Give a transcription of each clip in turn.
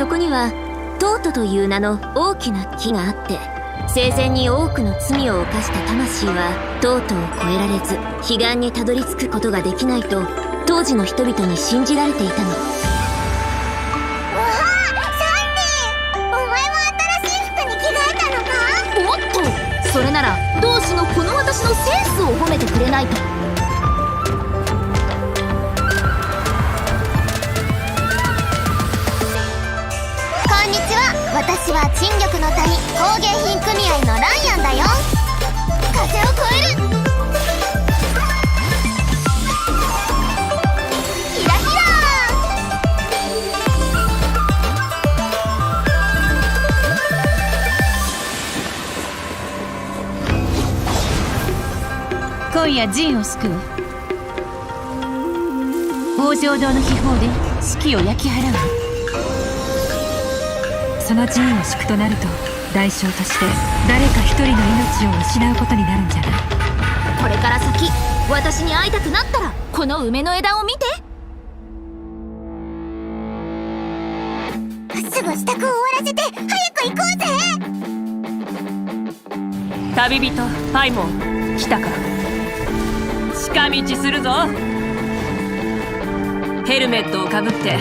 そこにはトートという名の大きな木があって、生前に多くの罪を犯した魂はトートを越えられず彼岸にたどり着くことができないと当時の人々に信じられていたの。わあ、サンデー、お前も新しい服に着替えたのか？おっと、それなら同志のこの私のセンスを褒めてくれないと。こんにちは、私は陳玉の谷工芸品組合のライアンだよ。風を越えるキラキラ今夜陣を救う。王城堂の秘宝で士気を焼き払う。その陣を敷くとなると代償として誰か一人の命を失うことになるんじゃない？これから先私に会いたくなったらこの梅の枝を見て。すぐ支度を終わらせて早く行こうぜ。旅人パイモン来たか。近道するぞ。ヘルメットをかぶって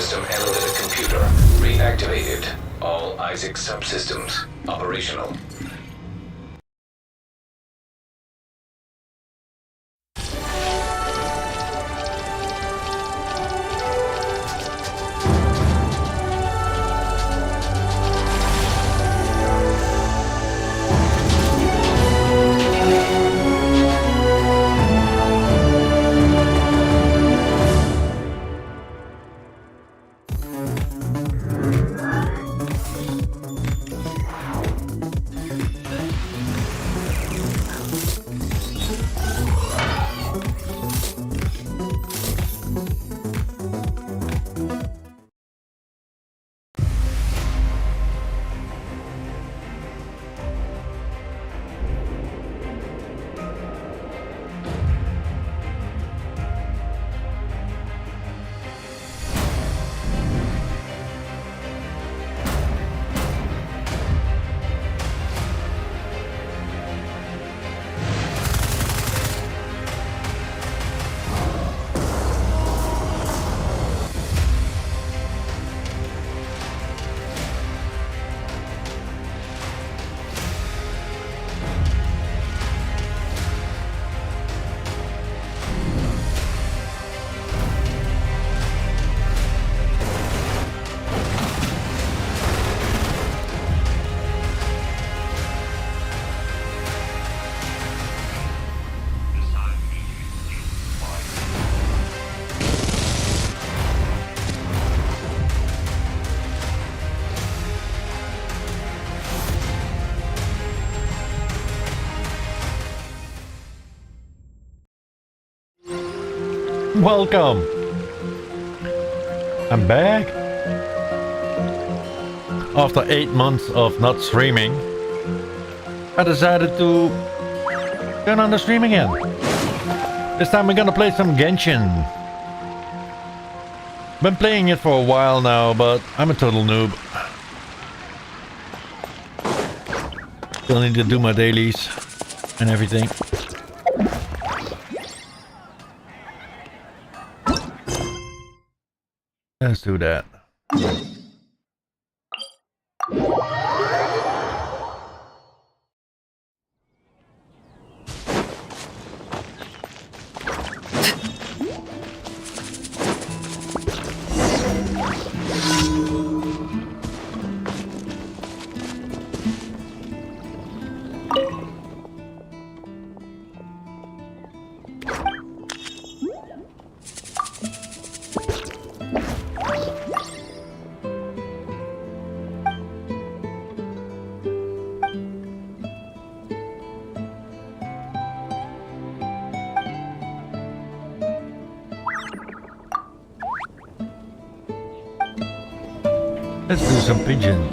System analytic computer reactivated. All Isaac subsystems operational. Welcome! I'm back! After 8 months of not streaming, I decided to turn on the stream again. This time we're gonna play some Genshin. Been playing it for a while now, but I'm a total noob. Still need to do my dailies and everything. Let's do that. Let's do some pigeons.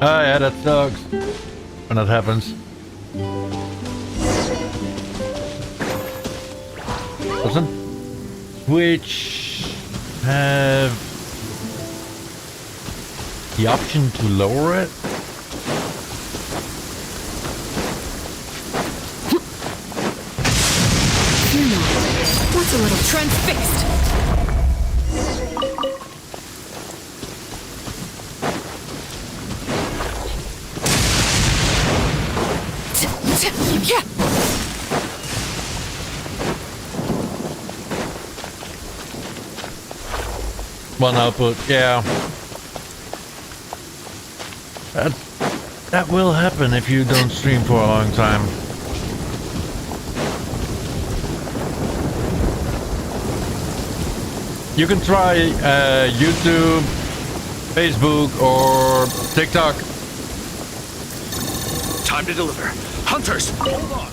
Oh yeah, that sucks when that happens. Doesn't Twitch have the option to lower it? That's a little transfixed. Yeah. One output, yeah. That will happen if you don't stream for a long time. You can try YouTube, Facebook, or TikTok. Time to deliver. Hunters, hold on.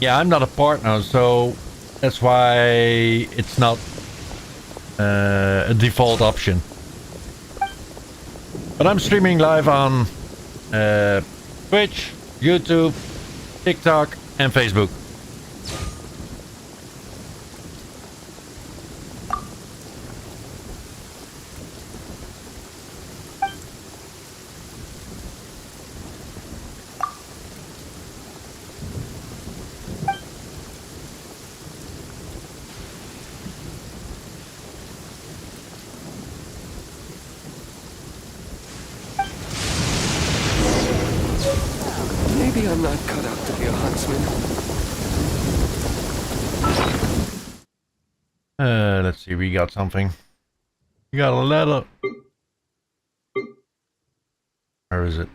Yeah, I'm not a partner, so that's why it's not a default option. But I'm streaming live on Twitch, YouTube, TikTok, and Facebook. Maybe I'm not cut out to be a huntsman. Let's see, we got something. We got a letter. Where is it?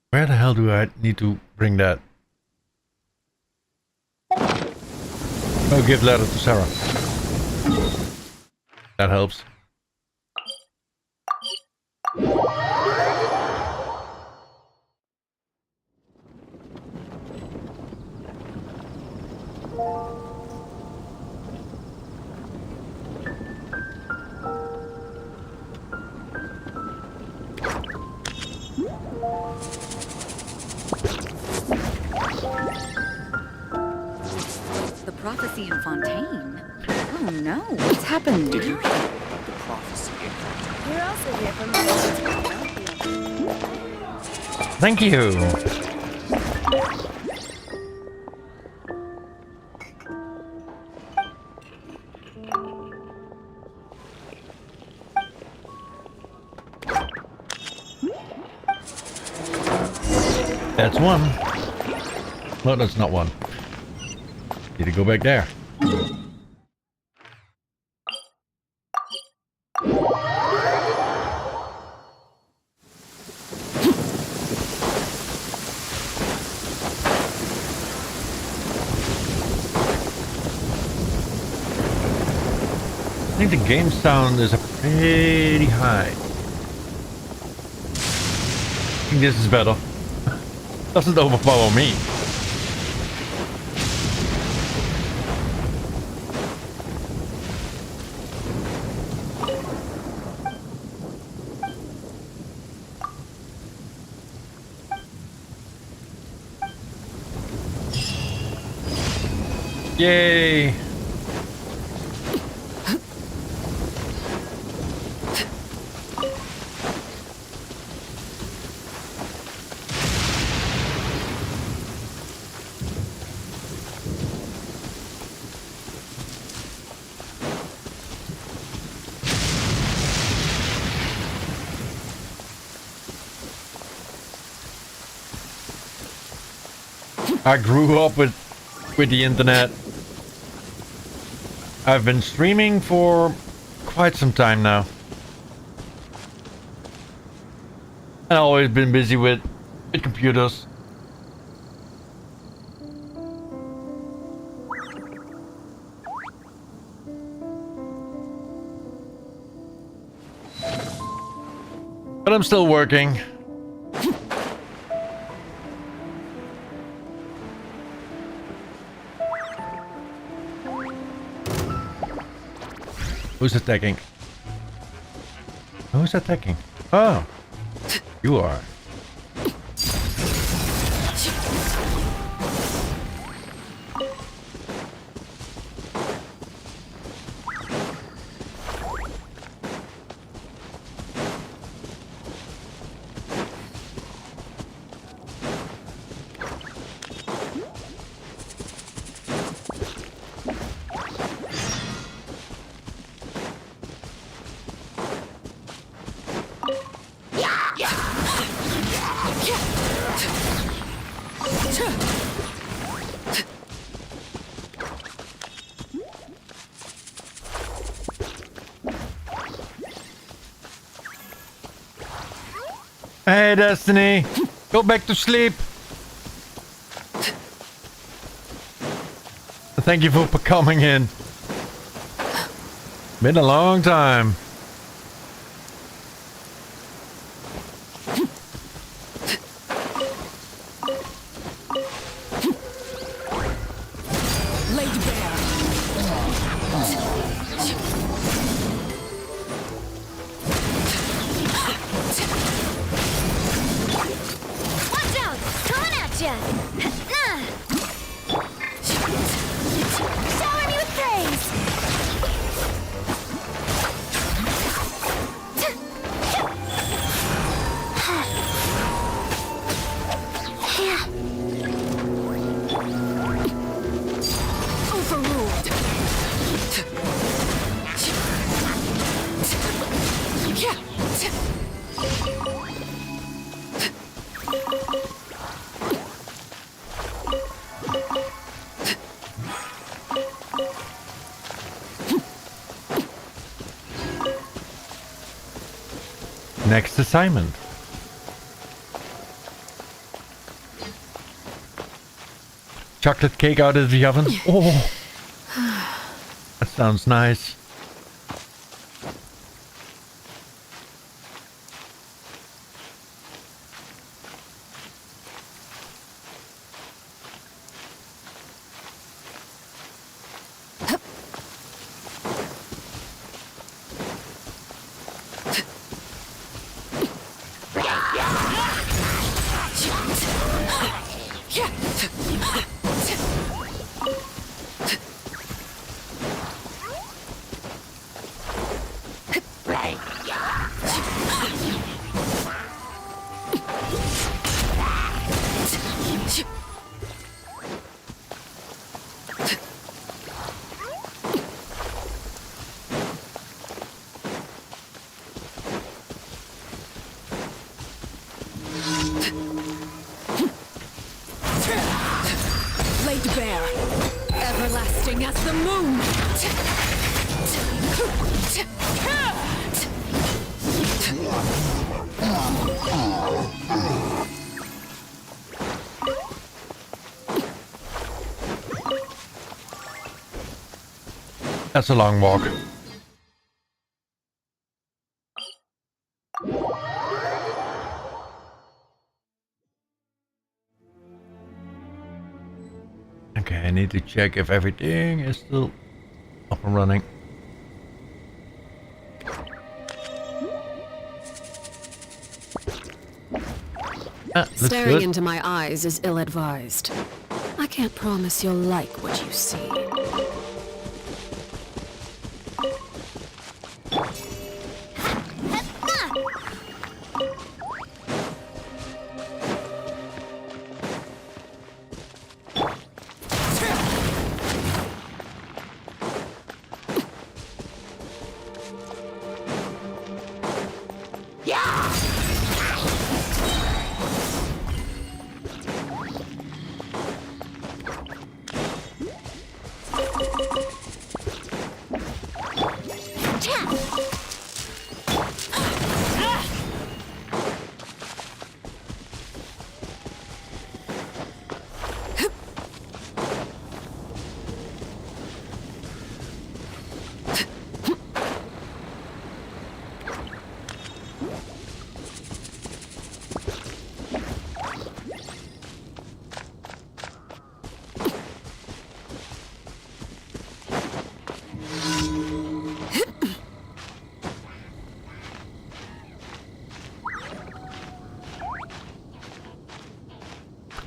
Where the hell do I need to bring that? Oh, give letter to Sarah. That helps. The prophecy in Fontaine. Oh no, what's happened? Did you hear about the prophecy in Fontaine? You're also here from Thank you. That's one. No, that's not one. Need to go back there. I think the game sound is pretty high. I think this is better. Doesn't overpower me. Yay! I grew up with the internet. I've been streaming for quite some time now. I've always been busy with computers. But I'm still working. Who's attacking? Who's attacking? Oh, you are. Hey, Destiny. Go back to sleep. Thank you for coming in. Been a long time. Next assignment. Chocolate cake out of the oven. Oh, that sounds nice. Everlasting as the moon. That's a long walk. Okay, I need to check if everything is still up and running. Staring good. into my eyes is ill-advised. I can't promise you'll like what you see.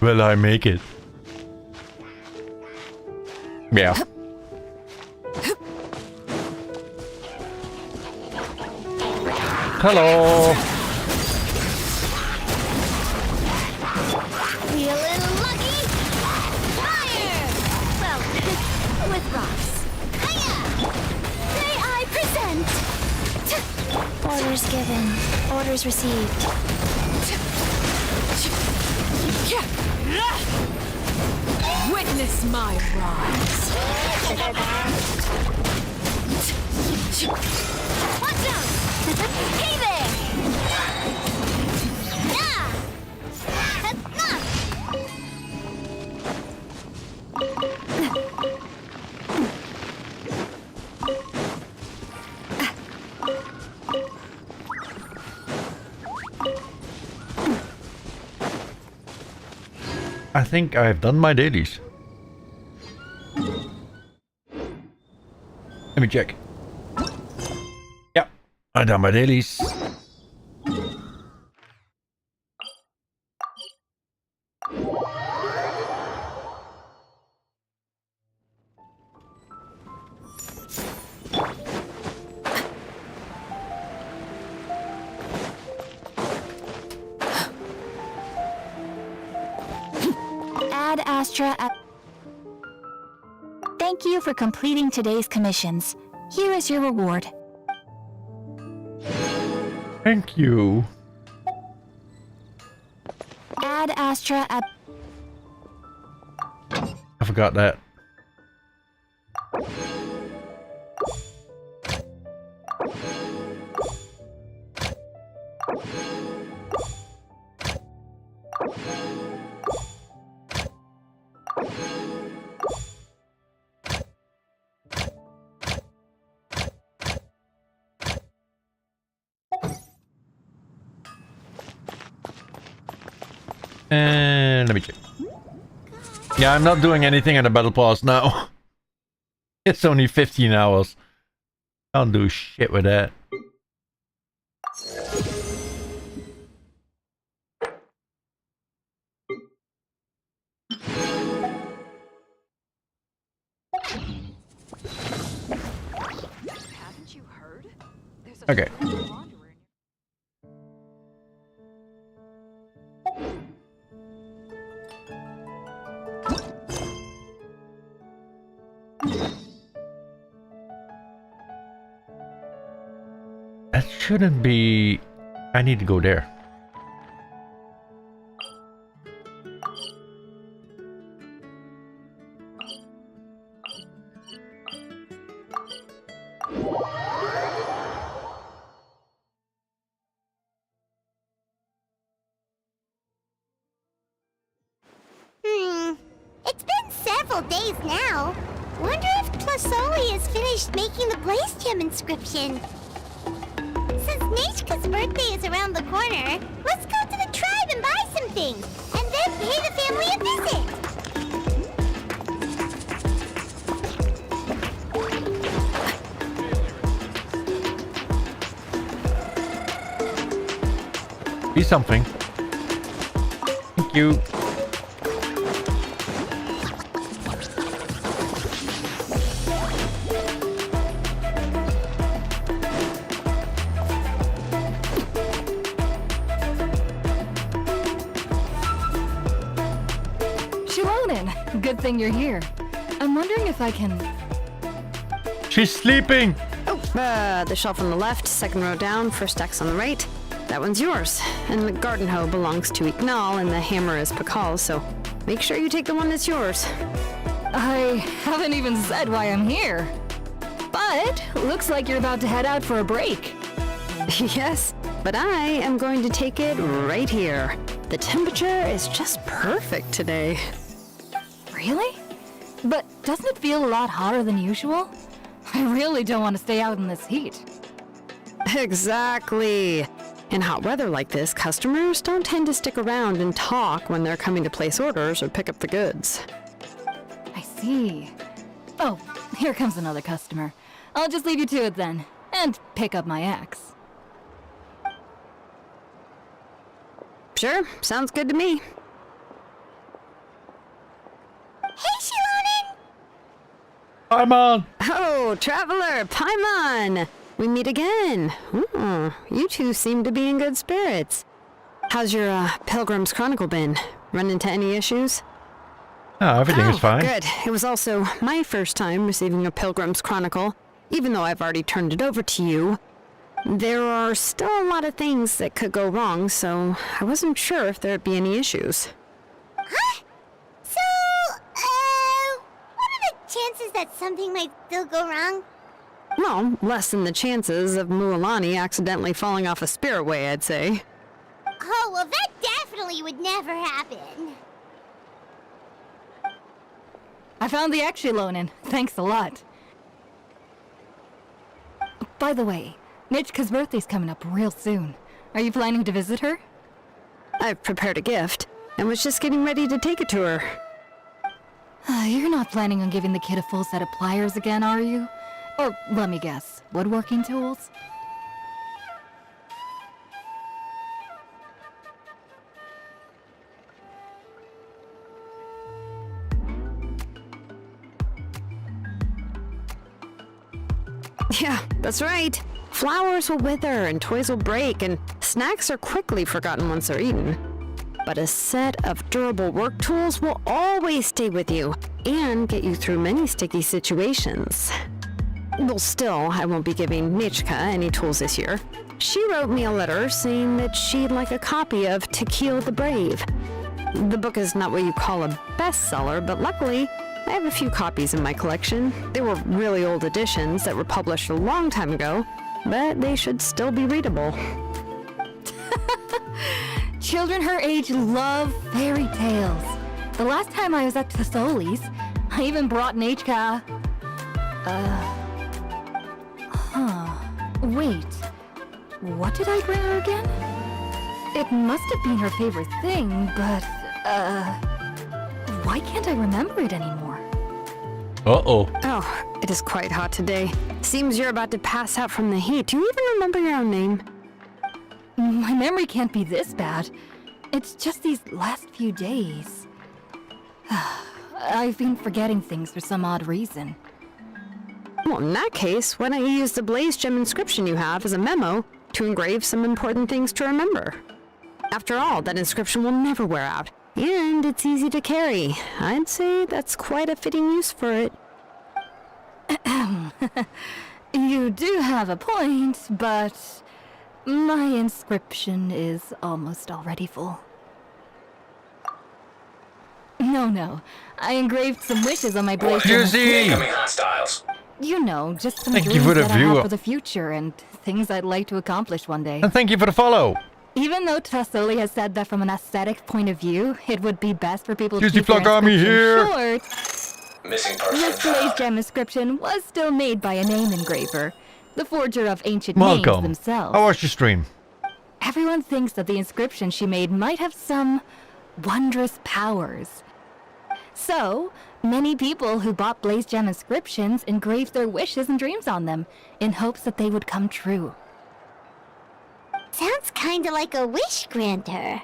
Will I make it? Yeah. Hello. Feeling lucky? Fire! Well, with rocks. Hiya! May I present? Orders given. Orders received. Witness my rise. Watch out! Hey there! I think I've done my dailies. Let me check. Yep, I've done my dailies. Ad Astra. Thank you for completing today's commissions. Here is your reward. Thank you. Ad Astra. I forgot that. And let me check. Yeah, I'm not doing anything in the battle pass now. It's only 15 hours. Can't do shit with that. Haven't you heard? There's a Okay. wanderer. That shouldn't be... I need to go there. It's been several days now. Wonder if Tlasoli has finished making the Blaze Gem inscription. Since Nechka's birthday is around the corner, let's go to the tribe and buy some things, and then pay the family a visit. Be something. Thank you. Good thing you're here. I'm wondering if I can... She's sleeping! The shelf on the left, second row down, first stack's on the right. That one's yours. And the garden hoe belongs to Ignal, and the hammer is Pakal's, so make sure you take the one that's yours. I haven't even said why I'm here. But looks like you're about to head out for a break. Yes, but I am going to take it right here. The temperature is just perfect today. Really? But doesn't it feel a lot hotter than usual? I really don't want to stay out in this heat. Exactly. In hot weather like this, customers don't tend to stick around and talk when they're coming to place orders or pick up the goods. I see. Oh, here comes another customer. I'll just leave you to it then, and pick up my axe. Sure, sounds good to me. Hey, Shilonen! Paimon! Oh, Traveler, Paimon! We meet again. You two seem to be in good spirits. How's your Pilgrim's Chronicle been? Run into any issues? Oh, everything is fine. Good. It was also my first time receiving a Pilgrim's Chronicle, even though I've already turned it over to you. There are still a lot of things that could go wrong, so I wasn't sure if there'd be any issues. Huh? So, what are the chances that something might still go wrong? Well, less than the chances of Mualani accidentally falling off a spiritway, I'd say. Oh, well, that definitely would never happen. I found the axe, Shilonen. Thanks a lot. By the way, Nichka's birthday's coming up real soon. Are you planning to visit her? I've prepared a gift, and was just getting ready to take it to her. You're not planning on giving the kid a full set of pliers again, are you? Or, let me guess, woodworking tools? Yeah, that's right. Flowers will wither and toys will break, and snacks are quickly forgotten once they're eaten. But a set of durable work tools will always stay with you and get you through many sticky situations. Well, still, I won't be giving Nichka any tools this year. She wrote me a letter saying that she'd like a copy of Tequila the Brave. The book is not what you call a bestseller, but luckily, I have a few copies in my collection. They were really old editions that were published a long time ago, but they should still be readable. Children her age love fairy tales. The last time I was at Tasoli's, I even brought Nichka. Wait. What did I bring her again? It must have been her favorite thing, but, why can't I remember it anymore? Uh-oh. Oh, it is quite hot today. Seems you're about to pass out from the heat. Do you even remember your own name? My memory can't be this bad. It's just these last few days. I've been forgetting things for some odd reason. Well, in that case, why don't you use the Blaze Gem inscription you have as a memo to engrave some important things to remember? After all, that inscription will never wear out, and it's easy to carry. I'd say that's quite a fitting use for it. You do have a point, but my inscription is almost already full. No. I engraved some wishes on my Blaze Gem. Incoming hostiles. You know, just some Thank you dreams for the that I view. have for the future and things I'd like to accomplish one day. And thank you for the follow. Even though Tasoli has said that from an aesthetic point of view, it would be best for people to Use the keep their Flock Army inscription here. short, Missing person this Blaze found. Gem inscription was still made by a name engraver, the forger of ancient Welcome. names themselves. How was your stream? Everyone thinks that the inscription she made might have some wondrous powers. So, many people who bought Blaze Gem inscriptions engraved their wishes and dreams on them, in hopes that they would come true. Sounds kinda like a wish granter.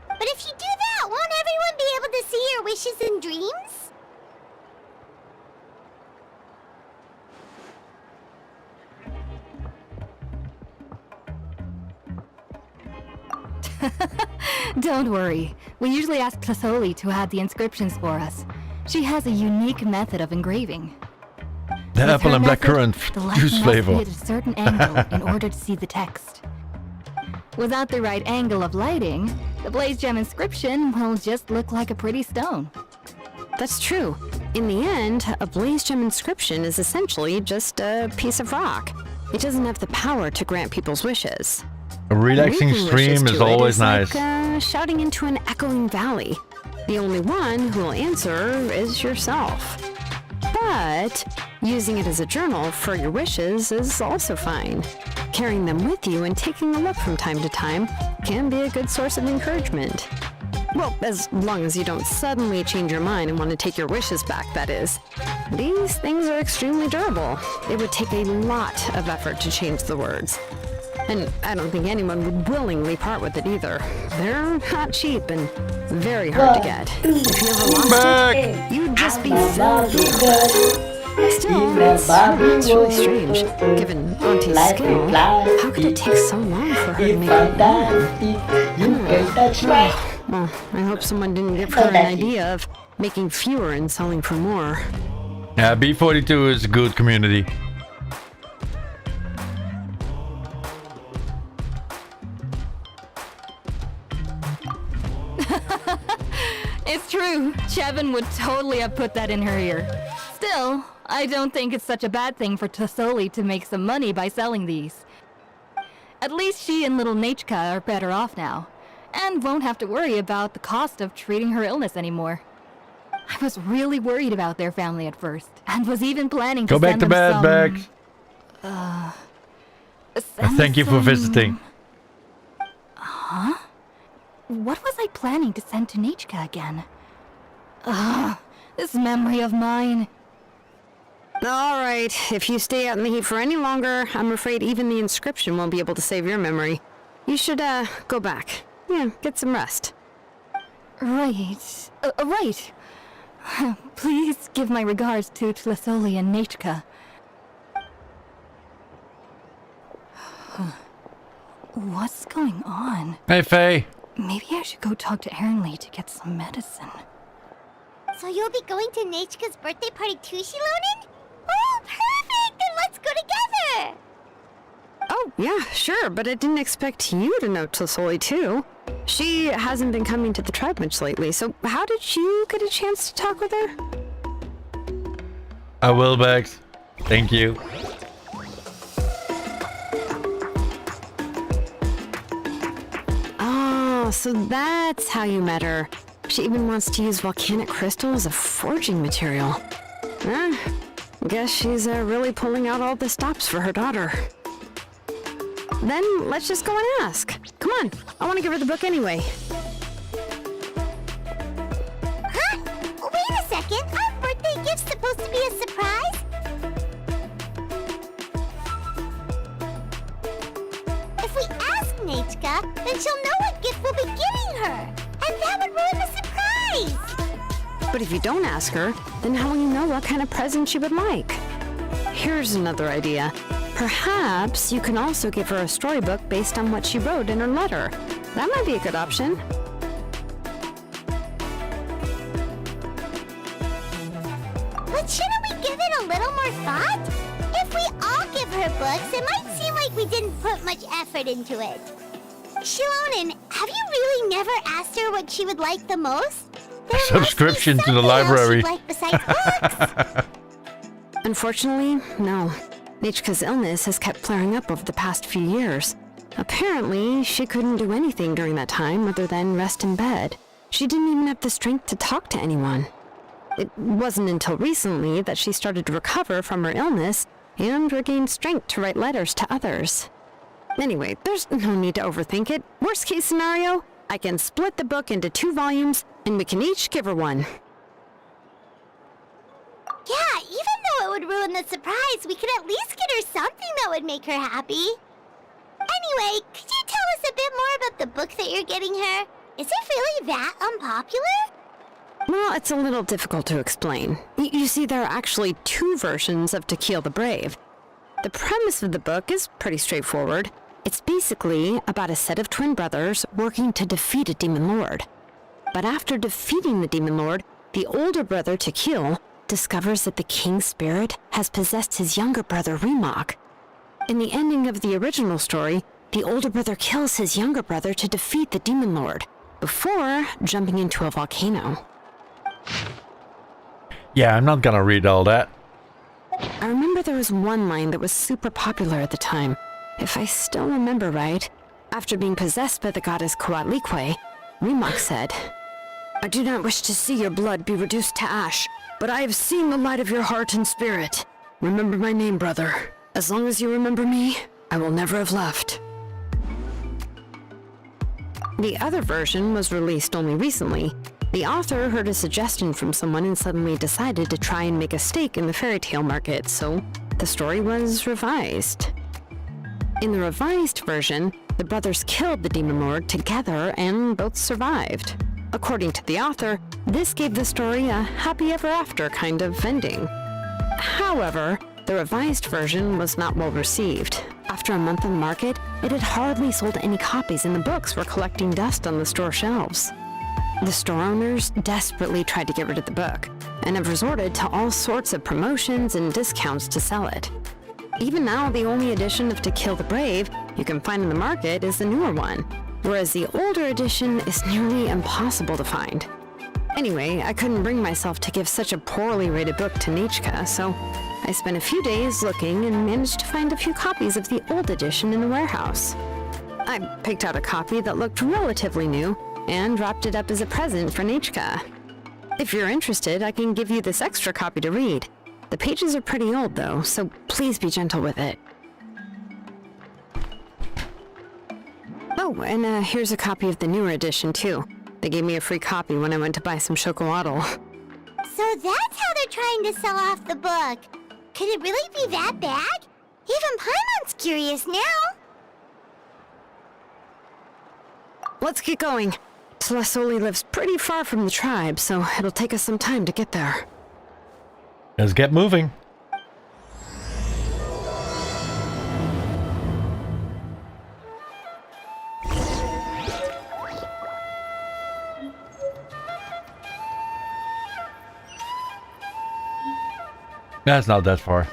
But if you do that, won't everyone be able to see your wishes and dreams? Don't worry. We usually ask Tasoli to add the inscriptions for us. She has a unique method of engraving. The With apple her and blackcurrant method, the juice lesson must flavor. be at a certain angle in order to see the text. Without the right angle of lighting, the Blaze Gem inscription will just look like a pretty stone. That's true. In the end, a Blaze Gem inscription is essentially just a piece of rock. It doesn't have the power to grant people's wishes. A relaxing Making wishes stream to is it always nice. Like, shouting into an echoing valley. The only one who will answer is yourself. But using it as a journal for your wishes is also fine. Carrying them with you and taking a look from time to time can be a good source of encouragement. Well, as long as you don't suddenly change your mind and want to take your wishes back, that is. These things are extremely durable. It would take a lot of effort to change the words. And I don't think anyone would willingly part with it either. They're not cheap and very hard to get. If you ever lost it, you'd just be filled with regret. Still, it's really strange. Given Auntie's skill, how could it take so long for her to make it one? Well, I hope someone didn't give her an idea of making fewer and selling for more. Yeah, B42 is a good community. It's true. Chevin would totally have put that in her ear. Still, I don't think it's such a bad thing for Tasoli to make some money by selling these. At least she and little Nachka are better off now, and won't have to worry about the cost of treating her illness anymore. I was really worried about their family at first, and was even planning to Go back send to them bed, some... Bags. Thank you for visiting. what was I planning to send to Nichka again? Ugh, this memory of mine. Alright, if you stay out in the heat for any longer, I'm afraid even the inscription won't be able to save your memory. You should, go back. Yeah, get some rest. Right. Right. Please give my regards to Tlisoli and Nichka. What's going on? Hey, Faye. Maybe I should go talk to Ernly to get some medicine. So you'll be going to Nechka's birthday party too, Shilonen? Oh, perfect! Then let's go together! Oh, yeah, sure, but I didn't expect you to know Tlisoli too. She hasn't been coming to the tribe much lately, so how did you get a chance to talk with her? I will, Bex. Thank you. Oh, so that's how you met her. She even wants to use volcanic crystal as a forging material. Guess she's really pulling out all the stops for her daughter. Then let's just go and ask. Come on, I want to give her the book anyway. Huh? Wait a second, our birthday gift's supposed to be a surprise? If we ask Nechka, then she'll know what gift we'll be giving her, and that would ruin the surprise! But if you don't ask her, then how will you know what kind of present she would like? Here's another idea. Perhaps you can also give her a storybook based on what she wrote in her letter. That might be a good option. But shouldn't we give it a little more thought? If we all give her books, it might seem like we didn't put much effort into it. Shilonen, have you really never asked her what she would like the most? There Subscription must be to the something else library. she'd like besides books. Unfortunately, no. Nichka's illness has kept flaring up over the past few years. Apparently, she couldn't do anything during that time other than rest in bed. She didn't even have the strength to talk to anyone. It wasn't until recently that she started to recover from her illness and regained strength to write letters to others. Anyway, there's no need to overthink it. Worst case scenario, I can split the book into 2 volumes and we can each give her one. Yeah, even though it would ruin the surprise, we could at least get her something that would make her happy. Anyway, could you tell us a bit more about the book that you're getting her? Is it really that unpopular? Well, it's a little difficult to explain. You see, there are actually 2 versions of To Kill the Brave. The premise of the book is pretty straightforward. It's basically about a set of twin brothers working to defeat a demon lord. But after defeating the demon lord, the older brother, Tequil, discovers that the king's spirit has possessed his younger brother, Remok. In the ending of the original story, the older brother kills his younger brother to defeat the demon lord, before jumping into a volcano. Yeah, I'm not gonna read all that. I remember there was one line that was super popular at the time. If I still remember right, after being possessed by the goddess Coatlicue, Remok said, "I do not wish to see your blood be reduced to ash, but I have seen the light of your heart and spirit. Remember my name, brother. As long as you remember me, I will never have left." The other version was released only recently. The author heard a suggestion from someone and suddenly decided to try and make a stake in the fairy tale market, so the story was revised. In the revised version, the brothers killed the demon lord together and both survived. According to the author, this gave the story a happy ever after kind of ending. However, the revised version was not well received. After a month on the market, it had hardly sold any copies and the books were collecting dust on the store shelves. The store owners desperately tried to get rid of the book, and have resorted to all sorts of promotions and discounts to sell it. Even now, the only edition of To Kill the Brave you can find in the market is the newer one, whereas the older edition is nearly impossible to find. Anyway, I couldn't bring myself to give such a poorly rated book to Nichka, so I spent a few days looking and managed to find a few copies of the old edition in the warehouse. I picked out a copy that looked relatively new and wrapped it up as a present for Nichka. If you're interested, I can give you this extra copy to read. The pages are pretty old though, so please be gentle with it. Oh, Oh, and here's a copy of the newer edition, too. They gave me a free copy when I went to buy some chocolatl. So that's how they're trying to sell off the book. Could it really be that bad? Even Paimon's curious now. Let's get going. Tlasoli lives pretty far from the tribe, so it'll take us some time to get there. Let's get moving. That's not that far.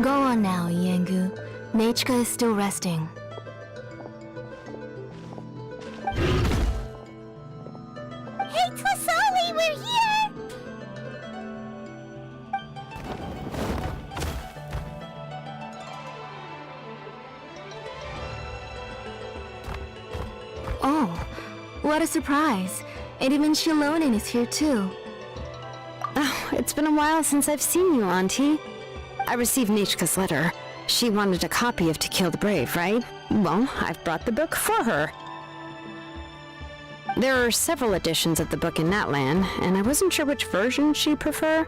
Go on now, Yengu. Nechika is still resting. Hey, Tlasoli, we're here! Oh, what a surprise. And even Shilonin is here too. Oh, it's been a while since I've seen you, Auntie. I received Nechika's letter. She wanted a copy of To Kill the Brave, right? Well, I've brought the book for her. There are several editions of the book in Natlan, and I wasn't sure which version she'd prefer.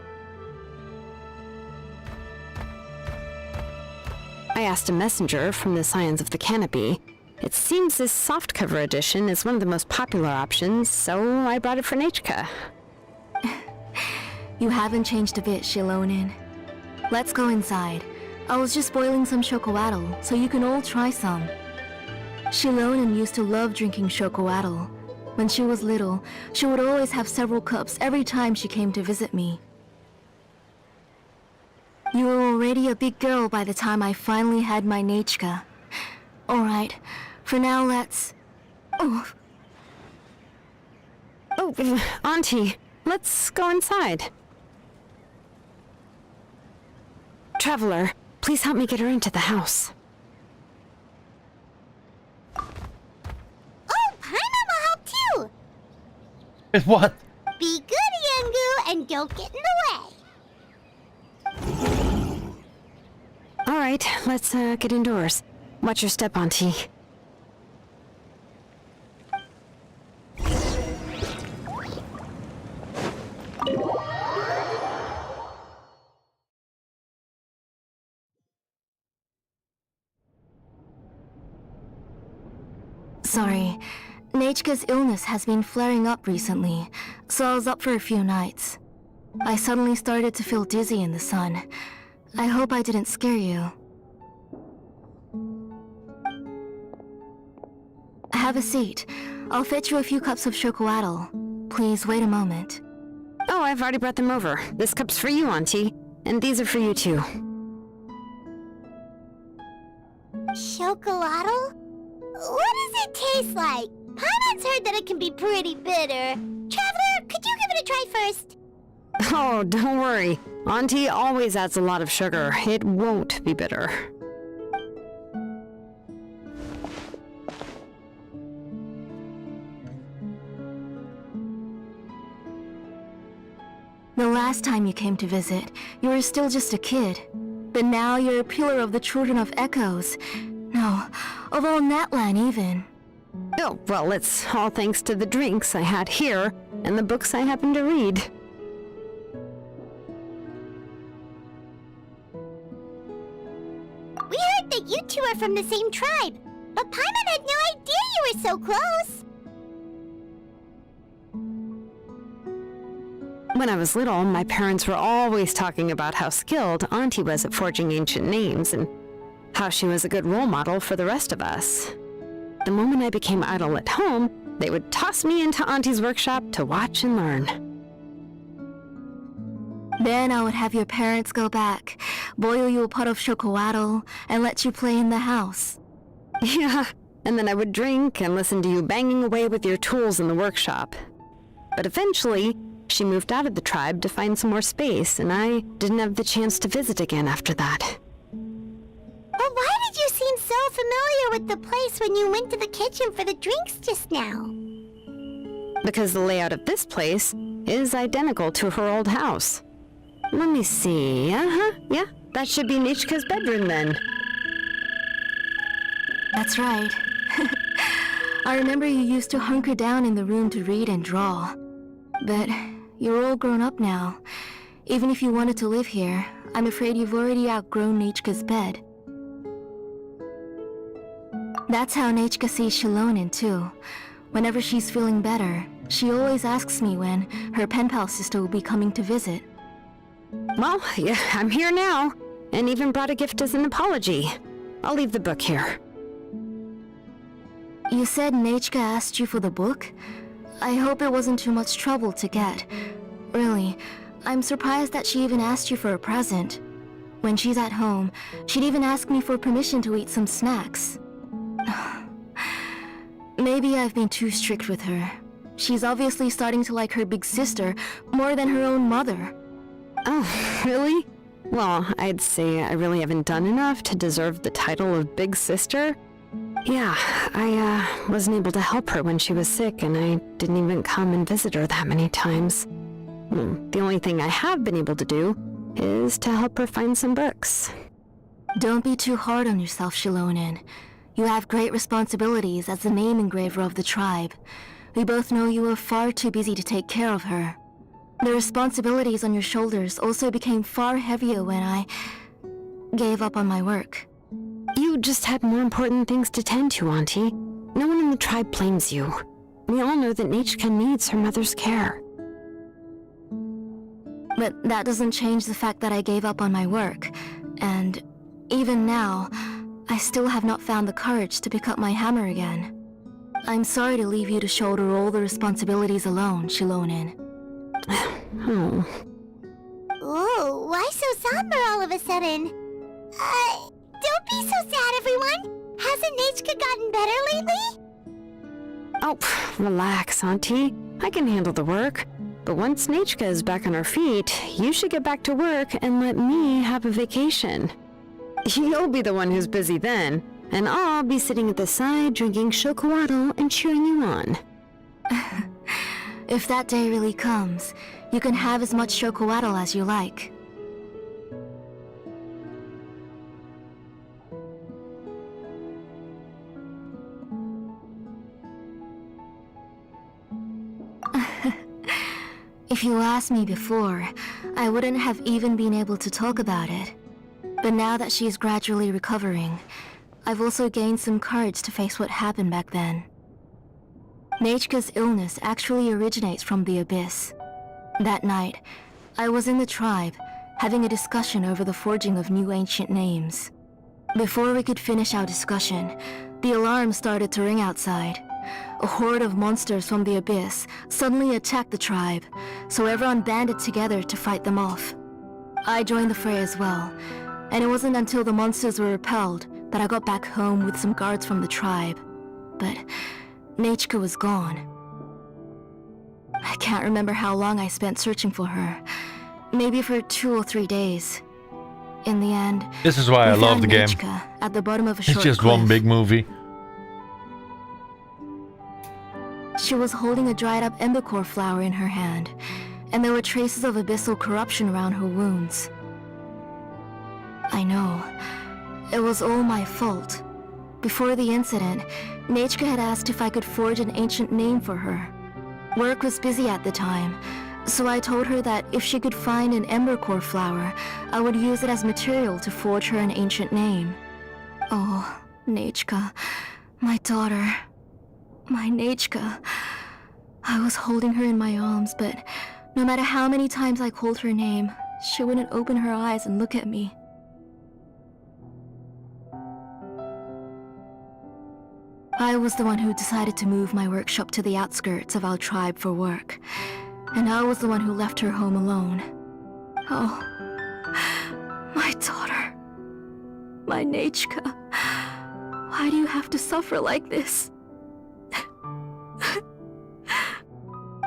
I asked a messenger from the Scions of the Canopy. It seems this softcover edition is one of the most popular options, so I brought it for Nechika. You haven't changed a bit, Shilonin. Let's go inside. I was just boiling some chocolatl, so you can all try some. Shilonin used to love drinking chocolatl. When she was little, she would always have several cups every time she came to visit me. You were already a big girl by the time I finally had my Nechika. Alright, for now let's... Oh, Auntie, let's go inside. Traveler, please help me get her into the house. Oh, Paimon will help too! What? Be good, Yengu, and don't get in the way. Alright, let's get indoors. Watch your step, Auntie. sorry. Nechika's illness has been flaring up recently, so I was up for a few nights. I suddenly started to feel dizzy in the sun. I hope I didn't scare you. Have a seat. I'll fetch you a few cups of chocolatl. Please wait a moment. Oh, I've already brought them over. This cup's for you, Auntie. And these are for you, too. Chocolatl? What does it taste like? Paimon's heard that it can be pretty bitter. Traveler, could you give it a try first? Oh, don't worry. Auntie always adds a lot of sugar. It won't be bitter. The last time you came to visit, you were still just a kid. But now you're a pillar of the Children of Echoes. No, of all Natlan even. Oh, well, it's all thanks to the drinks I had here and the books I happened to read. We heard that you two are from the same tribe, but Paimon had no idea you were so close. When I was little, my parents were always talking about how skilled Auntie was at forging ancient names and how she was a good role model for the rest of us. The moment I became idle at home, they would toss me into Auntie's workshop to watch and learn. Then I would have your parents go back, boil you a pot of chocolatl, and let you play in the house. Yeah, and then I would drink and listen to you banging away with your tools in the workshop. But eventually, she moved out of the tribe to find some more space, and I didn't have the chance to visit again after that. But why did you seem so familiar with the place when you went to the kitchen for the drinks just now? Because the layout of this place is identical to her old house. Let me see. Yeah, that should be Nichka's bedroom then. That's right. I remember you used to hunker down in the room to read and draw. But you're all grown up now. Even if you wanted to live here, I'm afraid you've already outgrown Nichka's bed. That's how Nichka sees Shilonen too. Whenever she's feeling better, she always asks me when her pen pal sister will be coming to visit. Well, yeah, I'm here now, and even brought a gift as an apology. I'll leave the book here. You said Nichka asked you for the book? I hope it wasn't too much trouble to get. Really, I'm surprised that she even asked you for a present. When she's at home, she'd even ask me for permission to eat some snacks. Maybe I've been too strict with her. She's obviously starting to like her big sister more than her own mother. Oh, really? Well, I'd say I really haven't done enough to deserve the title of big sister. Yeah, I wasn't able to help her when she was sick, and I didn't even come and visit her that many times. The only thing I have been able to do is to help her find some books. Don't be too hard on yourself, Shilonen. You have great responsibilities as the name engraver of the tribe. We both know you were far too busy to take care of her. The responsibilities on your shoulders also became far heavier when I gave up on my work. You just had more important things to tend to, Auntie. No one in the tribe blames you. We all know that Nichka needs her mother's care. But that doesn't change the fact that I gave up on my work. And even now, I still have not found the courage to pick up my hammer again. I'm sorry to leave you to shoulder all the responsibilities alone, Shilonen. Oh. Ooh, why so somber all of a sudden? Don't be so sad, everyone! Hasn't Nichka gotten better lately? Oh, relax, Auntie. I can handle the work. But once Nichka is back on her feet, you should get back to work and let me have a vacation. You'll be the one who's busy then, and I'll be sitting at the side drinking chocolatl and cheering you on. If that day really comes, you can have as much chocolatl as you like. If you asked me before, I wouldn't have even been able to talk about it. But now that she's gradually recovering, I've also gained some courage to face what happened back then. Nichka's illness actually originates from the Abyss. That night, I was in the tribe, having a discussion over the forging of new ancient names. Before we could finish our discussion, the alarm started to ring outside. A horde of monsters from the Abyss suddenly attacked the tribe, so everyone banded together to fight them off. I joined the fray as well, and it wasn't until the monsters were repelled that I got back home with some guards from the tribe. But Nichka was gone. I can't remember how long I spent searching for her. Maybe for 2 or 3 days. In the end, this is why I love the game. Nichka at the bottom of a it's short just cliff. one big movie. She was holding a dried up embercore flower in her hand, and there were traces of abyssal corruption around her wounds. I know. It was all my fault. Before the incident, Nichka had asked if I could forge an ancient name for her. Work was busy at the time, so I told her that if she could find an embercore flower, I would use it as material to forge her an ancient name. Oh, Nichka, my daughter. My Nichka. I was holding her in my arms, but No matter how many times I called her name, she wouldn't open her eyes and look at me. I was the one who decided to move my workshop to the outskirts of our tribe for work, and I was the one who left her home alone. Oh, my daughter. My Nechka. Why do you have to suffer like this?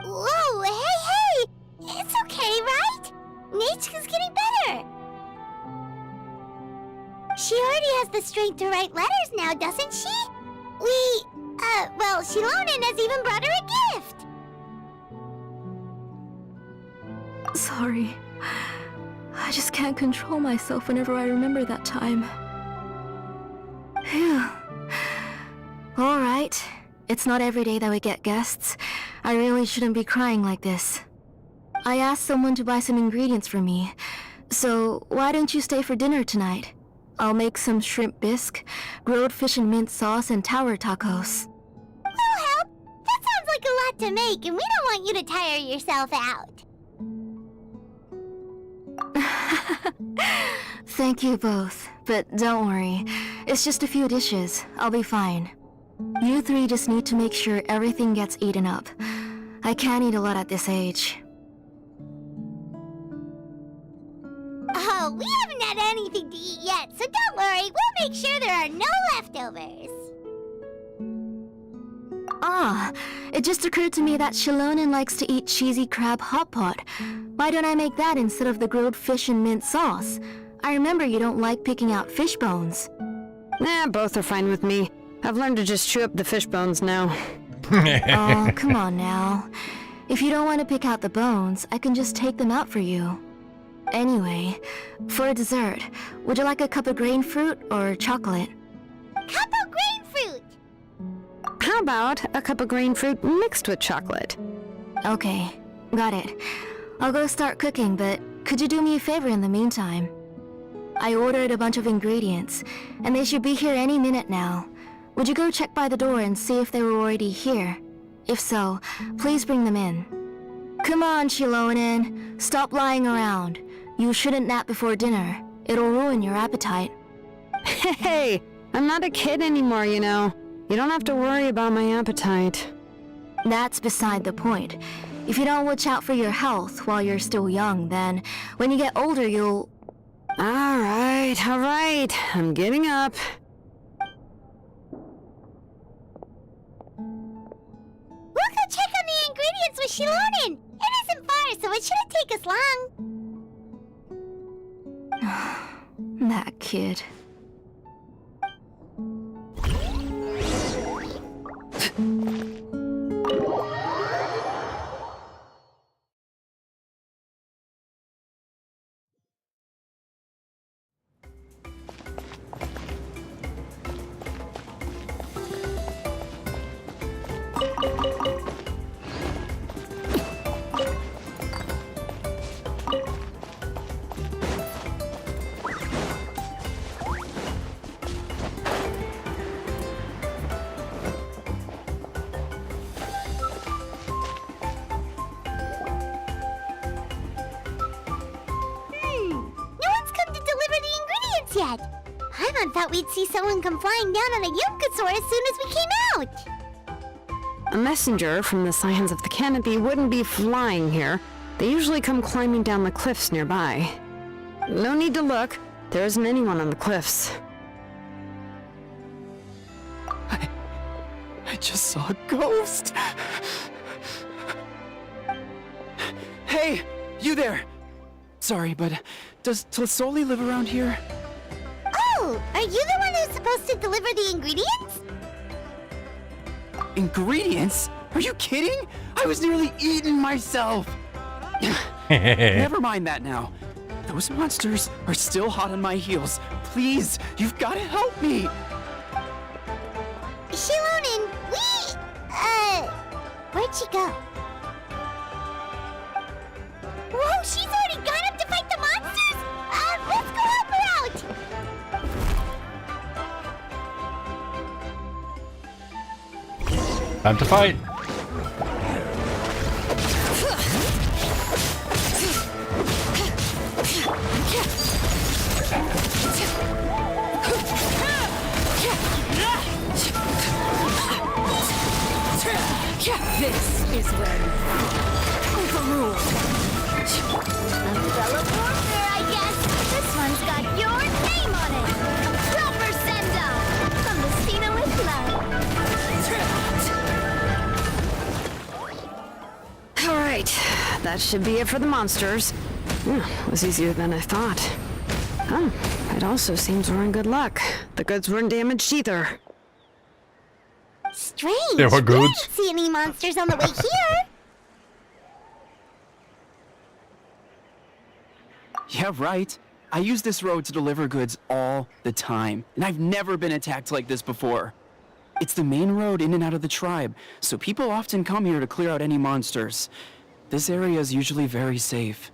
Whoa, hey! It's okay, right? Nechka's getting better. She already has the strength to write letters now, doesn't she? Well, Shilonen has even brought her a gift. Sorry. I just can't control myself whenever I remember that time. Phew. Alright. It's not every day that we get guests. I really shouldn't be crying like this. I asked someone to buy some ingredients for me. So, why don't you stay for dinner tonight? I'll make some shrimp bisque, grilled fish and mint sauce, and tower tacos. We'll help. That sounds like a lot to make, and we don't want you to tire yourself out. Thank you both, but don't worry. It's just a few dishes. I'll be fine. You three just need to make sure everything gets eaten up. I can't eat a lot at this age. Oh, we haven't had anything to eat yet, so don't worry. We'll make sure there are no leftovers. Ah, it just occurred to me that Shilonen likes to eat cheesy crab hot pot. Why don't I make that instead of the grilled fish and mint sauce? I remember you don't like picking out fish bones. Nah, both are fine with me. I've learned to just chew up the fish bones now. Oh, come on now. If you don't want to pick out the bones, I can just take them out for you. Anyway, for dessert, would you like a cup of grain fruit or chocolate? Cup of grain fruit! How about a cup of grain fruit mixed with chocolate? Okay, got it. I'll go start cooking, but could you do me a favor in the meantime? I ordered a bunch of ingredients, and they should be here any minute now. Would you go check by the door and see if they were already here? If so, please bring them in. Come on, Shilonen. Stop lying around. You shouldn't nap before dinner. It'll ruin your appetite. Hey, I'm not a kid anymore, you know. You don't have to worry about my appetite. That's beside the point. If you don't watch out for your health while you're still young, then when you get older, you'll... All right. I'm getting up. We'll go check on the ingredients with Shilonen. It isn't far, so it shouldn't take us long. That kid. Yet. Paimon thought we'd see someone come flying down on a Yunkasaur as soon as we came out. A messenger from the Scions of the Canopy wouldn't be flying here. They usually come climbing down the cliffs nearby. No need to look. There isn't anyone on the cliffs. I just saw a ghost. Hey, you there. Sorry, but does Tlisoli live around here? Oh, are you the one who's supposed to deliver the ingredients? Ingredients? Are you kidding? I was nearly eaten myself. Never mind that now. Those monsters are still hot on my heels. Please, you've got to help me. Shilonen, where'd she go? Whoa, she's already gone up to fight the monsters? Let's go help her out! Time to fight. This is where you overruled. Umbrella warfare, I guess. This one's got your name on it. Proper send-off from the Cena with love. Alright, that should be it for the monsters. It was easier than I thought. Oh, it also seems we're in good luck. The goods weren't damaged either. Strange. They were We goods. didn't see any monsters on the way here. Yeah, right. I use this road to deliver goods all the time, and I've never been attacked like this before. It's the main road in and out of the tribe, so people often come here to clear out any monsters. This area is usually very safe.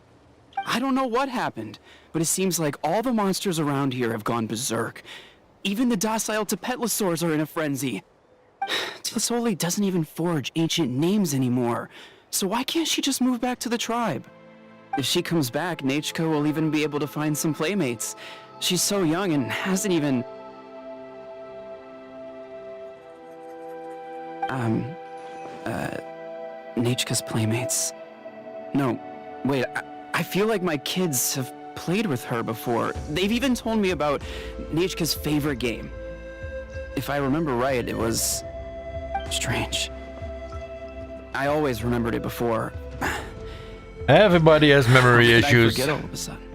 I don't know what happened, but it seems like all the monsters around here have gone berserk. Even the docile Tepetlosaurs are in a frenzy. Tlisoli doesn't even forge ancient names anymore, so why can't she just move back to the tribe? If she comes back, Nachko will even be able to find some playmates. She's so young and hasn't even... Nachka's playmates. No, wait, I feel like my kids have played with her before. They've even told me about Nachka's favorite game. If I remember right, it was... strange. I always remembered it before. Everybody has memory How did I issues. forget all of a sudden?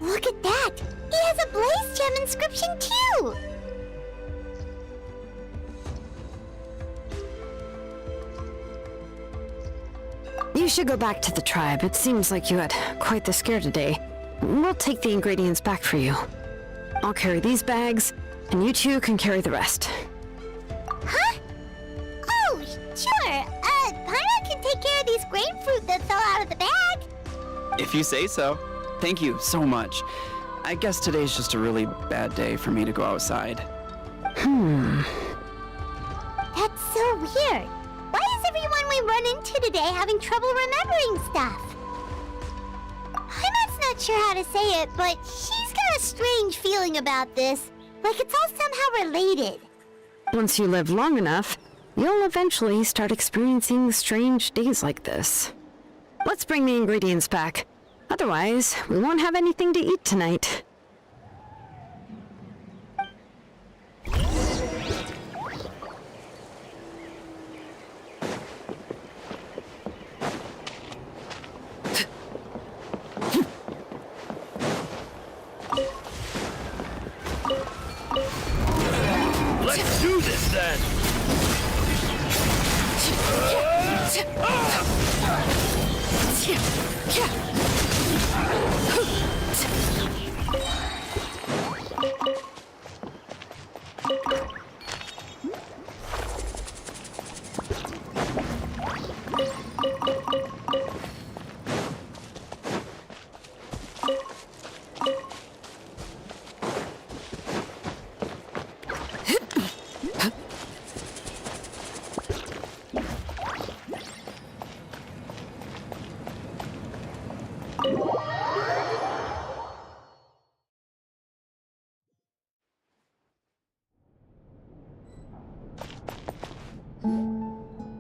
Look at that. He has a Blaze Gem inscription too. You should go back to the tribe. It seems like you had quite the scare today. We'll take the ingredients back for you. I'll carry these bags, and you two can carry the rest. Huh? Oh, sure. Paimon can take care of these grapefruit that fell out of the bag. If you say so. Thank you so much. I guess today's just a really bad day for me to go outside. That's so weird. Why is everyone we run into today having trouble remembering stuff? Paimon's not sure how to say it, but she's got a strange feeling about this. Like it's all somehow related. Once you live long enough, you'll eventually start experiencing strange days like this. Let's bring the ingredients back. Otherwise, we won't have anything to eat tonight. Let's do this then!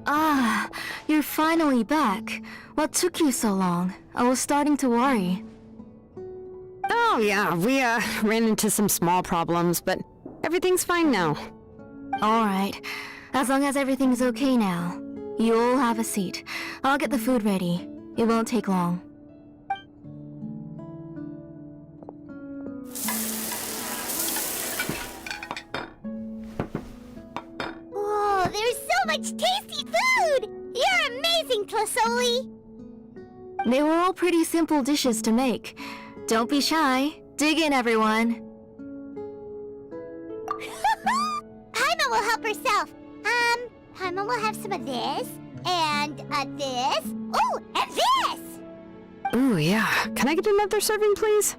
Ah, you're finally back. What took you so long? I was starting to worry. Oh yeah, we ran into some small problems, but everything's fine now. Alright, as long as everything's okay now. You all have a seat. I'll get the food ready. It won't take long. Whoa, there's so much tasty food! You're amazing, Tlisoli! They were all pretty simple dishes to make. Don't be shy. Dig in, everyone. Paimon will help herself. Paimon will have some of this, and this. Oh, and this! Ooh, yeah. Can I get another serving, please?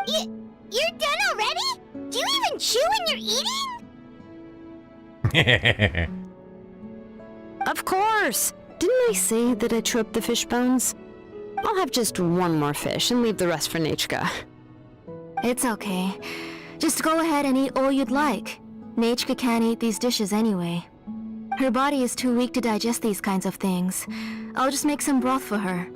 You're done already? Do you even chew when you're eating? Of course! Didn't I say that I chew up the fish bones? I'll have just one more fish and leave the rest for Nachka. It's okay. Just go ahead and eat all you'd like. Nachka can't eat these dishes anyway. Her body is too weak to digest these kinds of things. I'll just make some broth for her.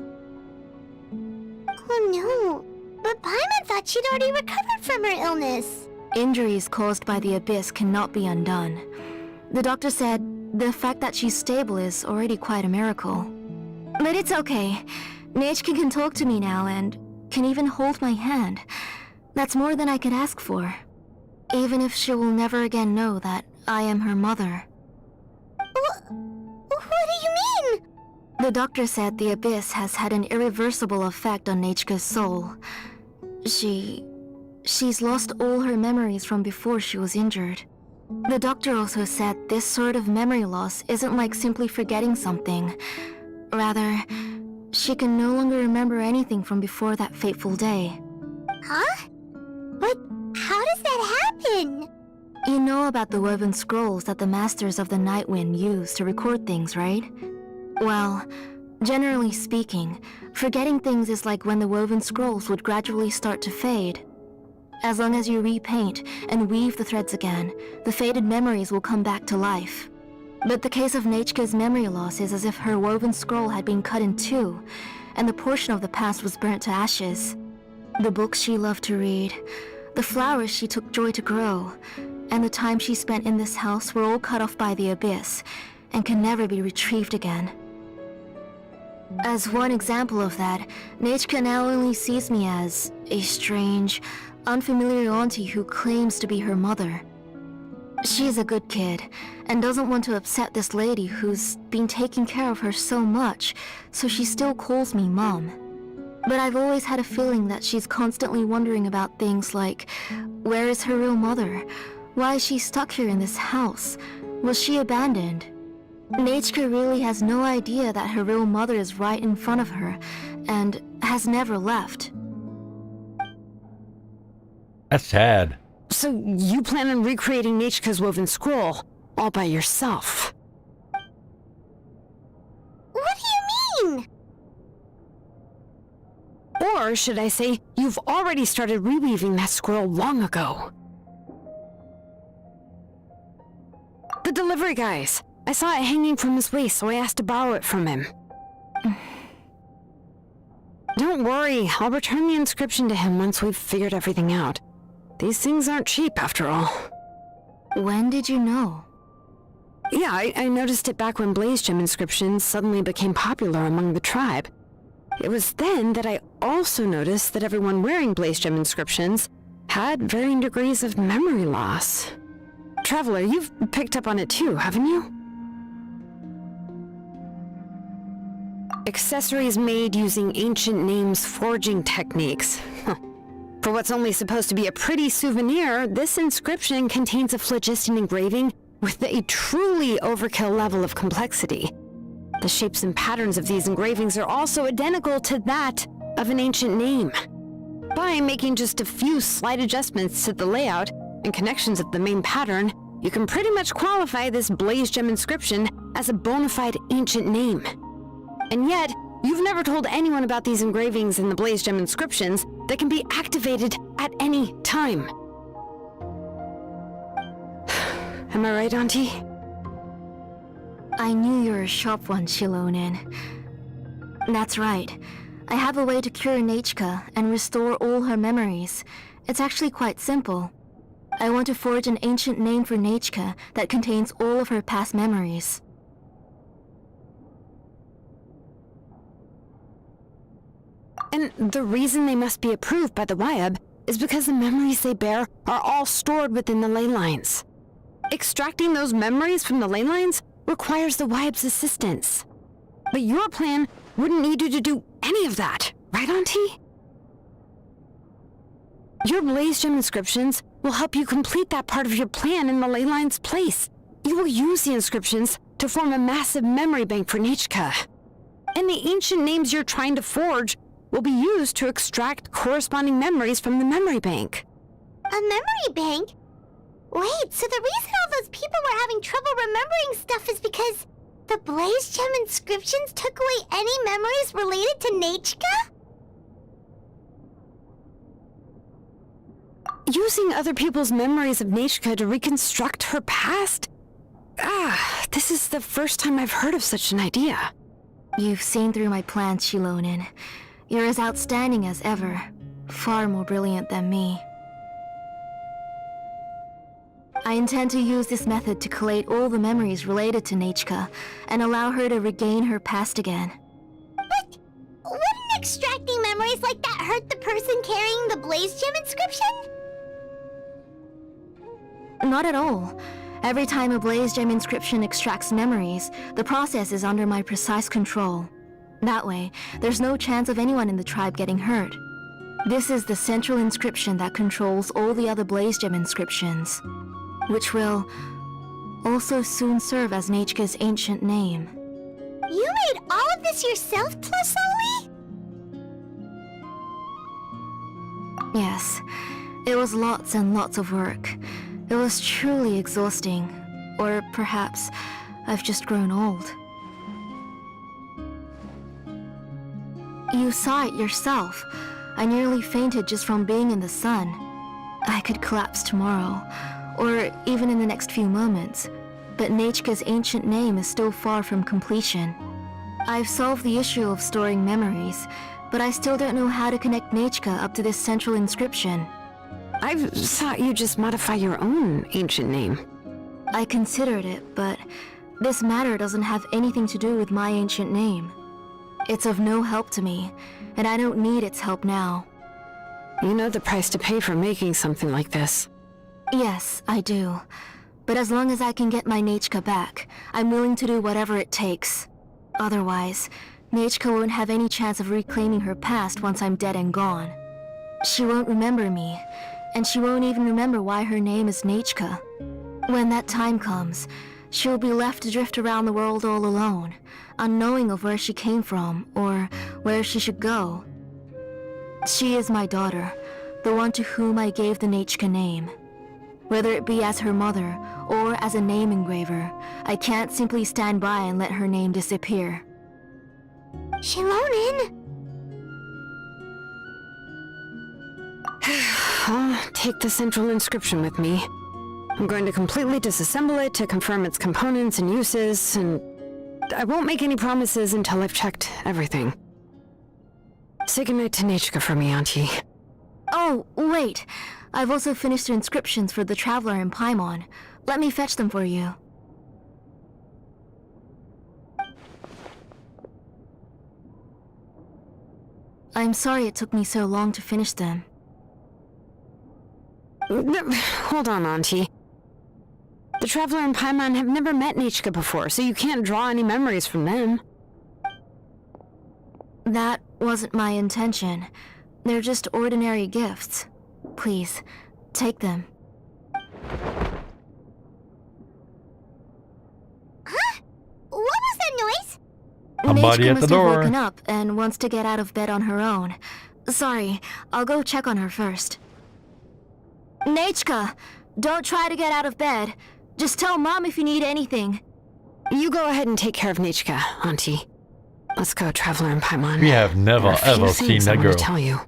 Oh no, but Paimon thought she'd already recovered from her illness. Injuries caused by the Abyss cannot be undone. The doctor said the fact that she's stable is already quite a miracle. But it's okay. Nechka can talk to me now and can even hold my hand. That's more than I could ask for. Even if she will never again know that I am her mother. What do you mean? The doctor said the Abyss has had an irreversible effect on Nechka's soul. She's lost all her memories from before she was injured. The doctor also said this sort of memory loss isn't like simply forgetting something. Rather, she can no longer remember anything from before that fateful day. Huh? But how does that happen? You know about the woven scrolls that the Masters of the Night Wind use to record things, right? Well, generally speaking, forgetting things is like when the woven scrolls would gradually start to fade. As long as you repaint and weave the threads again, the faded memories will come back to life. But the case of Nechka's memory loss is as if her woven scroll had been cut in two, and the portion of the past was burnt to ashes. The books she loved to read, the flowers she took joy to grow, and the time she spent in this house were all cut off by the Abyss, and can never be retrieved again. As one example of that, Nechka now only sees me as a strange, unfamiliar auntie who claims to be her mother. She's a good kid, and doesn't want to upset this lady who's been taking care of her so much, so she still calls me Mom. But I've always had a feeling that she's constantly wondering about things like, where is her real mother? Why is she stuck here in this house? Was she abandoned? Nechka really has no idea that her real mother is right in front of her, and has never left. That's sad. So you plan on recreating Nechka's woven scroll, all by yourself? What do you mean? Or should I say, you've already started reweaving that scroll long ago? The delivery guys. I saw it hanging from his waist, so I asked to borrow it from him. Don't worry, I'll return the inscription to him once we've figured everything out. These things aren't cheap, after all. When did you know? Yeah, I noticed it back when Blaze Gem inscriptions suddenly became popular among the tribe. It was then that I also noticed that everyone wearing Blaze Gem inscriptions had varying degrees of memory loss. Traveler, you've picked up on it too, haven't you? Accessories made using ancient names forging techniques. For what's only supposed to be a pretty souvenir, this inscription contains a phlogiston engraving with a truly overkill level of complexity. The shapes and patterns of these engravings are also identical to that of an ancient name. By making just a few slight adjustments to the layout and connections of the main pattern, you can pretty much qualify this Blaze Gem inscription as a bona fide ancient name. And yet, you've never told anyone about these engravings in the Blaze Gem inscriptions that can be activated at any time. Am I right, Auntie? I knew you were a sharp one, Shilonen. That's right. I have a way to cure Nechka and restore all her memories. It's actually quite simple. I want to forge an ancient name for Nechka that contains all of her past memories. And the reason they must be approved by the Wyab is because the memories they bear are all stored within the ley lines. Extracting those memories from the ley lines requires the Wyab's assistance. But your plan wouldn't need you to do any of that, right, Auntie? Your Blaze Gem inscriptions will help you complete that part of your plan in the ley line's place. You will use the inscriptions to form a massive memory bank for Nechka. And the ancient names you're trying to forge will be used to extract corresponding memories from the memory bank. A memory bank? Wait, so the reason all those people were having trouble remembering stuff is because the Blaze Gem inscriptions took away any memories related to Nechka? Using other people's memories of Nechka to reconstruct her past? This is the first time I've heard of such an idea. You've seen through my plans, Shilonin. You're as outstanding as ever. Far more brilliant than me. I intend to use this method to collate all the memories related to Nechka and allow her to regain her past again. But wouldn't extracting memories like that hurt the person carrying the Blaze Gem inscription? Not at all. Every time a Blaze Gem inscription extracts memories, the process is under my precise control. That way, there's no chance of anyone in the tribe getting hurt. This is the central inscription that controls all the other Blaze Gem inscriptions, which will also soon serve as Nechka's ancient name. You made all of this yourself, Tlasoli? Yes, it was lots and lots of work. It was truly exhausting. Or perhaps I've just grown old. You saw it yourself. I nearly fainted just from being in the sun. I could collapse tomorrow, or even in the next few moments. But Nechka's ancient name is still far from completion. I've solved the issue of storing memories, but I still don't know how to connect Nechka up to this central inscription. I thought you just modify your own ancient name. I considered it, but this matter doesn't have anything to do with my ancient name. It's of no help to me, and I don't need its help now. You know the price to pay for making something like this. Yes, I do. But as long as I can get my Nechka back, I'm willing to do whatever it takes. Otherwise, Nechka won't have any chance of reclaiming her past once I'm dead and gone. She won't remember me, and she won't even remember why her name is Nechka. When that time comes, she'll be left to drift around the world all alone, unknowing of where she came from or where she should go. She is my daughter, the one to whom I gave the Nechka name. Whether it be as her mother or as a name engraver, I can't simply stand by and let her name disappear. Shilonin! I'll take the central inscription with me. I'm going to completely disassemble it to confirm its components and uses, and I won't make any promises until I've checked everything. Say goodnight to Nechka for me, Auntie. Oh, wait! I've also finished the inscriptions for the Traveler in Paimon. Let me fetch them for you. I'm sorry it took me so long to finish them. Hold on, Auntie. The Traveler and Paimon have never met Nechka before, so you can't draw any memories from them. That wasn't my intention. They're just ordinary gifts. Please, take them. Huh? What was that noise? Somebody Nechka at the must door. have woken up and wants to get out of bed on her own. Sorry, I'll go check on her first. Nechka, don't try to get out of bed. Just tell Mom if you need anything. You go ahead and take care of Nechka, Auntie. Let's go, Traveler and Paimon. We have never There are a few ever seen things I that want girl. to tell you.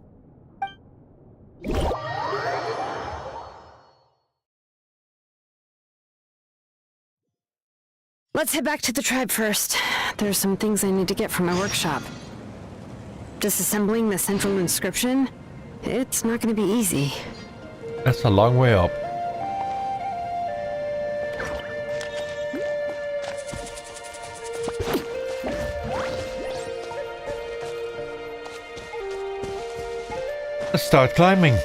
Let's head back to the tribe first. There's some things I need to get from my workshop. Disassembling the central inscription? It's not going to be easy. That's a long way up. Let's start climbing.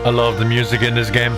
I love the music in this game.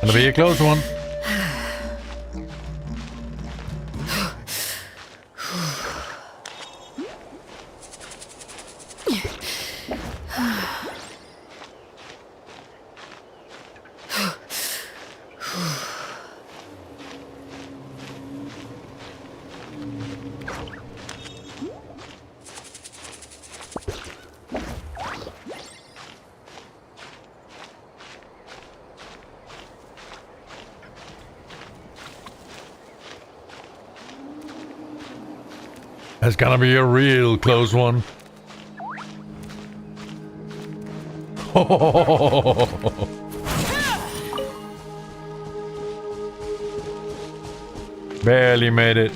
Gonna be a close one. It's gonna be a real close one. Barely made it.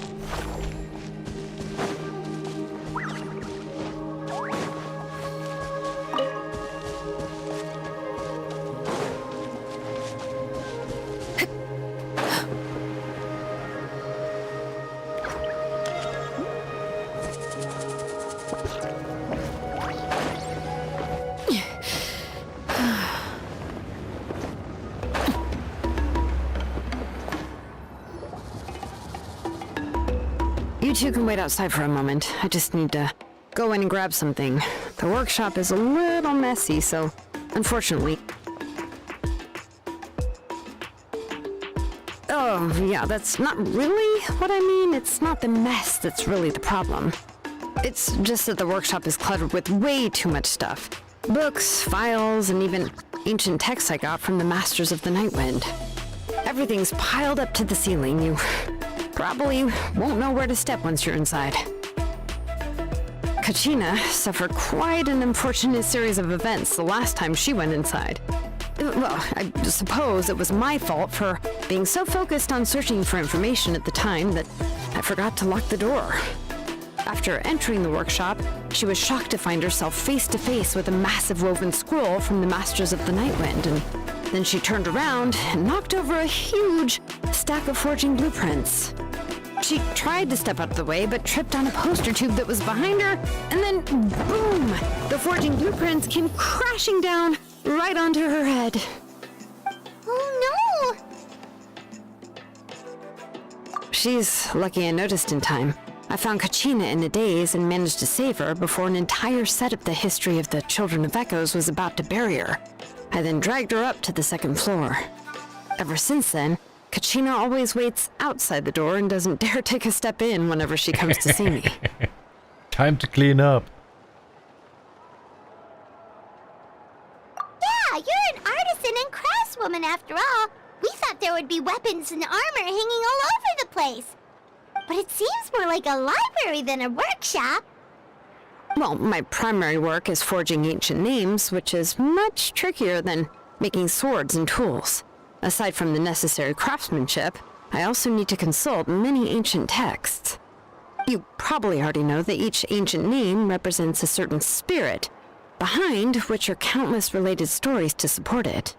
You two can wait outside for a moment. I just need to go in and grab something. The workshop is a little messy, so unfortunately... Oh, yeah, that's not really what I mean. It's not the mess that's really the problem. It's just that the workshop is cluttered with way too much stuff. Books, files, and even ancient texts I got from the Masters of the Nightwind. Everything's piled up to the ceiling. You probably won't know where to step once you're inside. Kachina suffered quite an unfortunate series of events the last time she went inside. Well, I suppose it was my fault for being so focused on searching for information at the time that I forgot to lock the door. After entering the workshop, she was shocked to find herself face to face with a massive woven scroll from the Masters of the Nightwind, and then she turned around and knocked over a huge stack of forging blueprints. She tried to step out of the way, but tripped on a poster tube that was behind her, and then boom! The forging blueprints came crashing down right onto her head. Oh no! She's lucky I noticed in time. I found Kachina in a daze and managed to save her before an entire set of the history of the Children of Echoes was about to bury her. I then dragged her up to the second floor. Ever since then, Kachina always waits outside the door and doesn't dare take a step in whenever she comes to see me. Time to clean up. Yeah, you're an artisan and craftswoman after all. We thought there would be weapons and armor hanging all over the place. But it seems more like a library than a workshop. Well, my primary work is forging ancient names, which is much trickier than making swords and tools. Aside from the necessary craftsmanship, I also need to consult many ancient texts. You probably already know that each ancient name represents a certain spirit, behind which are countless related stories to support it.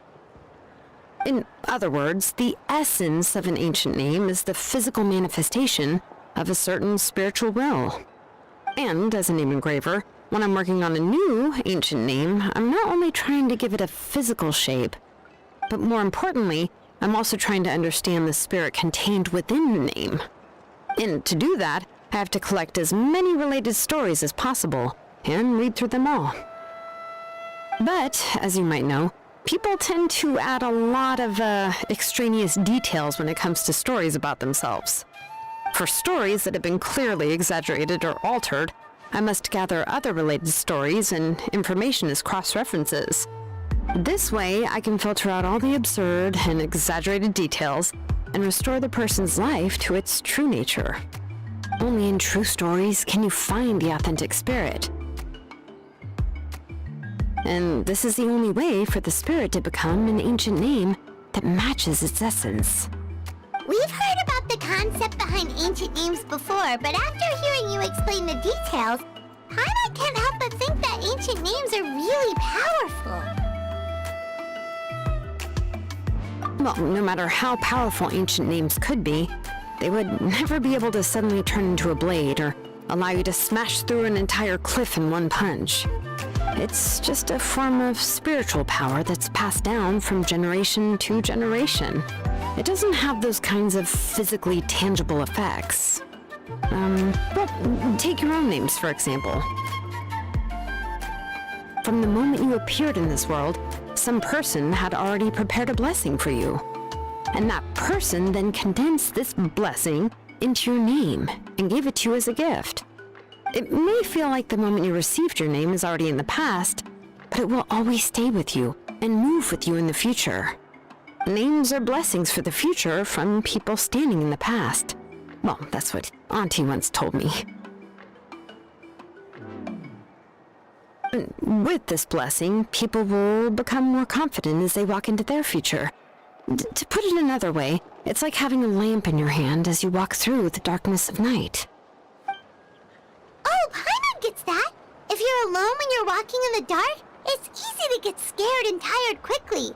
In other words, the essence of an ancient name is the physical manifestation of a certain spiritual will. And as a name engraver, when I'm working on a new ancient name, I'm not only trying to give it a physical shape, but more importantly, I'm also trying to understand the spirit contained within the name. And to do that, I have to collect as many related stories as possible and read through them all. But, as you might know, people tend to add a lot of extraneous details when it comes to stories about themselves. For stories that have been clearly exaggerated or altered, I must gather other related stories and information as cross-references. This way, I can filter out all the absurd and exaggerated details and restore the person's life to its true nature. Only in true stories can you find the authentic spirit. And this is the only way for the spirit to become an ancient name that matches its essence. We've heard about the concept behind ancient names before, but after hearing you explain the details, Paimon can't help but think that ancient names are really powerful. Well, no matter how powerful ancient names could be, they would never be able to suddenly turn into a blade or allow you to smash through an entire cliff in one punch. It's just a form of spiritual power that's passed down from generation to generation. It doesn't have those kinds of physically tangible effects. Well, take your own names, for example. From the moment you appeared in this world, some person had already prepared a blessing for you. And that person then condensed this blessing into your name and gave it to you as a gift. It may feel like the moment you received your name is already in the past, but it will always stay with you and move with you in the future. Names are blessings for the future from people standing in the past. Well, that's what Auntie once told me. With this blessing, people will become more confident as they walk into their future. To put it another way, it's like having a lamp in your hand as you walk through the darkness of night. Oh, Paimon gets that. If you're alone when you're walking in the dark, it's easy to get scared and tired quickly.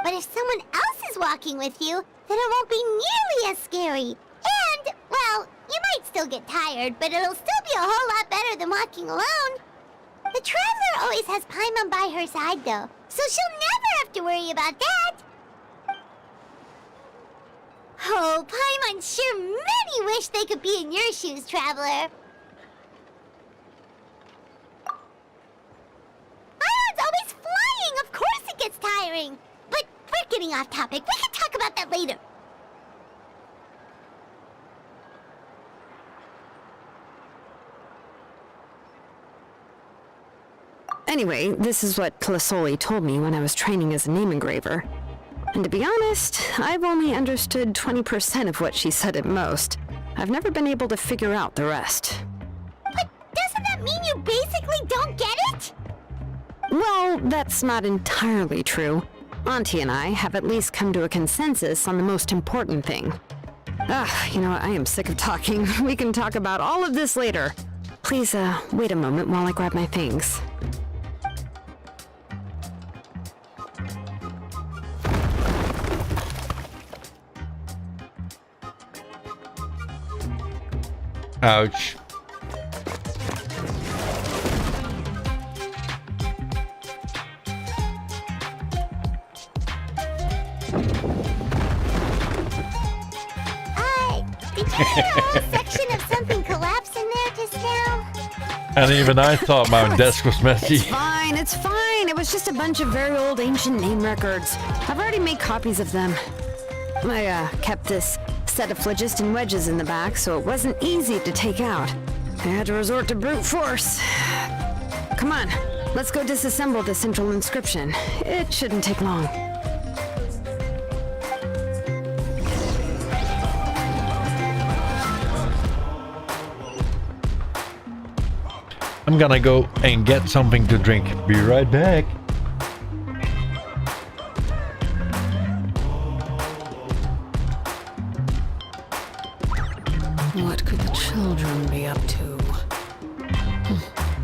But if someone else is walking with you, then it won't be nearly as scary. And, well, you might still get tired, but it'll still be a whole lot better than walking alone. The Traveler always has Paimon by her side, though, so she'll never have to worry about that. Oh, Paimon sure many wish they could be in your shoes, Traveler. Paimon's always flying, of course it gets tiring. But we're getting off topic. We can talk about that later. Anyway, this is what Plisoli told me when I was training as a name engraver. And to be honest, I've only understood 20% of what she said at most. I've never been able to figure out the rest. But doesn't that mean you basically don't get it? Well, that's not entirely true. Auntie and I have at least come to a consensus on the most important thing. You know what? I am sick of talking. We can talk about all of this later. Please, wait a moment while I grab my things. Ouch. Did you hear a whole section of something collapse in there just now? And even I thought my desk was messy. It's fine. It was just a bunch of very old ancient name records. I've already made copies of them. I kept this set of phlogiston wedges in the back, so it wasn't easy to take out. I had to resort to brute force. Come on, let's go disassemble the central inscription. It shouldn't take long. I'm gonna go and get something to drink. Be right back. What could the children be up to?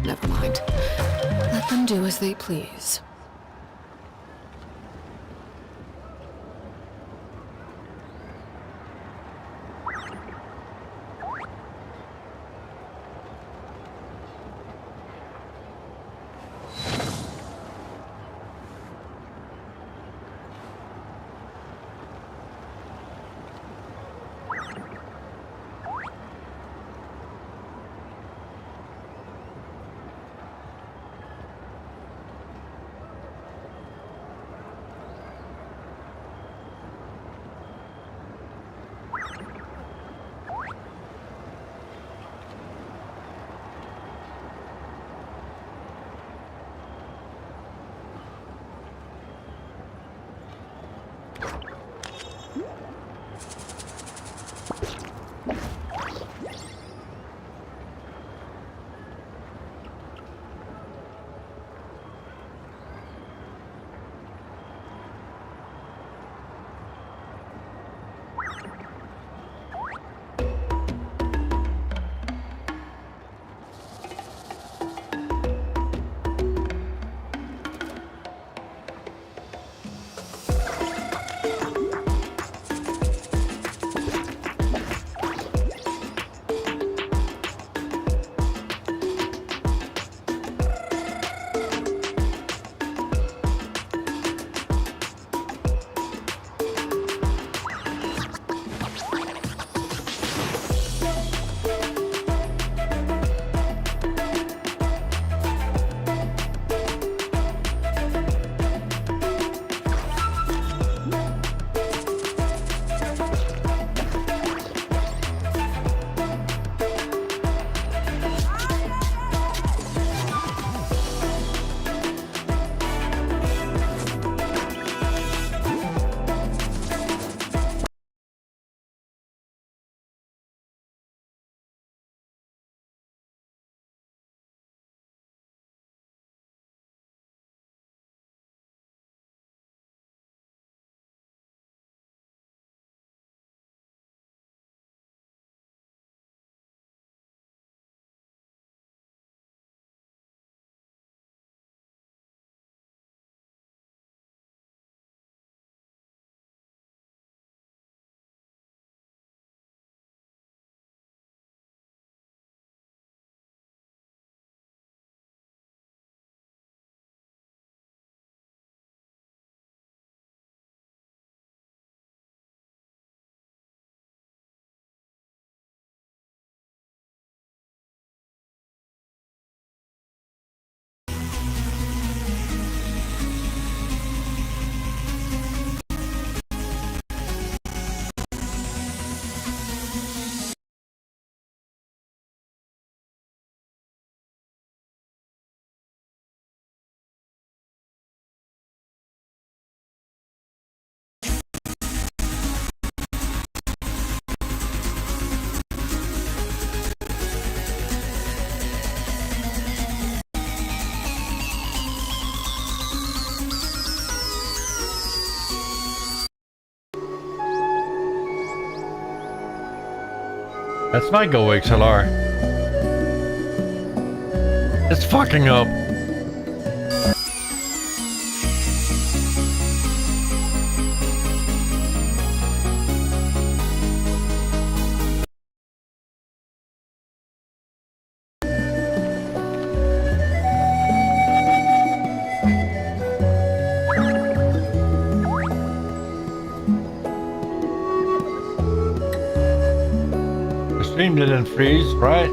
Never mind. Let them do as they please. That's my Go XLR. It's fucking up. The stream didn't freeze, right?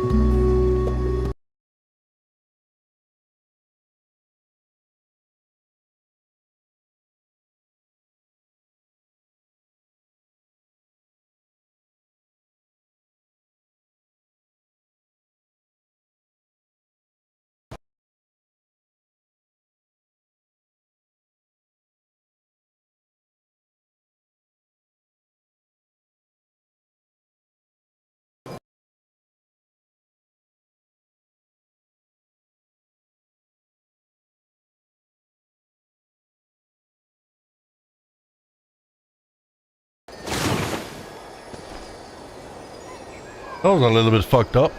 That was a little bit fucked up.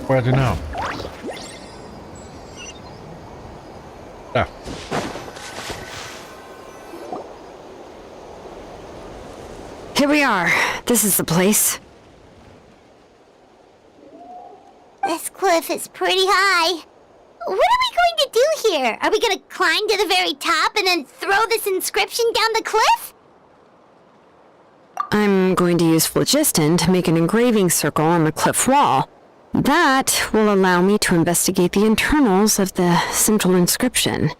Where to now? Ah. Here we are. This is the place. This cliff is pretty high. What are we going to do here? Are we going to climb to the very top and then throw this inscription down the cliff? I'm going to use phlogiston to make an engraving circle on the cliff wall. That will allow me to investigate the internals of the central inscription.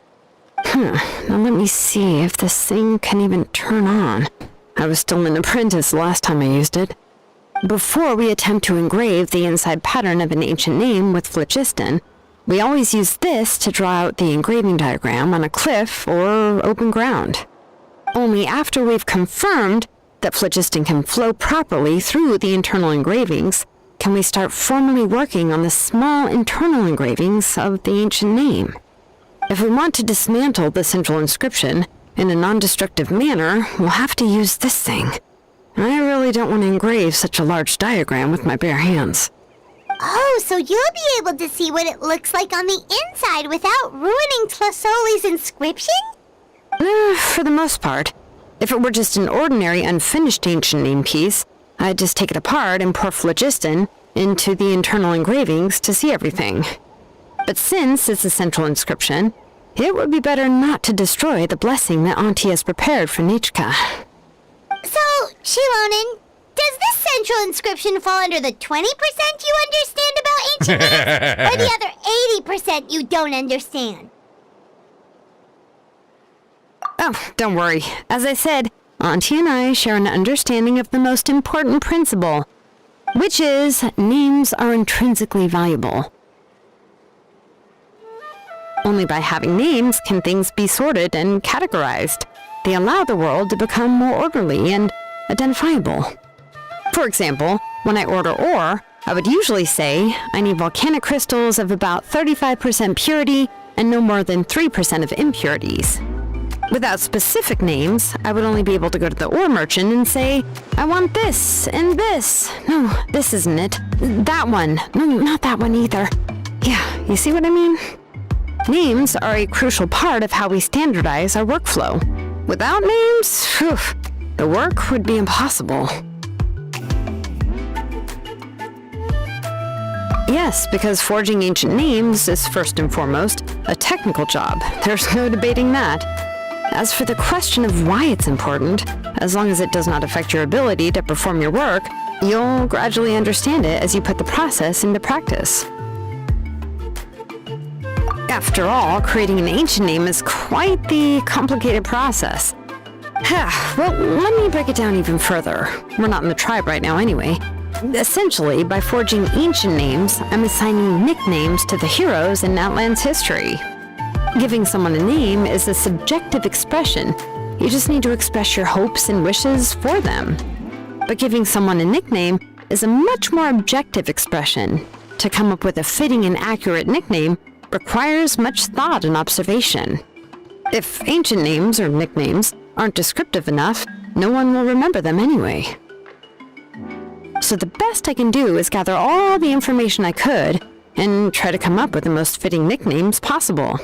Now let me see if this thing can even turn on. I was still an apprentice the last time I used it. Before we attempt to engrave the inside pattern of an ancient name with phlogiston, we always use this to draw out the engraving diagram on a cliff or open ground. Only after we've confirmed that phlogiston can flow properly through the internal engravings can we start formally working on the small internal engravings of the ancient name. If we want to dismantle the central inscription in a non-destructive manner, we'll have to use this thing. I really don't want to engrave such a large diagram with my bare hands. Oh, so you'll be able to see what it looks like on the inside without ruining Tlasoli's inscription? For the most part. If it were just an ordinary unfinished ancient name piece, I'd just take it apart and pour phlogiston into the internal engravings to see everything. But since it's a central inscription, it would be better not to destroy the blessing that Auntie has prepared for Nichka. So, Shilonen, does this central inscription fall under the 20% you understand about ancient names, or the other 80% you don't understand? Oh, don't worry. As I said, Auntie and I share an understanding of the most important principle, which is names are intrinsically valuable. Only by having names can things be sorted and categorized. They allow the world to become more orderly and identifiable. For example, when I order ore, I would usually say I need volcanic crystals of about 35% purity and no more than 3% of impurities. Without specific names, I would only be able to go to the ore merchant and say, I want this and this. No, this isn't it. That one. No, not that one either. Yeah, you see what I mean? Names are a crucial part of how we standardize our workflow. Without names, the work would be impossible. Yes, because forging ancient names is first and foremost a technical job. There's no debating that. As for the question of why it's important, as long as it does not affect your ability to perform your work, you'll gradually understand it as you put the process into practice. After all, creating an ancient name is quite the complicated process. Well, let me break it down even further. We're not in the tribe right now anyway. Essentially, by forging ancient names, I'm assigning nicknames to the heroes in Outland's history. Giving someone a name is a subjective expression. You just need to express your hopes and wishes for them. But giving someone a nickname is a much more objective expression. To come up with a fitting and accurate nickname requires much thought and observation. If ancient names or nicknames aren't descriptive enough, no one will remember them anyway. So the best I can do is gather all the information I could and try to come up with the most fitting nicknames possible.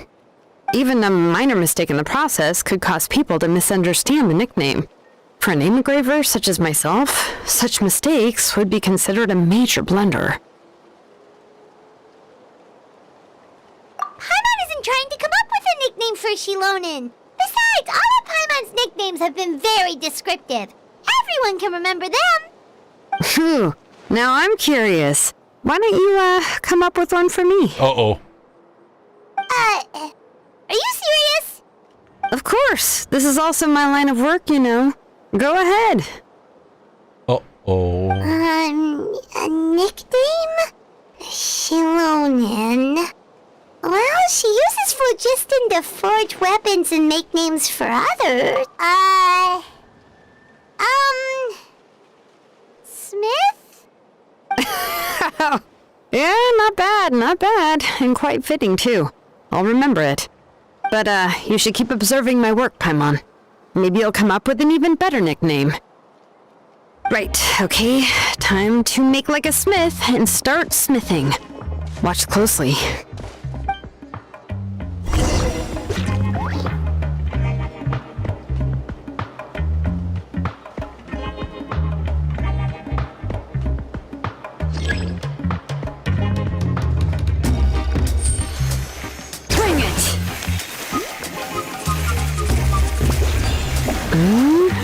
Even a minor mistake in the process could cause people to misunderstand the nickname. For a name engraver such as myself, such mistakes would be considered a major blunder. Paimon isn't trying to come up with a nickname for Shilonen. Besides, all of Paimon's nicknames have been very descriptive. Everyone can remember them. Phew. Now I'm curious. Why don't you, come up with one for me? Uh-oh. Are you serious? Of course. This is also my line of work, you know. Go ahead. Uh-oh. A nickname? Shilonen. Well, she uses phlogiston to forge weapons and make names for others. Smith? Yeah, not bad, and quite fitting too. I'll remember it. But, you should keep observing my work, Paimon. Maybe you'll come up with an even better nickname. Right, okay, time to make like a smith and start smithing. Watch closely.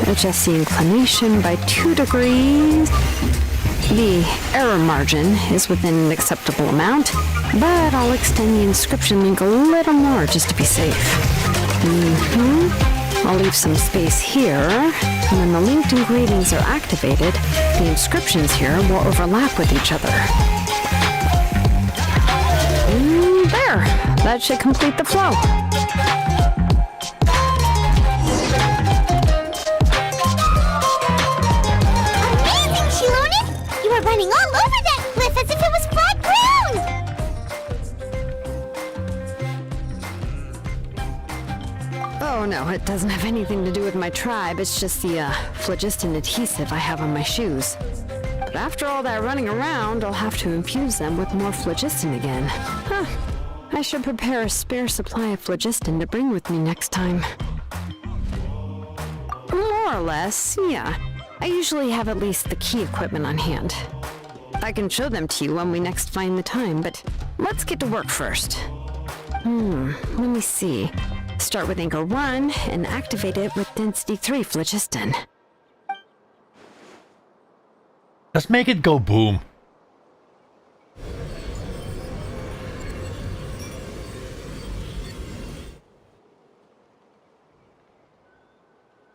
Adjust the inclination by 2 degrees. The error margin is within an acceptable amount, but I'll extend the inscription link a little more just to be safe. I'll leave some space here, and when the linked engravings are activated, the inscriptions here will overlap with each other. There! That should complete the flow. Running all over that cliff as if it was flat ground! Oh no, it doesn't have anything to do with my tribe, it's just the phlogiston adhesive I have on my shoes. But after all that running around, I'll have to infuse them with more phlogiston again. Huh. I should prepare a spare supply of phlogiston to bring with me next time. More or less, yeah. I usually have at least the key equipment on hand. I can show them to you when we next find the time, but let's get to work first. Let me see. Start with anchor 1 and activate it with density 3 phlogiston. Let's make it go boom.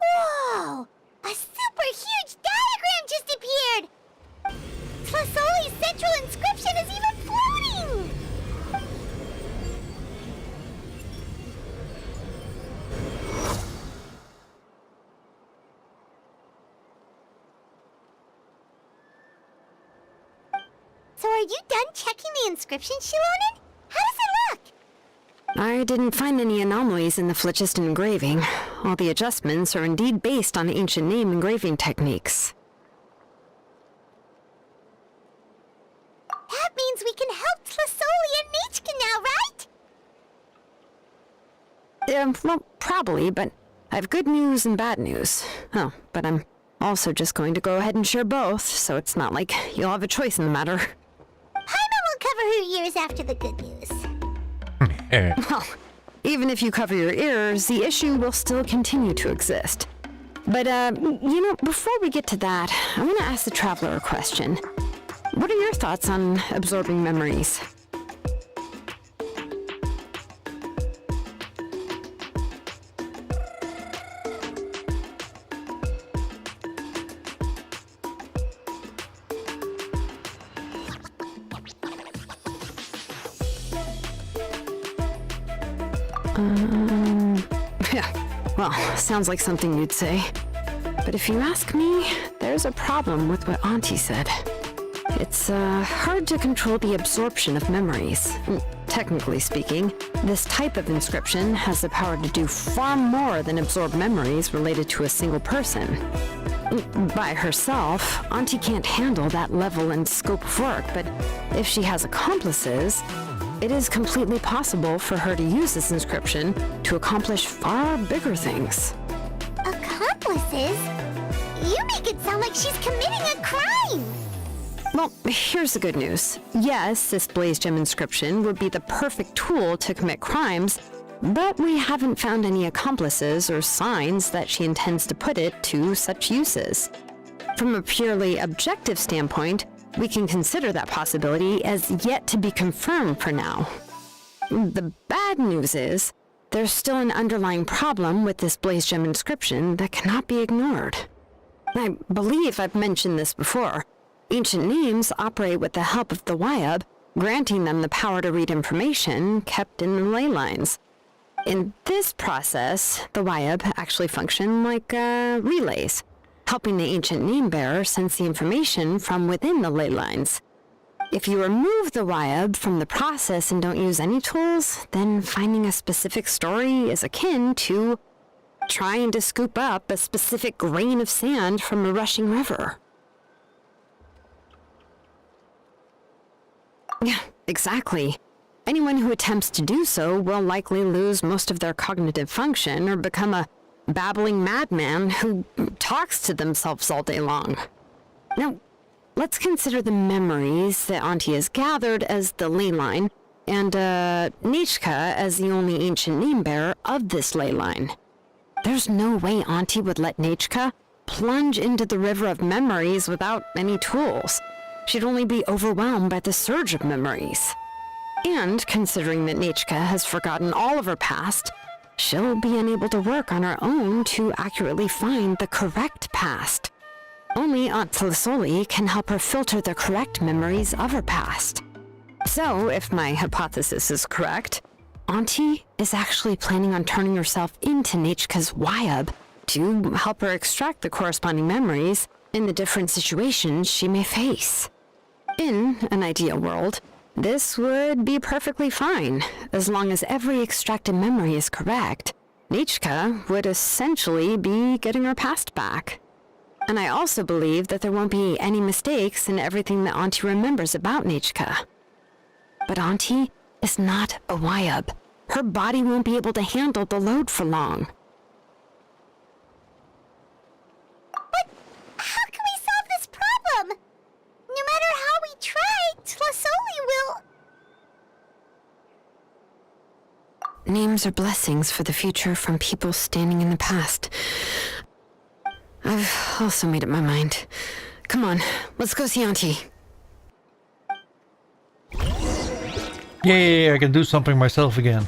Whoa! A super huge diagram just appeared! Tlasoli's central inscription is even floating! So are you done checking the inscription, Shilonen? How does it look? I didn't find any anomalies in the phlogiston engraving. All the adjustments are indeed based on ancient name engraving techniques. That means we can help Tlasoli and Nichka now, right? Well, probably, but I have good news and bad news. Oh, but I'm also just going to go ahead and share both, so it's not like you'll have a choice in the matter. Paimon will cover her ears after the good news. Well, even if you cover your ears, the issue will still continue to exist. But, you know, before we get to that, I want to ask the Traveler a question. What are your thoughts on absorbing memories? Yeah, well, sounds like something you'd say. But if you ask me, there's a problem with what Auntie said. It's, hard to control the absorption of memories. technically speaking, this type of inscription has the power to do far more than absorb memories related to a single person. By herself, Auntie can't handle that level and scope of work, but if she has accomplices, it is completely possible for her to use this inscription to accomplish far bigger things. Accomplices? You make it sound like she's committing a crime! Well, here's the good news. Yes, this Blaze Gem inscription would be the perfect tool to commit crimes, but we haven't found any accomplices or signs that she intends to put it to such uses. From a purely objective standpoint, we can consider that possibility as yet to be confirmed for now. The bad news is, there's still an underlying problem with this Blaze Gem inscription that cannot be ignored. I believe I've mentioned this before. Ancient names operate with the help of the Wyab, granting them the power to read information kept in the ley lines. In this process, the Wyab actually function like relays, helping the ancient name bearer sense the information from within the ley lines. If you remove the Wyab from the process and don't use any tools, then finding a specific story is akin to trying to scoop up a specific grain of sand from a rushing river. Yeah, exactly. Anyone who attempts to do so will likely lose most of their cognitive function or become a babbling madman who talks to themselves all day long. Now, let's consider the memories that Auntie has gathered as the ley line, and Nechka as the only ancient name bearer of this ley line. There's no way Auntie would let Nechka plunge into the river of memories without any tools. She'd only be overwhelmed by the surge of memories. And considering that Nechka has forgotten all of her past, she'll be unable to work on her own to accurately find the correct past. Only Aunt Tlisoli can help her filter the correct memories of her past. So, if my hypothesis is correct, Auntie is actually planning on turning herself into Nechka's Wyab to help her extract the corresponding memories in the different situations she may face. In an ideal world, this would be perfectly fine. As long as every extracted memory is correct, Nechka would essentially be getting her past back. And I also believe that there won't be any mistakes in everything that Auntie remembers about Nechka. But Auntie is not a Wyab. Her body won't be able to handle the load for long. But how can we solve this problem? No matter how we try, Tlisoli will... Names are blessings for the future from people standing in the past. I've also made up my mind. Come on, let's go see Auntie. Yay, I can do something myself again.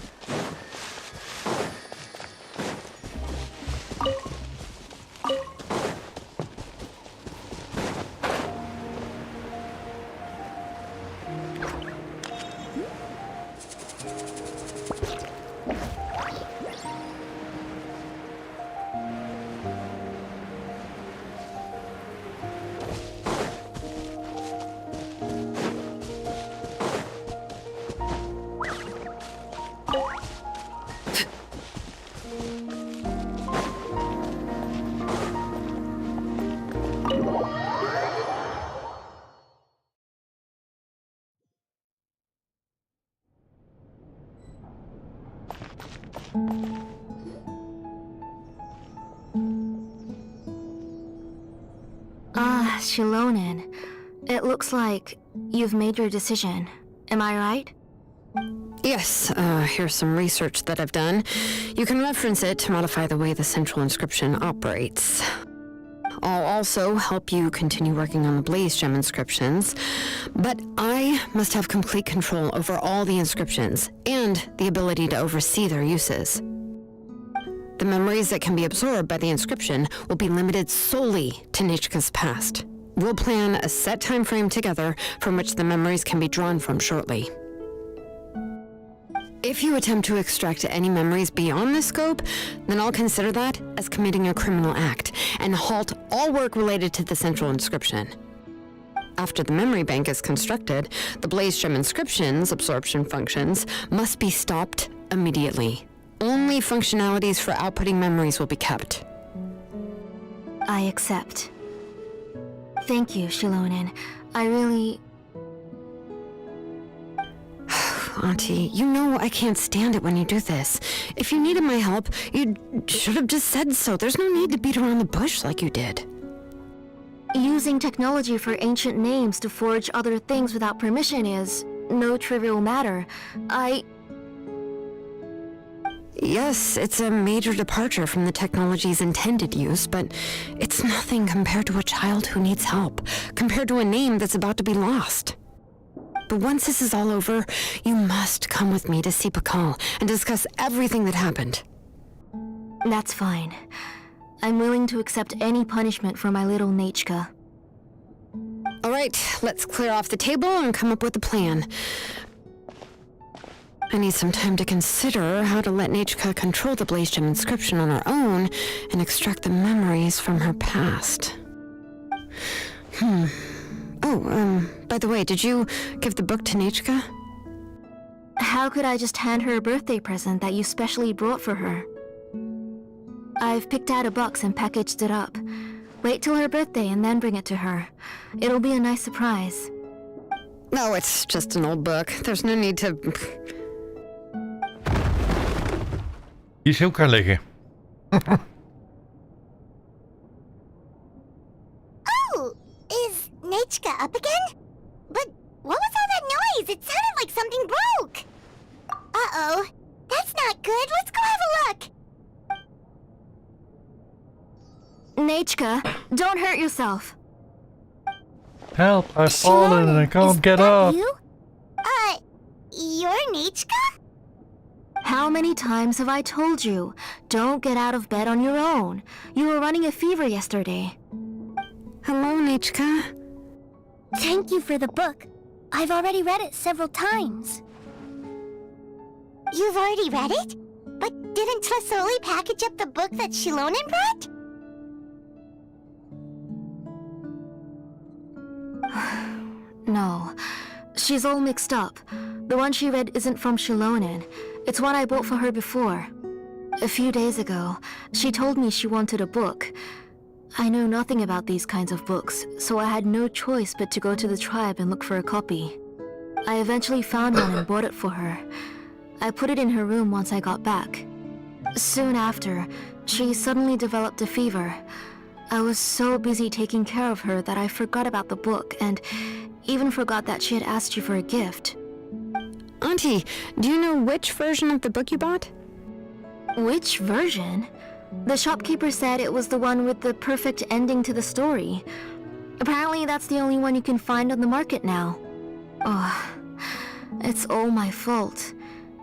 Shilonen, it looks like you've made your decision. Am I right? Yes, here's some research that I've done. You can reference it to modify the way the central inscription operates. I'll also help you continue working on the Blaze Gem inscriptions, but I must have complete control over all the inscriptions and the ability to oversee their uses. The memories that can be absorbed by the inscription will be limited solely to Nechka's past. We'll plan a set time frame together from which the memories can be drawn from shortly. If you attempt to extract any memories beyond this scope, then I'll consider that as committing a criminal act and halt all work related to the central inscription. After the memory bank is constructed, the blaze gem inscription's absorption functions must be stopped immediately. Only functionalities for outputting memories will be kept. I accept. Thank you, Shilonen. I really... Auntie, you know I can't stand it when you do this. If you needed my help, you should have just said so. There's no need to beat around the bush like you did. Using technology for ancient names to forge other things without permission is no trivial matter. Yes, it's a major departure from the technology's intended use, but it's nothing compared to a child who needs help, compared to a name that's about to be lost. But once this is all over, you must come with me to see Pakal and discuss everything that happened. That's fine. I'm willing to accept any punishment for my little Nechka. All right, let's clear off the table and come up with a plan. I need some time to consider how to let Nechka control the blaze gem inscription on her own and extract the memories from her past. Oh, by the way, did you give the book to Nechka? How could I just hand her a birthday present that you specially brought for her? I've picked out a box and packaged it up. Wait till her birthday and then bring it to her. It'll be a nice surprise. No, it's just an old book. There's no need to... Die is heel kan liggen. Oh, is Nechka up again? But what was all that noise? It sounded like something broke. Uh-oh. That's not good. Let's go have a look. Nechka, don't hurt yourself. Help, I've fallen and I can't get up. You? You're Nechka? How many times have I told you? Don't get out of bed on your own. You were running a fever yesterday. Hello, Nechka. Thank you for the book. I've already read it several times. You've already read it? But didn't Tlasoli package up the book that Shilonen brought? No. She's all mixed up. The one she read isn't from Shilonen. It's one I bought for her before. A few days ago, she told me she wanted a book. I know nothing about these kinds of books, so I had no choice but to go to the tribe and look for a copy. I eventually found one and bought it for her. I put it in her room once I got back. Soon after, she suddenly developed a fever. I was so busy taking care of her that I forgot about the book and even forgot that she had asked you for a gift. Auntie, do you know which version of the book you bought? Which version? The shopkeeper said it was the one with the perfect ending to the story. Apparently that's the only one you can find on the market now. Oh, it's all my fault.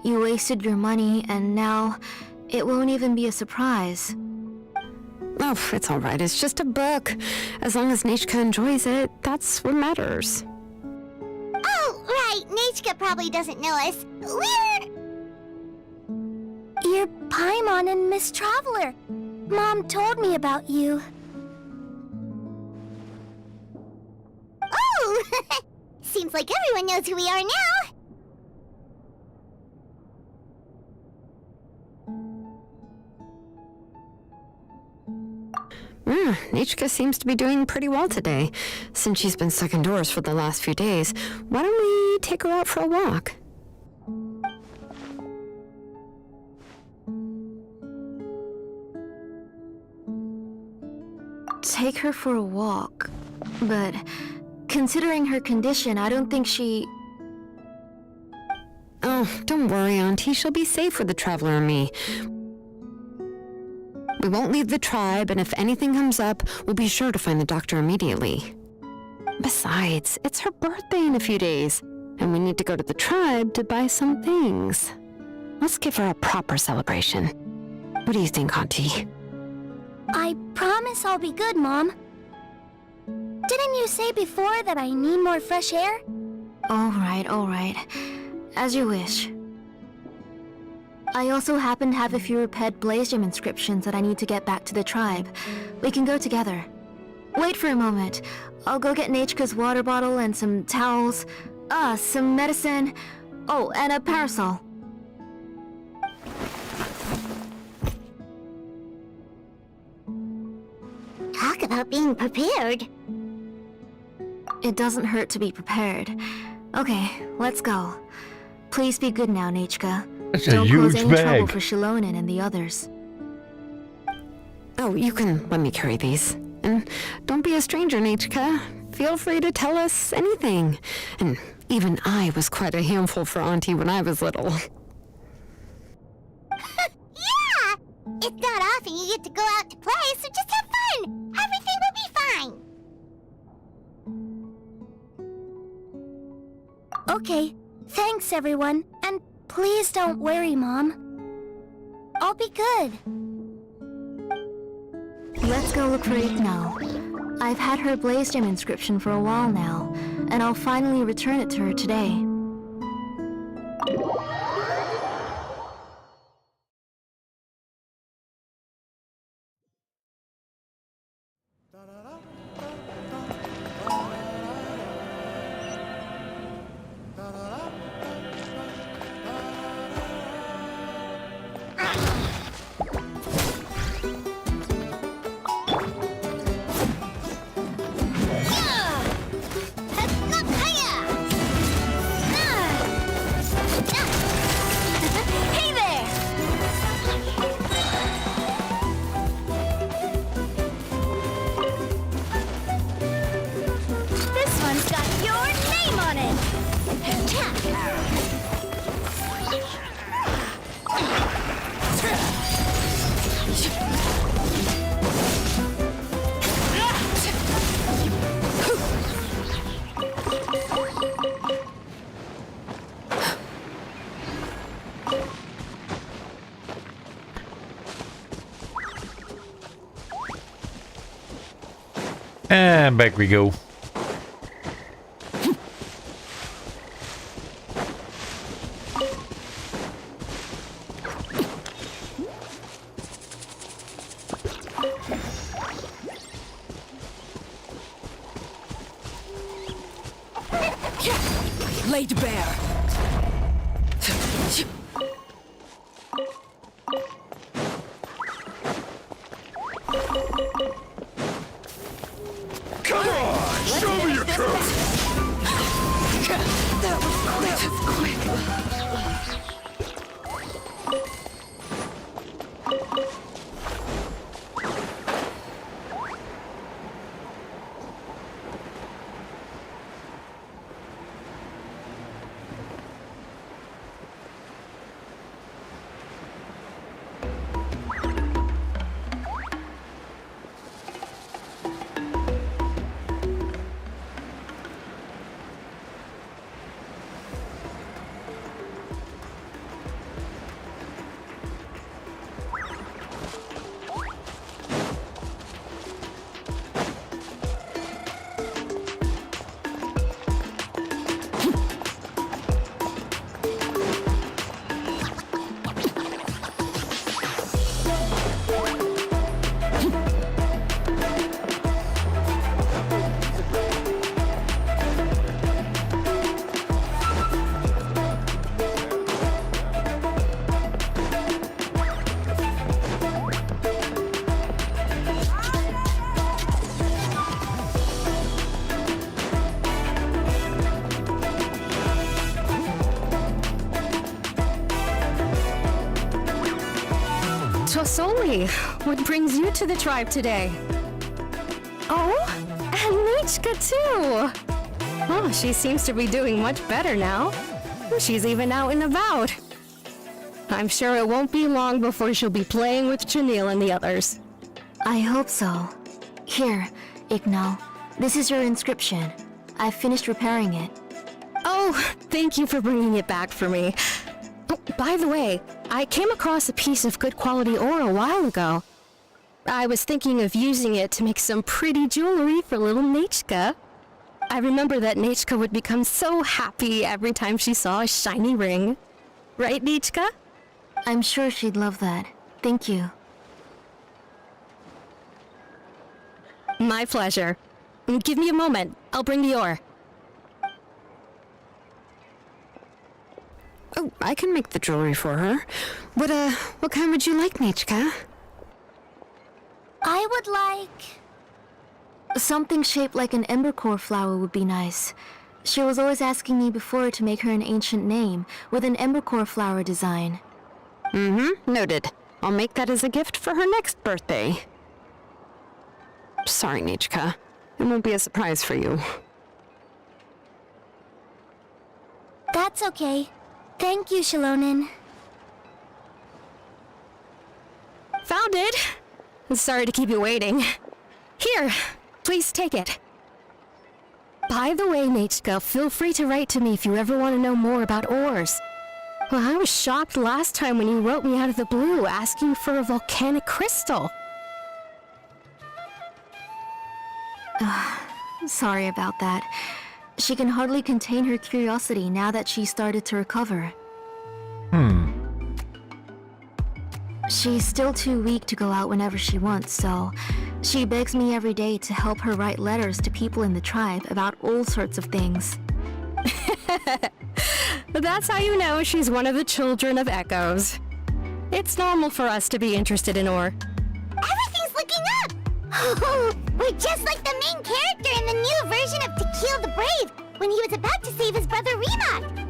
You wasted your money and now it won't even be a surprise. Oh, it's all right. It's just a book. As long as Nechka enjoys it, that's what matters. Oh, right. Nechka probably doesn't know us. You're Paimon and Miss Traveler. Mom told me about you. Oh! Seems like everyone knows who we are now. Nechka seems to be doing pretty well today. Since she's been stuck indoors for the last few days, why don't we take her out for a walk? Take her for a walk. But considering her condition, I don't think she... Oh, don't worry, Auntie. She'll be safe with the Traveler and me. We won't leave the tribe, and if anything comes up, we'll be sure to find the doctor immediately. Besides, it's her birthday in a few days, and we need to go to the tribe to buy some things. Let's give her a proper celebration. What do you think, Auntie? I promise I'll be good, Mom. Didn't you say before that I need more fresh air? All right. As you wish. I also happen to have a few repaired blaze gem inscriptions that I need to get back to the tribe. We can go together. Wait for a moment. I'll go get Nachika's water bottle and some towels. Some medicine. Oh, and a parasol. Talk about being prepared. It doesn't hurt to be prepared. Okay, let's go. Please be good now, Nachika. It's a Don't cause huge any trouble bag. for Shilonen and the others. Oh, you can let me carry these. And don't be a stranger, Nachika. Feel free to tell us anything. And even I was quite a handful for Auntie when I was little. Yeah! It's not often you get to go out to play, so just have fun! Everything will be fine! Okay, thanks everyone, and please don't worry, Mom. I'll be good. Let's go look for Igno. I've had her Blaze Gem inscription for a while now, and I'll finally return it to her today. Hey there! This one's got your name on it! And back we go. Laid bare. Come on! Show me your curve! That was quick. Tosoli, what brings you to the tribe today? Oh, and Nichka too! Oh, she seems to be doing much better now. She's even out and about. I'm sure it won't be long before she'll be playing with Janelle and the others. I hope so. Here, Igno. This is your inscription. I've finished repairing it. Oh, thank you for bringing it back for me. Oh, by the way, I came across a piece of good quality ore a while ago. I was thinking of using it to make some pretty jewelry for little Nachika. I remember that Nachika would become so happy every time she saw a shiny ring. Right, Nachika? I'm sure she'd love that. Thank you. My pleasure. Give me a moment. I'll bring the ore. Oh, I can make the jewelry for her. What kind would you like, Nichka? I would like... something shaped like an embercore flower would be nice. She was always asking me before to make her an ancient name with an embercore flower design. Noted. I'll make that as a gift for her next birthday. Sorry, Nichka. It won't be a surprise for you. That's okay. Thank you, Shilonin. Found it! Sorry to keep you waiting. Here, please take it. By the way, Nichka, feel free to write to me if you ever want to know more about ores. Well, I was shocked last time when you wrote me out of the blue asking for a volcanic crystal. Sorry about that. She can hardly contain her curiosity now that she started to recover. She's still too weak to go out whenever she wants, so she begs me every day to help her write letters to people in the tribe about all sorts of things. That's how you know she's one of the children of Echoes. It's normal for us to be interested in ore. Everything's looking up! We're just like the main character in the new version of To Kill the Brave, when he was about to save his brother Remak.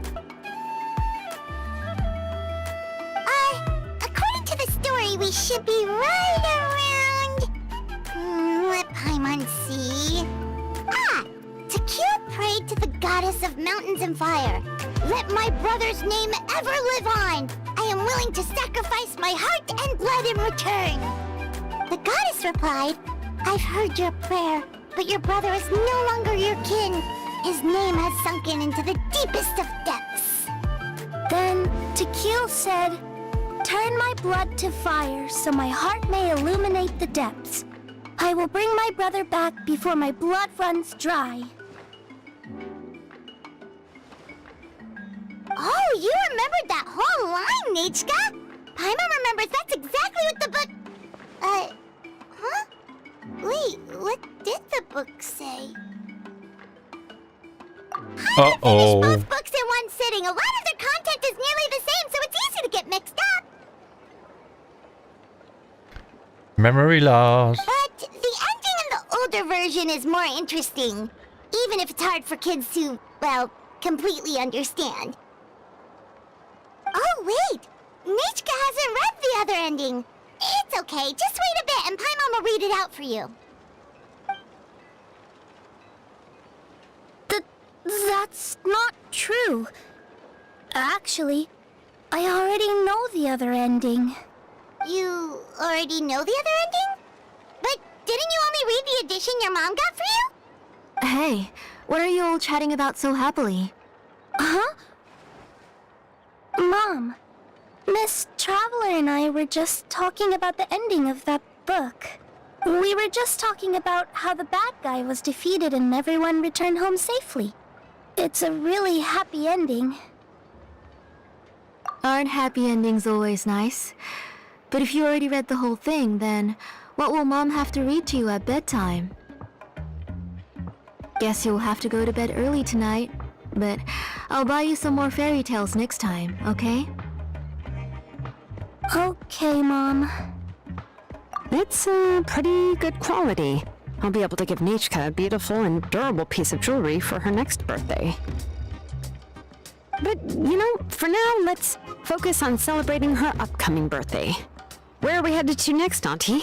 According to the story, we should be right around... let Paimon see... To Kill prayed to the goddess of mountains and fire. Let my brother's name ever live on! I am willing to sacrifice my heart and blood in return! The goddess replied, I've heard your prayer, but your brother is no longer your kin. His name has sunken into the deepest of depths. Then Tequil said, turn my blood to fire so my heart may illuminate the depths. I will bring my brother back before my blood runs dry. Oh, you remembered that whole line, Nichka! Paimon remembers that's exactly what the book... huh? Wait, what did the book say? I finished both books in one sitting. A lot of their content is nearly the same, so it's easy to get mixed up. Memory loss. But the ending in the older version is more interesting, even if it's hard for kids to, well, completely understand. Oh, wait! Nichka hasn't read the other ending. It's okay, just wait a bit and Paimon will read it out for you. That's not true. Actually, I already know the other ending. You already know the other ending? But didn't you only read the edition your mom got for you? Hey, what are you all chatting about so happily? Huh? Mom, Miss Traveler and I were just talking about the ending of that book. We were just talking about how the bad guy was defeated and everyone returned home safely. It's a really happy ending. Aren't happy endings always nice? But if you already read the whole thing, then what will Mom have to read to you at bedtime? Guess you'll have to go to bed early tonight, but I'll buy you some more fairy tales next time, okay? Okay, Mom. It's a pretty good quality. I'll be able to give Nichka a beautiful and durable piece of jewelry for her next birthday. But, you know, for now, let's focus on celebrating her upcoming birthday. Where are we headed to next, Auntie?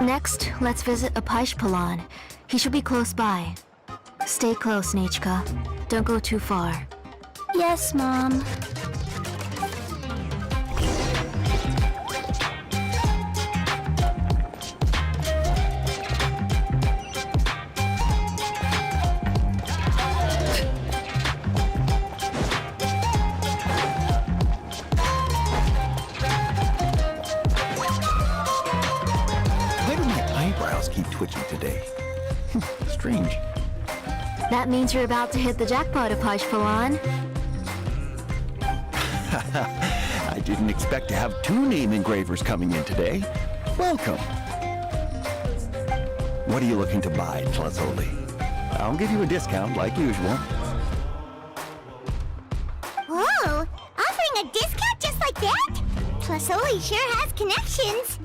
Next, let's visit Apaish Palan. He should be close by. Stay close, Nichka. Don't go too far. Yes, Mom. Twitching today. Strange. That means you're about to hit the jackpot, Apaish Palan. I didn't expect to have 2 name engravers coming in today. Welcome. What are you looking to buy, Tlazoli? I'll give you a discount like usual. Whoa! Offering a discount just like that? Tlasoli sure has connections.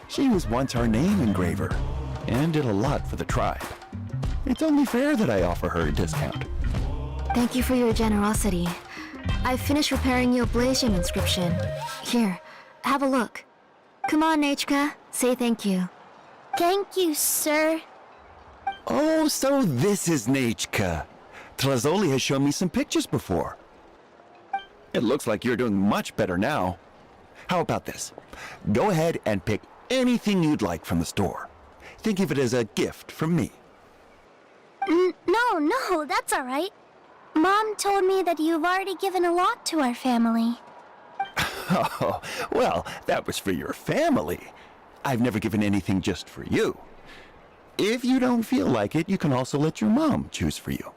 She was once our name engraver and did a lot for the tribe. It's only fair that I offer her a discount. Thank you for your generosity. I've finished repairing your Blaze Gem inscription. Here, have a look. Come on, Nechka, say thank you. Thank you, sir. Oh, so this is Nechka. Tlazoli has shown me some pictures before. It looks like you're doing much better now. How about this? Go ahead and pick anything you'd like from the store. Think of it as a gift from me. No, that's all right. Mom told me that you've already given a lot to our family. Oh, well, that was for your family. I've never given anything just for you. If you don't feel like it, you can also let your mom choose for you.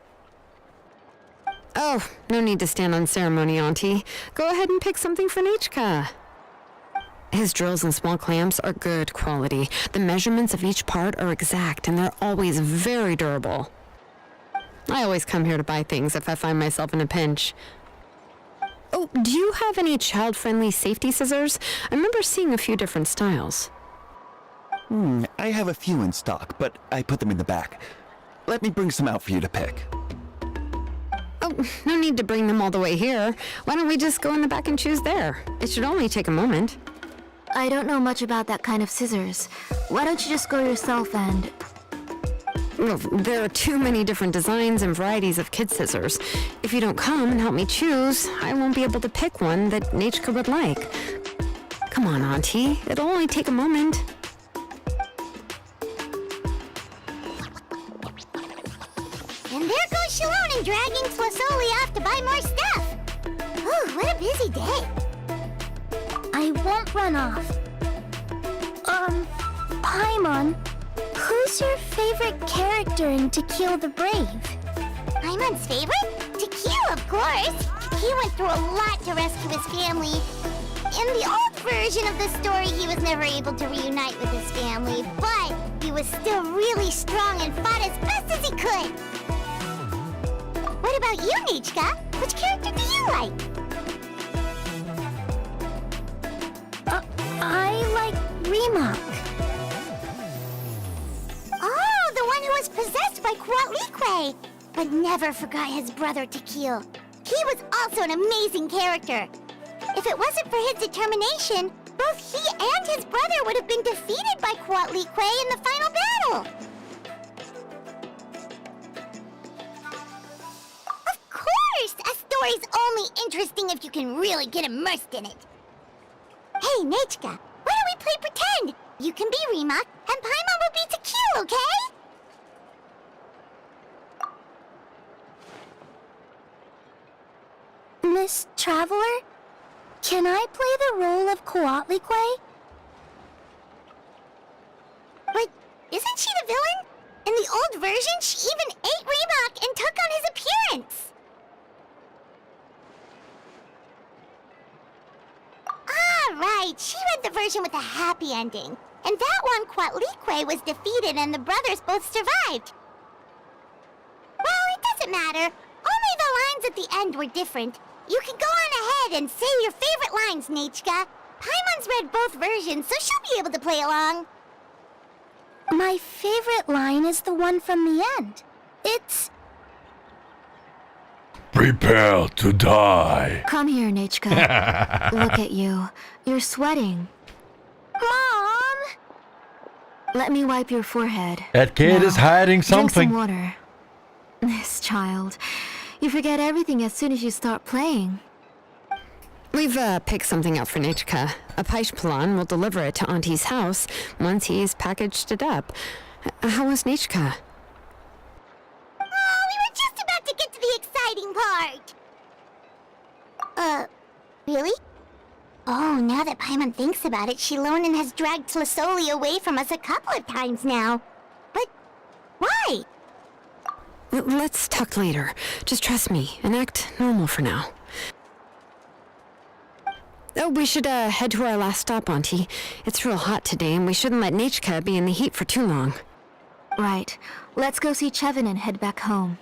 Oh, no need to stand on ceremony, Auntie. Go ahead and pick something for Nechka. His drills and small clamps are good quality. The measurements of each part are exact, and they're always very durable. I always come here to buy things if I find myself in a pinch. Oh, do you have any child-friendly safety scissors? I remember seeing a few different styles. I have a few in stock, but I put them in the back. Let me bring some out for you to pick. Oh, no need to bring them all the way here. Why don't we just go in the back and choose there? It should only take a moment. I don't know much about that kind of scissors. Why don't you just go yourself and... Well, there are too many different designs and varieties of kid scissors. If you don't come and help me choose, I won't be able to pick one that Nechka would like. Come on, Auntie. It'll only take a moment. And there goes Shalon dragging Tlasoli off to buy more stuff. Ooh, what a busy day. I won't run off. Paimon, who's your favorite character in To Kill the Brave? Paimon's favorite? To Kill, of course. He went through a lot to rescue his family. In the old version of the story, he was never able to reunite with his family, but he was still really strong and fought as best as he could. What about you, Nechka? Which character do you like? I like Remak. Oh, the one who was possessed by Kuatlique, but never forgot his brother Tequil. He was also an amazing character. If it wasn't for his determination, both he and his brother would have been defeated by Kuatlique in the final battle. Of course! A story's only interesting if you can really get immersed in it. Hey, Nechka, why don't we play pretend? You can be Remak, and Paimon will be Tequil, okay? Miss Traveler, can I play the role of Kuatlique? But isn't she the villain? In the old version, she even ate Remak and took on his appearance. Ah, right. She read the version with a happy ending. And that one, Kuatlique was defeated and the brothers both survived. Well, it doesn't matter. Only the lines at the end were different. You can go on ahead and say your favorite lines, Nechka. Paimon's read both versions, so she'll be able to play along. My favorite line is the one from the end. It's... Prepare to die. Come here, Nechka. Look at you. You're sweating. Mom! Let me wipe your forehead. That kid Now, is hiding drink something. some water. This child. You forget everything as soon as you start playing. We've picked something up for Nechka. A Paishpalan will deliver it to Auntie's house once he's packaged it up. How was Nechka? Oh, we were just about to get to the exciting part. Really? Oh, now that Paimon thinks about it, Shilonen has dragged Tlasoli away from us a couple of times now. But why? Let's talk later. Just trust me and act normal for now. Oh, we should head to our last stop, Auntie. It's real hot today, and we shouldn't let Nechka be in the heat for too long. Right. Let's go see Chevin and head back home.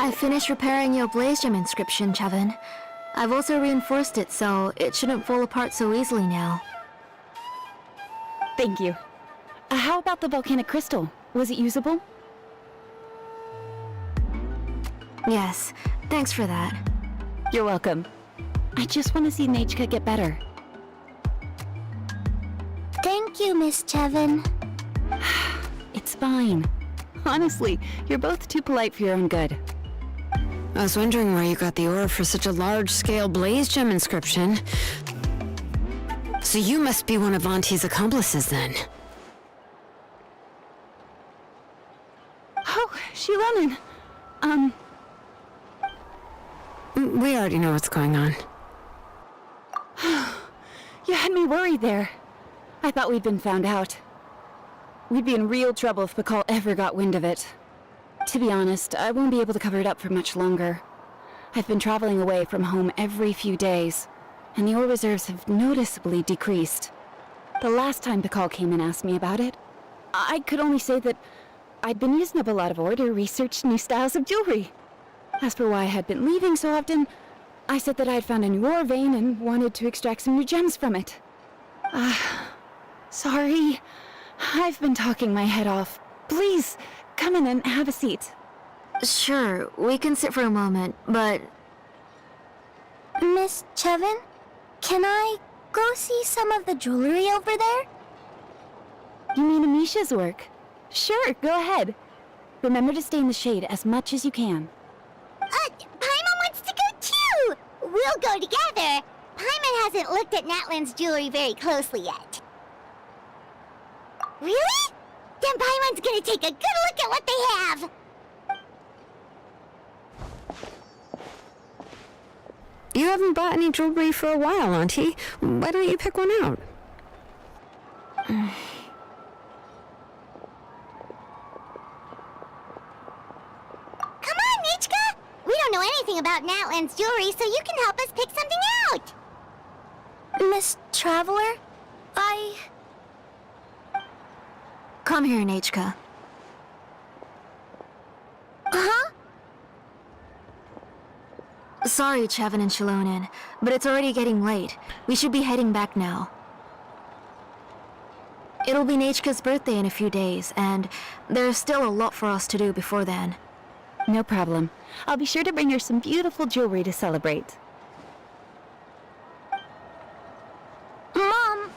I finished repairing your Blaze Gem inscription, Chevin. I've also reinforced it so it shouldn't fall apart so easily now. Thank you. How about the volcanic crystal? Was it usable? Yes, thanks for that. You're welcome. I just want to see Nechka get better. Thank you, Miss Chevin. It's fine. Honestly, you're both too polite for your own good. I was wondering where you got the ore for such a large-scale Blaze Gem inscription. So you must be one of Auntie's accomplices, then. Oh, Shilonen. We already know what's going on. You had me worried there. I thought we'd been found out. We'd be in real trouble if Pakal ever got wind of it. To be honest, I won't be able to cover it up for much longer. I've been traveling away from home every few days, and the ore reserves have noticeably decreased. The last time Pakal came and asked me about it, I could only say that I'd been using up a lot of ore to research new styles of jewelry. As for why I had been leaving so often, I said that I had found a new ore vein and wanted to extract some new gems from it. Sorry. I've been talking my head off. Please, come in and have a seat. Sure, we can sit for a moment, but... Miss Chevin, can I go see some of the jewelry over there? You mean Amisha's work? Sure, go ahead. Remember to stay in the shade as much as you can. Paimon wants to go too! We'll go together. Paimon hasn't looked at Natlan's jewelry very closely yet. Really? Then Paimon's gonna take a good look at what they have! You haven't bought any jewelry for a while, Auntie. Why don't you pick one out? Come on, Nechka! We don't know anything about Natlan's jewelry, so you can help us pick something out! Miss Traveler? Come here, Nechka. Huh? Sorry, Chevin and Shilonen, but it's already getting late. We should be heading back now. It'll be Nechka's birthday in a few days, and there's still a lot for us to do before then. No problem. I'll be sure to bring her some beautiful jewelry to celebrate. Mom,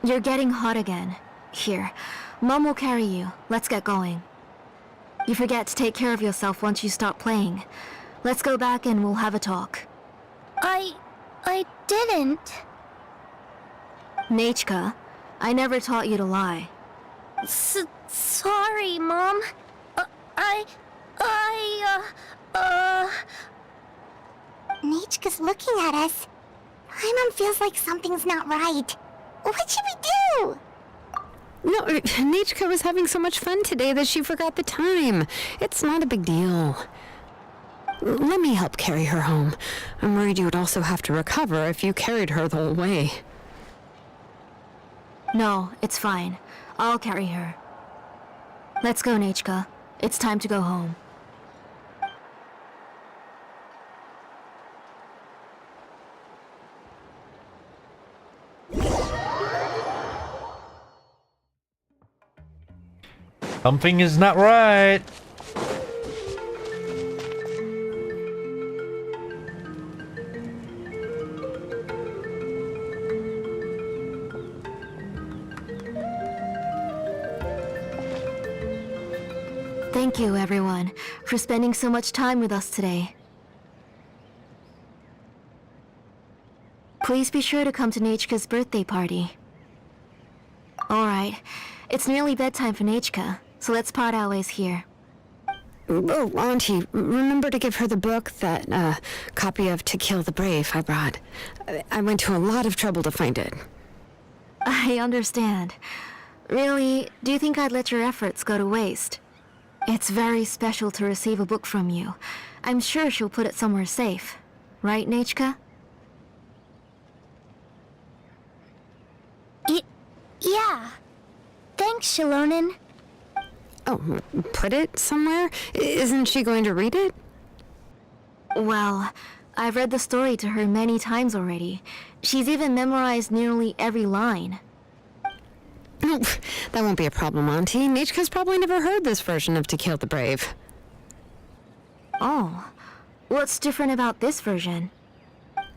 You're getting hot again. Here, Mom will carry you. Let's get going. You forget to take care of yourself once you stop playing. Let's go back and we'll have a talk. I didn't. Nechka, I never taught you to lie. Sorry, Mom. Nechka's looking at us. Paimon feels like something's not right. What should we do? No, Nechka was having so much fun today that she forgot the time. It's not a big deal. Let me help carry her home. I'm worried you would also have to recover if you carried her the whole way. No, it's fine. I'll carry her. Let's go, Nechka. It's time to go home. Something is not right. Thank you, everyone, for spending so much time with us today. Please be sure to come to Nechka's birthday party. Alright, it's nearly bedtime for Nechka, so let's part our ways here. Oh, Auntie, remember to give her the book, that copy of To Kill the Brave I brought. I went to a lot of trouble to find it. I understand. Really, do you think I'd let your efforts go to waste? It's very special to receive a book from you. I'm sure she'll put it somewhere safe. Right, Nechka? Yeah. Thanks, Shilonen. Oh, put it somewhere? Isn't she going to read it? Well, I've read the story to her many times already. She's even memorized nearly every line. No, that won't be a problem, Auntie. Nechka's probably never heard this version of To Kill the Brave. Oh. What's different about this version?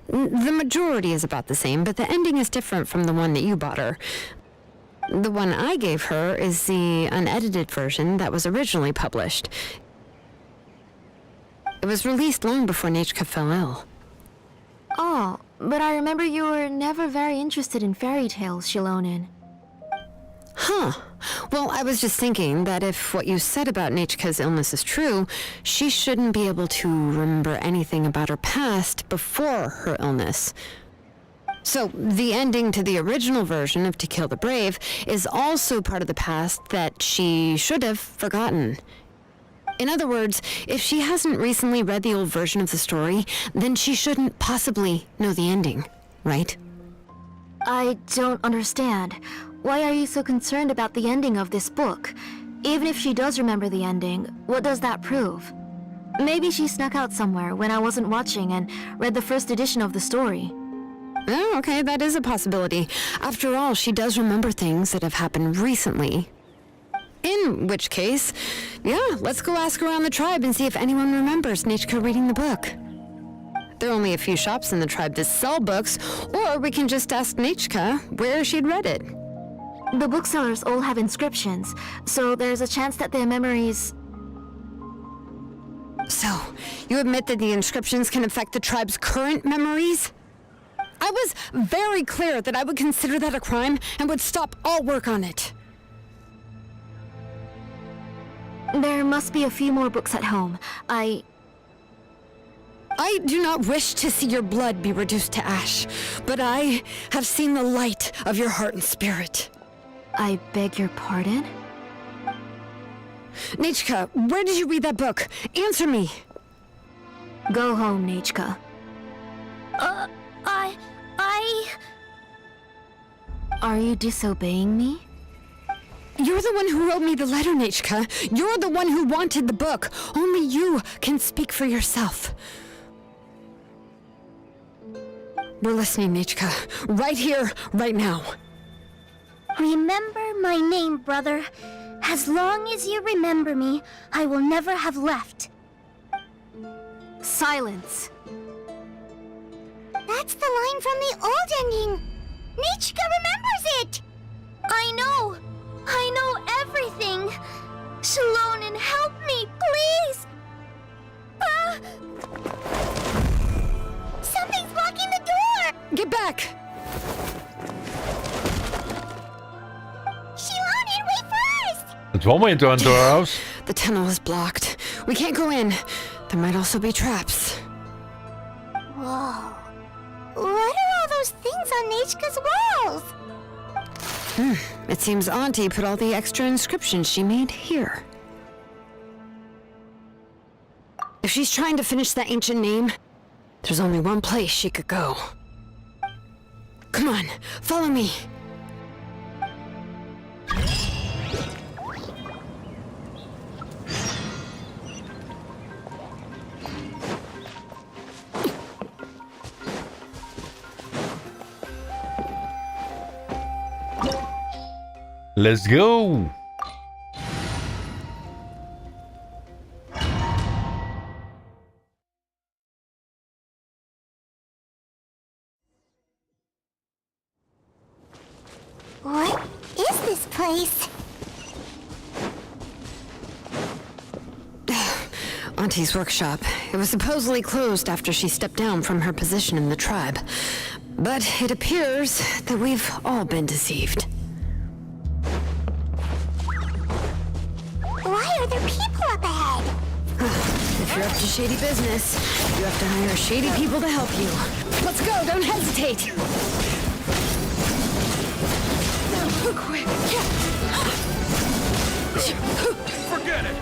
The majority is about the same, but the ending is different from the one that you bought her. The one I gave her is the unedited version that was originally published. It was released long before Nechka fell ill. Oh, but I remember you were never very interested in fairy tales, Shilonen. Huh. Well, I was just thinking that if what you said about Nechka's illness is true, she shouldn't be able to remember anything about her past before her illness. So, the ending to the original version of To Kill the Brave is also part of the past that she should have forgotten. In other words, if she hasn't recently read the old version of the story, then she shouldn't possibly know the ending, right? I don't understand. Why are you so concerned about the ending of this book? Even if she does remember the ending, what does that prove? Maybe she snuck out somewhere when I wasn't watching and read the first edition of the story. Oh, okay, that is a possibility. After all, she does remember things that have happened recently. In which case, yeah, let's go ask around the tribe and see if anyone remembers Nechka reading the book. There are only a few shops in the tribe that sell books, or we can just ask Nechka where she'd read it. The booksellers all have inscriptions, so there's a chance that their memories... So, you admit that the inscriptions can affect the tribe's current memories? I was very clear that I would consider that a crime and would stop all work on it. There must be a few more books at home. I do not wish to see your blood be reduced to ash, but I have seen the light of your heart and spirit. I beg your pardon? Nechka, where did you read that book? Answer me! Go home, Nechka. Are you disobeying me? You're the one who wrote me the letter, Nechka. You're the one who wanted the book. Only you can speak for yourself. We're listening, Nechka. Right here, right now. Remember my name, brother. As long as you remember me, I will never have left. Silence. That's the line from the old ending. Nechka remembers it! I know everything. Shilonen, help me, please! Something's blocking the door! Get back! Shilonen, wait first! It's one way into our house. The tunnel is blocked. We can't go in. There might also be traps. Whoa. What are all those things on Nechka's walls? It seems Auntie put all the extra inscriptions she made here. If she's trying to finish that ancient name, there's only one place she could go. Come on, follow me. Let's go. What is this place? Auntie's workshop. It was supposedly closed after she stepped down from her position in the tribe. But it appears that we've all been deceived. Why are there people up ahead? If you're up to shady business, you have to hire shady people to help you. Let's go, don't hesitate! Forget it!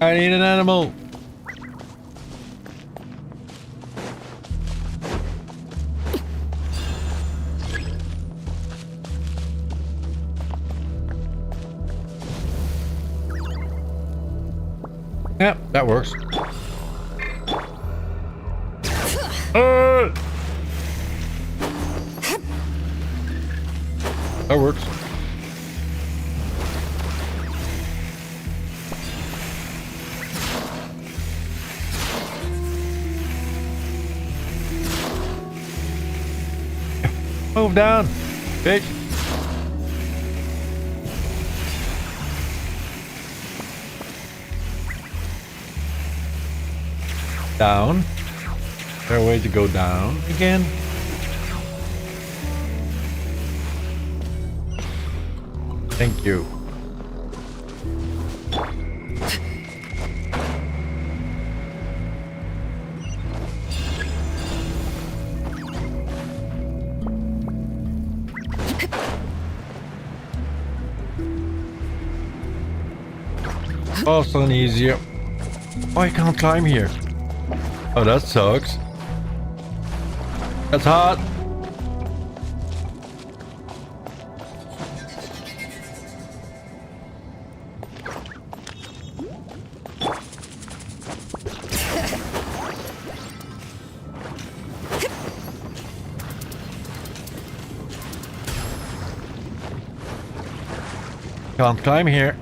I need an animal. Yep, that works. That works. Move down, bitch. Down. Is there a way to go down again? Thank you. Also an easier. Oh, I can't climb here. Oh, that sucks. That's hot. Can't climb here.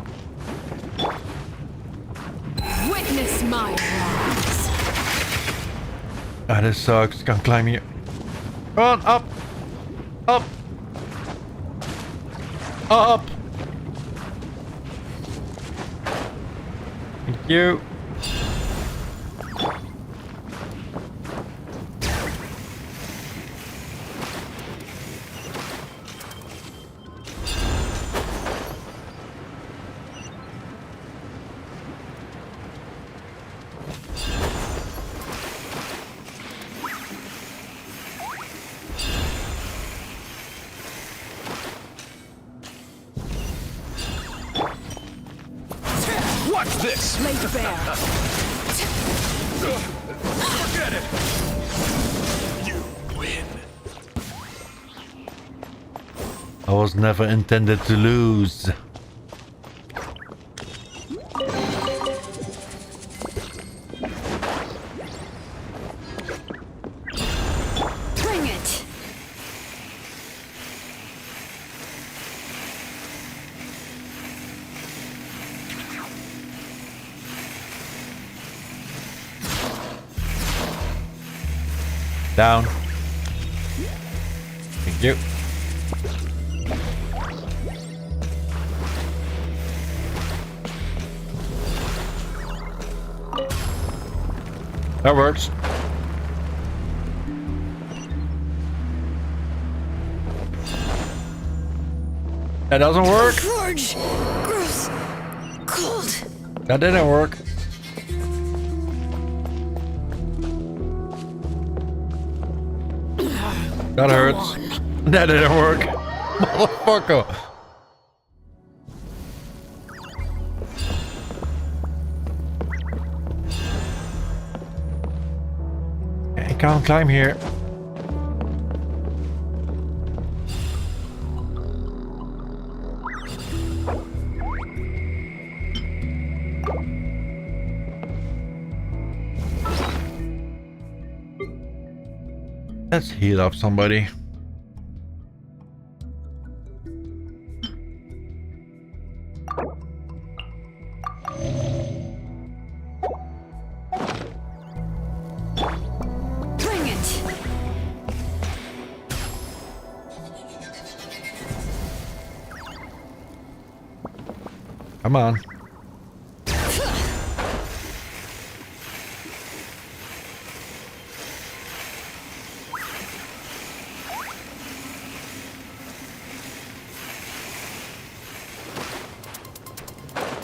Witness my wrongs. Ah, this sucks. Can't climb here. Run up, up, up. Thank you. Watch this! Lay bare. Forget it! You win. I was never intended to lose. Bring it. Down. Thank you. That works. That doesn't work. Forge. Gross. Cold. That didn't work. That hurts. That didn't work. Motherfucker. I can't climb here. Let's heal up somebody. Bring it. Come on.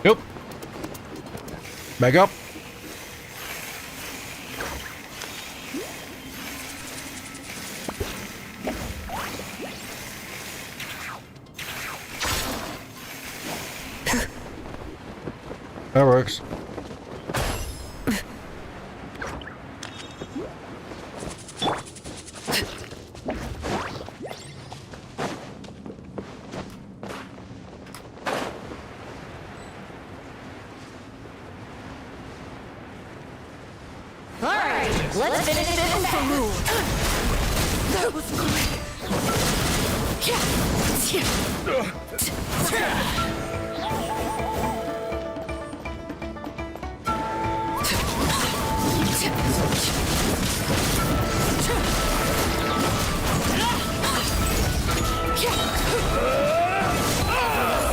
Yep. Back up. That works. Let's finish this fast. That was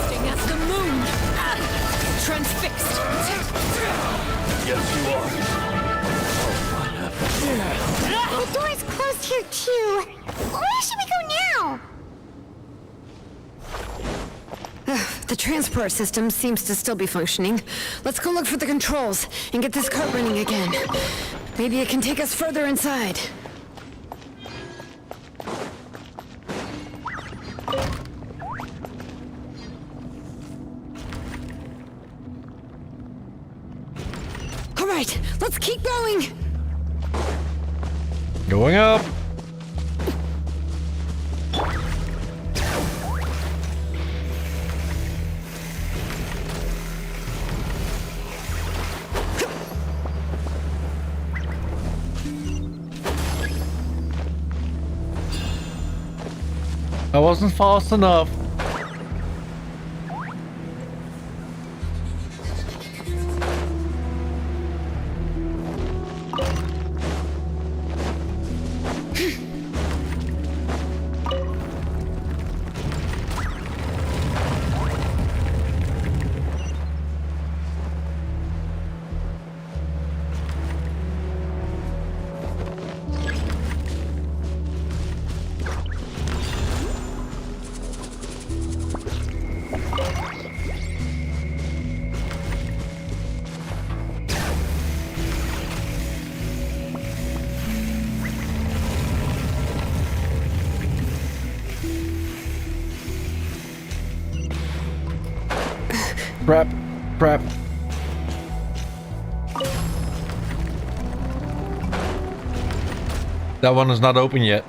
Sting as the moon. Transfixed. Yes, you are. The door's closed here too. Where should we go now? The transport system seems to still be functioning. Let's go look for the controls and get this cart running again. Maybe it can take us further inside. All right, let's keep going. Going up. I wasn't fast enough. Crap. Crap. That one is not open yet.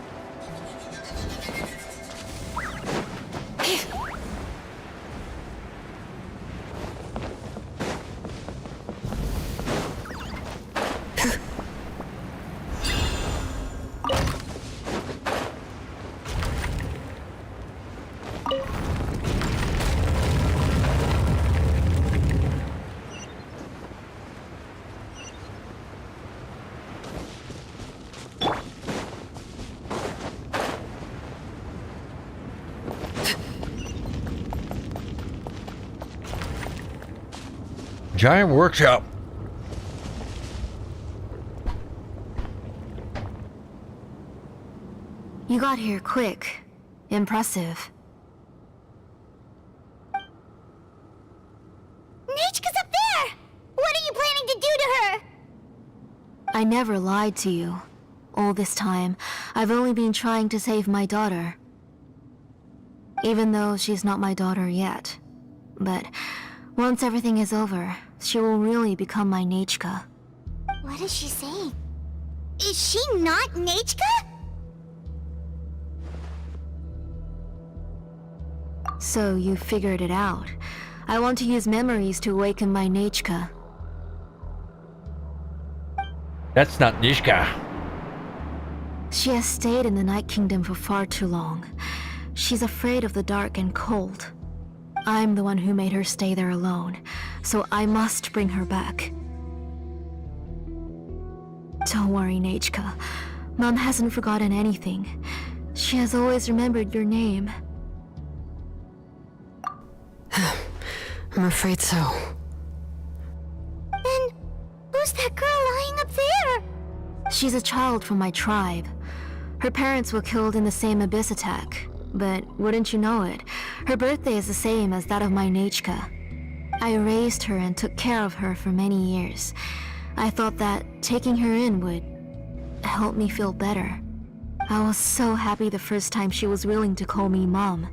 Giant workshop. You got here quick. Impressive. Nichka's up there! What are you planning to do to her? I never lied to you. All this time, I've only been trying to save my daughter. Even though she's not my daughter yet. But once everything is over, she will really become my Nichka. What is she saying? Is she not Nichka? So you figured it out. I want to use memories to awaken my Nichka. That's not Nishka. She has stayed in the Night Kingdom for far too long. She's afraid of the dark and cold. I'm the one who made her stay there alone, so I must bring her back. Don't worry, Nichka. Mom hasn't forgotten anything. She has always remembered your name. I'm afraid so. Then, who's that girl lying up there? She's a child from my tribe. Her parents were killed in the same abyss attack. But wouldn't you know it, her birthday is the same as that of my Nechka. I raised her and took care of her for many years. I thought that taking her in would help me feel better. I was so happy the first time she was willing to call me Mom.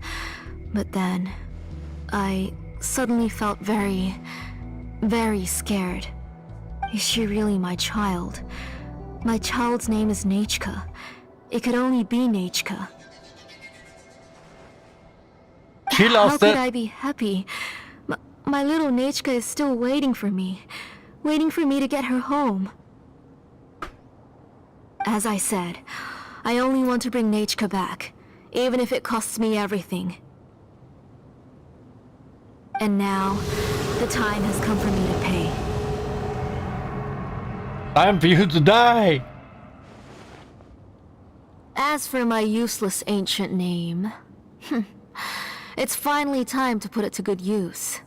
But then, I suddenly felt very, very scared. Is she really my child? My child's name is Nechka. It could only be Nechka. She lost How could it. I be happy? My little Nechka is still waiting for me to get her home. As I said, I only want to bring Nechka back, even if it costs me everything. And now, the time has come for me to pay. Time for you to die. As for my useless ancient name, it's finally time to put it to good use.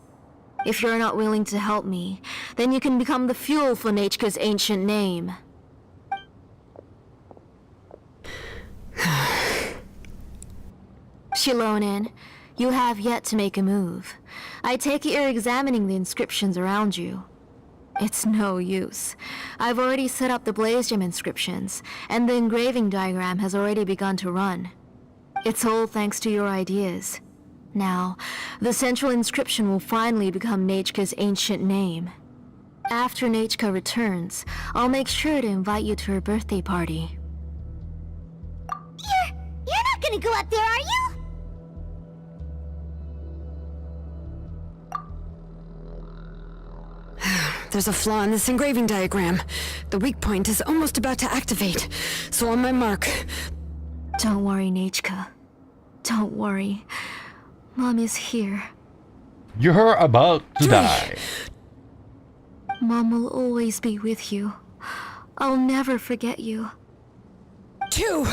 If you're not willing to help me, then you can become the fuel for Nechka's ancient name. Shilonen, you have yet to make a move. I take it you're examining the inscriptions around you. It's no use. I've already set up the Blaze Gem inscriptions, and the engraving diagram has already begun to run. It's all thanks to your ideas. Now, the central inscription will finally become Nechka's ancient name. After Nechka returns, I'll make sure to invite you to her birthday party. You're not gonna go up there, are you? There's a flaw in this engraving diagram. The weak point is almost about to activate. So on my mark. Don't worry, Nechka. Don't worry. Mom is here. You're about to die. Mom will always be with you. I'll never forget you. 2.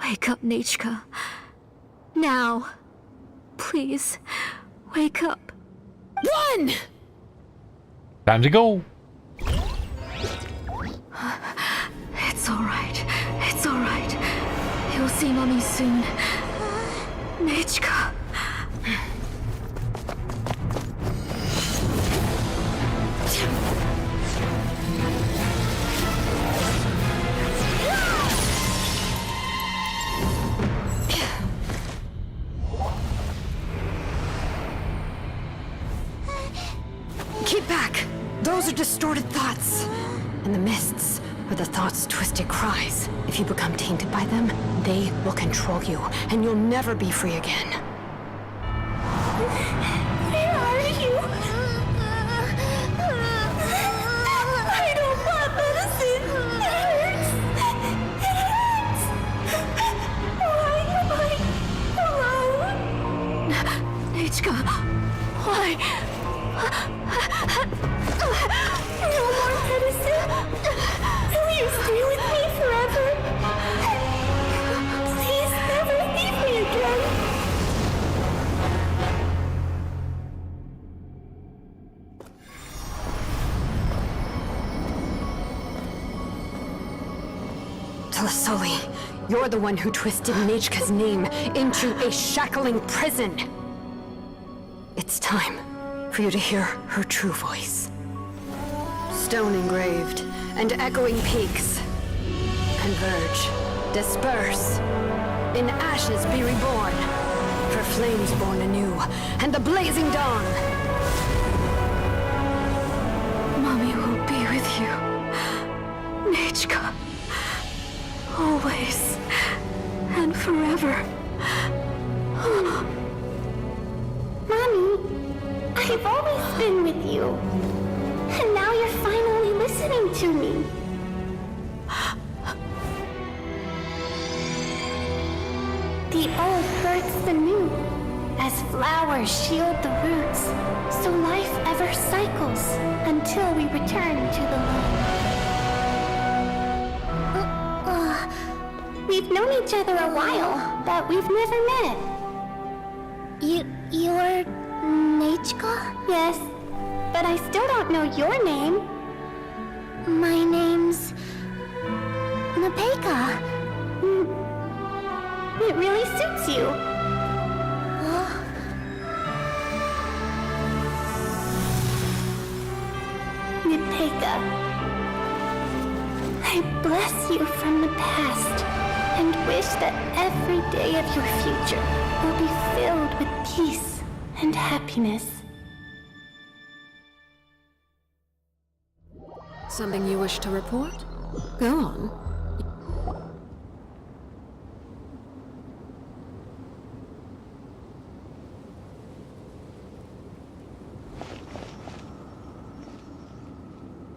Wake up, Nechka. Now. Please, wake up. 1! Time to go. It's alright. It's alright. You'll see Mommy soon. Nechka. Keep back! Those are distorted thoughts. And the mists are the thoughts' twisted cries. If you become tainted by them, they will control you, and you'll never be free again. Where are you? I don't want medicine. It hurts. It hurts. Why am I alone? Nechka, why? No more medicine. Will you stay with me forever? Please never leave me again. Telasoli, you're the one who twisted Nechka's name into a shackling prison. It's time for you to hear her true voice. Stone engraved and echoing peaks converge, disperse, in ashes be reborn, for flames born anew, and the blazing dawn. Mommy will be with you. Nechka. Always. And forever. Mommy, I've always been with you. And now you're finally listening to me. The old hurts the new, as flowers shield the roots, so life ever cycles until we return to the loom. We've known each other a while, but we've never met. You're Nichka? Yes, but I still don't know your name. My name's... Napeka. It really suits you. Napeka, I bless you from the past and wish that every day of your future will be filled with peace and happiness. Something you wish to report? Go on.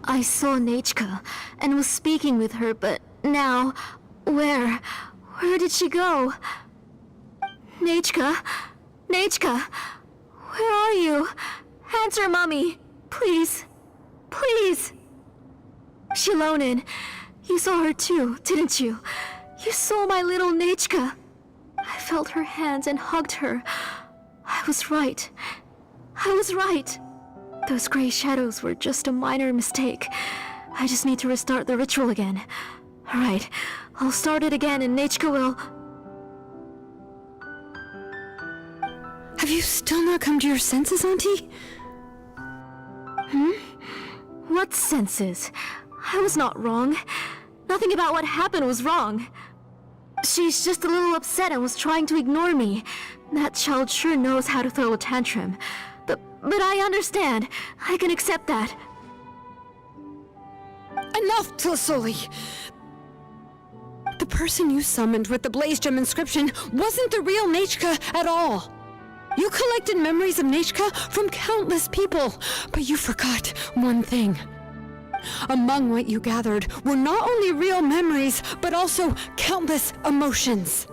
I saw Nachka and was speaking with her, but now, where did she go? Nachka? Nachka? Where are you? Answer, Mommy! Please! Please! Shilonin, you saw her too, didn't you? You saw my little Nachka. I felt her hands and hugged her. I was right. I was right. Those gray shadows were just a minor mistake. I just need to restart the ritual again. Alright, I'll start it again and Nachka will... Have you still not come to your senses, Auntie? What senses? I was not wrong. Nothing about what happened was wrong. She's just a little upset and was trying to ignore me. That child sure knows how to throw a tantrum. But I understand. I can accept that. Enough, Tlasoli! The person you summoned with the Blaze Gem inscription wasn't the real Nachka at all. You collected memories of Nachka from countless people, but you forgot one thing. Among what you gathered were not only real memories, but also countless emotions.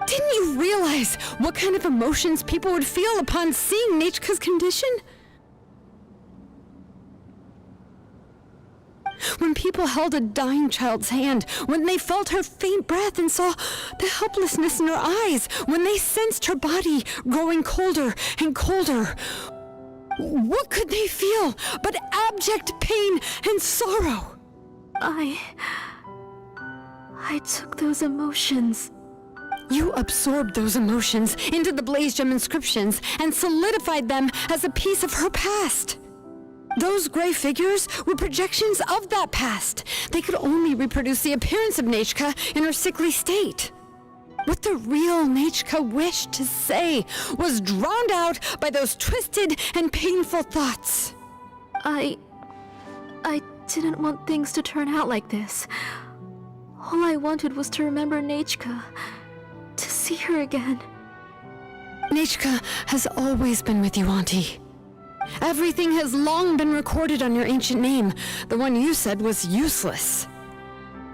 Didn't you realize what kind of emotions people would feel upon seeing Nachka's condition? When people held a dying child's hand, when they felt her faint breath and saw the helplessness in her eyes, when they sensed her body growing colder and colder, what could they feel but abject pain and sorrow? I took those emotions. You absorbed those emotions into the Blaze Gem inscriptions and solidified them as a piece of her past. Those gray figures were projections of that past. They could only reproduce the appearance of Nachka in her sickly state. What the real Nachka wished to say was drowned out by those twisted and painful thoughts. I didn't want things to turn out like this. All I wanted was to remember Nachka. To see her again. Nachka has always been with you, Auntie. Everything has long been recorded on your ancient name. The one you said was useless.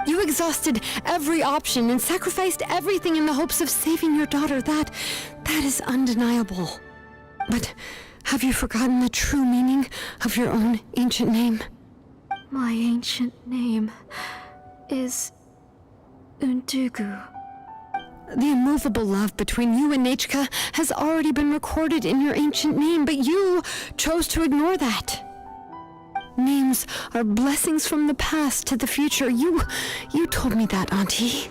You exhausted every option and sacrificed everything in the hopes of saving your daughter. That is undeniable. But have you forgotten the true meaning of your own ancient name? My ancient name is Undugu. The immovable love between you and Nachka has already been recorded in your ancient name, but you chose to ignore that. Names are blessings from the past to the future. You told me that, Auntie.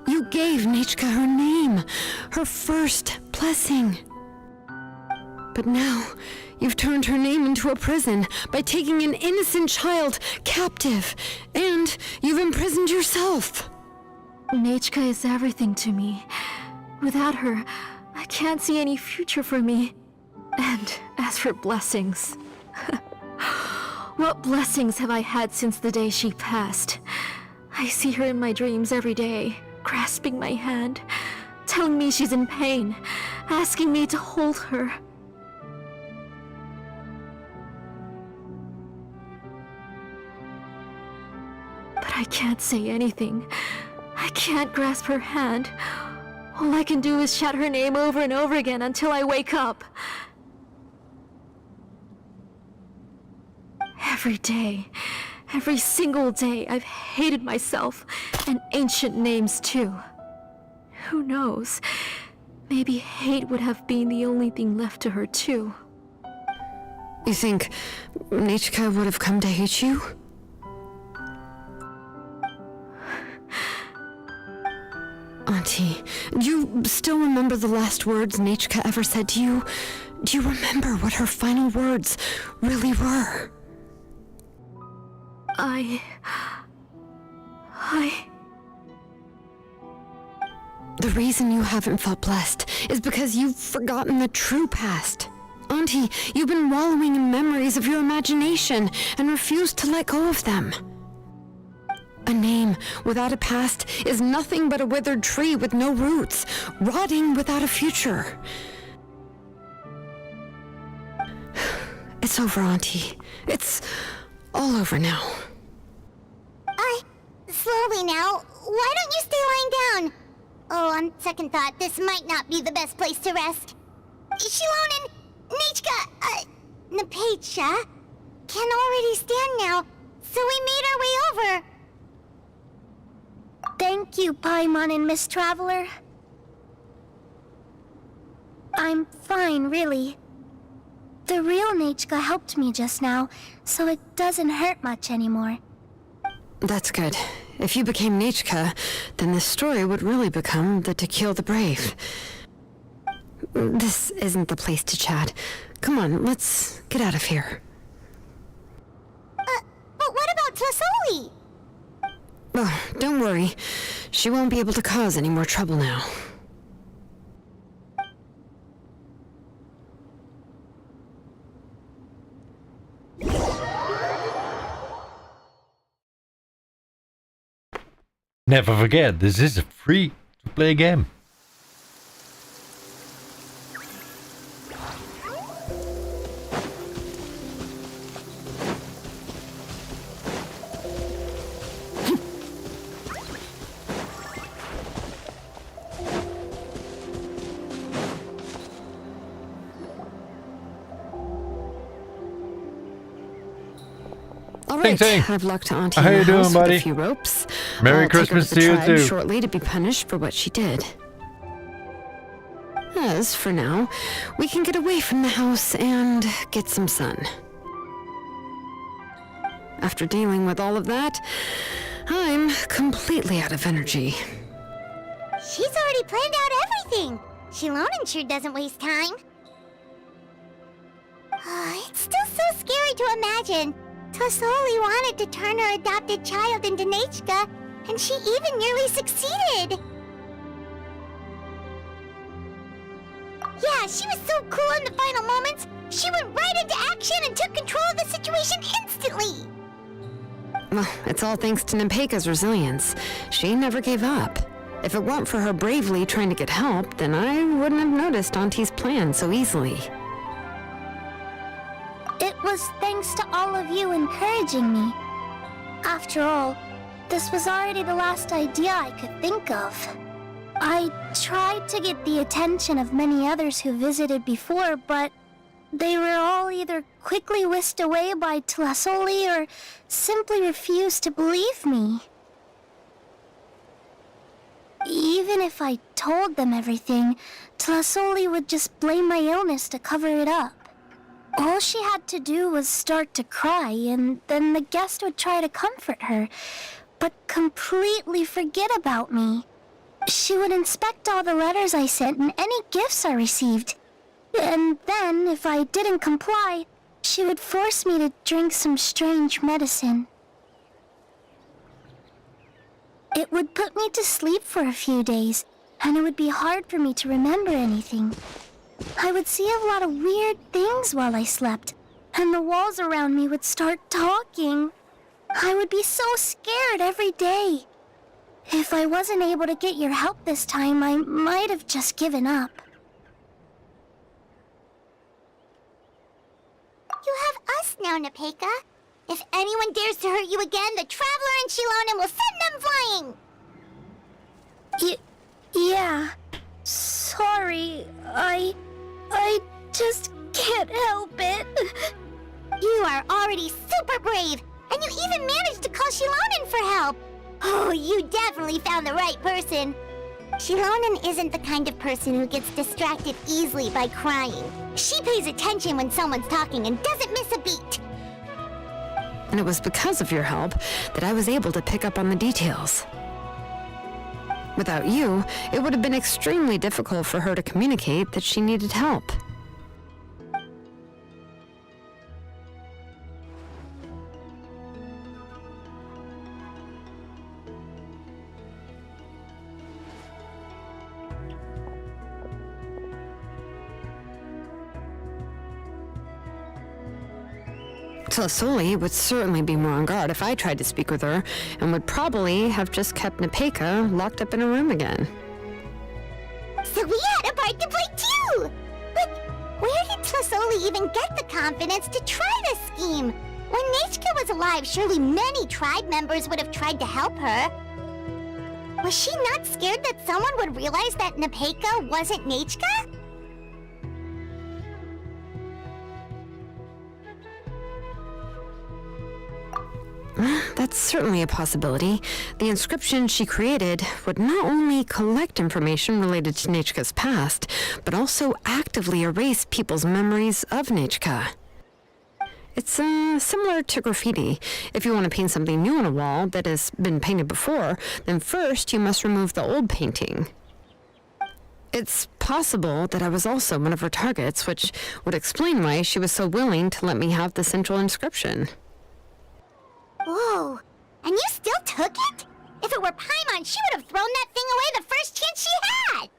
You gave Nachka her name, her first blessing. But now, you've turned her name into a prison by taking an innocent child captive, and you've imprisoned yourself. Nachka is everything to me. Without her, I can't see any future for me. And as for blessings... What blessings have I had since the day she passed? I see her in my dreams every day, grasping my hand, telling me she's in pain, asking me to hold her. But I can't say anything. I can't grasp her hand. All I can do is shout her name over and over again until I wake up. Every day, every single day, I've hated myself, and ancient names too. Who knows? maybe hate would have been the only thing left to her too. You think Nichka would have come to hate you? Auntie, do you still remember the last words Nichka ever said to you? Do you remember what her final words really were? The reason you haven't felt blessed is because you've forgotten the true past. Auntie, you've been wallowing in memories of your imagination and refused to let go of them. A name without a past is nothing but a withered tree with no roots, rotting without a future. It's over, Auntie. It's all over now. Slowly now. Why don't you stay lying down? Oh, on second thought, this might not be the best place to rest. Shilon and Nichka, Napecha can already stand now, so we made our way over. Thank you, Paimon and Miss Traveler. I'm fine, really. The real Nichka helped me just now, so it doesn't hurt much anymore. That's good. If you became Nichka, then this story would really become the To Kill the Brave. This isn't the place to chat. Come on, let's get out of here. But what about Tlasoli? Oh, don't worry. She won't be able to cause any more trouble now. Never forget, this is a free-to-play game. Alright, Ting. I've locked Auntie How in you the doing, house buddy? with a few ropes. Merry I'll Christmas take her to the you tribe too. shortly to be punished for what she did. As for now, we can get away from the house and get some sun. After dealing with all of that, I'm completely out of energy. She's already planned out everything. Shilonen sure doesn't waste time. It's still so scary to imagine. Tlasoli wanted to turn her adopted child into Nichka, and she even nearly succeeded. Yeah, she was so cool in the final moments. She went right into action and took control of the situation instantly. Well, it's all thanks to Nempeka's resilience. She never gave up. If it weren't for her bravely trying to get help, then I wouldn't have noticed Auntie's plan so easily. It was thanks to all of you encouraging me. After all, this was already the last idea I could think of. I tried to get the attention of many others who visited before, but they were all either quickly whisked away by Tlasoli or simply refused to believe me. Even if I told them everything, Tlasoli would just blame my illness to cover it up. All she had to do was start to cry, and then the guest would try to comfort her, but completely forget about me. She would inspect all the letters I sent and any gifts I received. And then, if I didn't comply, she would force me to drink some strange medicine. It would put me to sleep for a few days, and it would be hard for me to remember anything. I would see a lot of weird things while I slept, and the walls around me would start talking. I would be so scared every day. If I wasn't able to get your help this time, I might have just given up. You have us now, Nepeka. If anyone dares to hurt you again, the Traveler and Shilonen will send them flying! Yeah. Sorry, I just can't help it. You are already super brave, and you even managed to call Shilonen for help. Oh, you definitely found the right person. Shilonen isn't the kind of person who gets distracted easily by crying. She pays attention when someone's talking and doesn't miss a beat. And it was because of your help that I was able to pick up on the details. Without you, it would have been extremely difficult for her to communicate that she needed help. Tlasoli would certainly be more on guard if I tried to speak with her, and would probably have just kept Nepeka locked up in a room again. So we had a part to play too! But where did Tlasoli even get the confidence to try this scheme? When Nechka was alive, surely many tribe members would have tried to help her. Was she not scared that someone would realize that Nepeka wasn't Nechka? That's certainly a possibility. The inscription she created would not only collect information related to Nechka's past, but also actively erase people's memories of Nechka. It's similar to graffiti. If you want to paint something new on a wall that has been painted before, then first you must remove the old painting. It's possible that I was also one of her targets, which would explain why she was so willing to let me have the central inscription. Whoa, and you still took it? If it were Paimon, she would have thrown that thing away the first chance she had!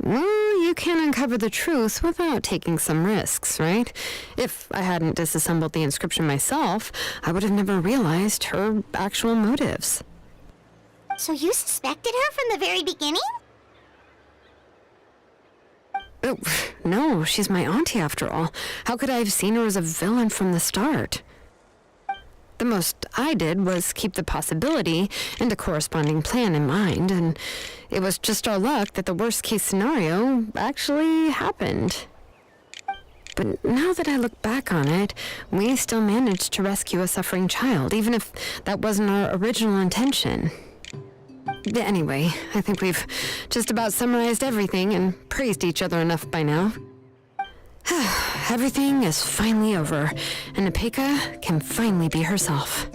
Well, you can uncover the truth without taking some risks, right? If I hadn't disassembled the inscription myself, I would have never realized her actual motives. So you suspected her from the very beginning? Oh, no, she's my auntie after all. How could I have seen her as a villain from the start? The most I did was keep the possibility and a corresponding plan in mind, and it was just our luck that the worst-case scenario actually happened. But now that I look back on it, we still managed to rescue a suffering child, even if that wasn't our original intention. Anyway, I think we've just about summarized everything and praised each other enough by now. Everything is finally over, and Nepeka can finally be herself.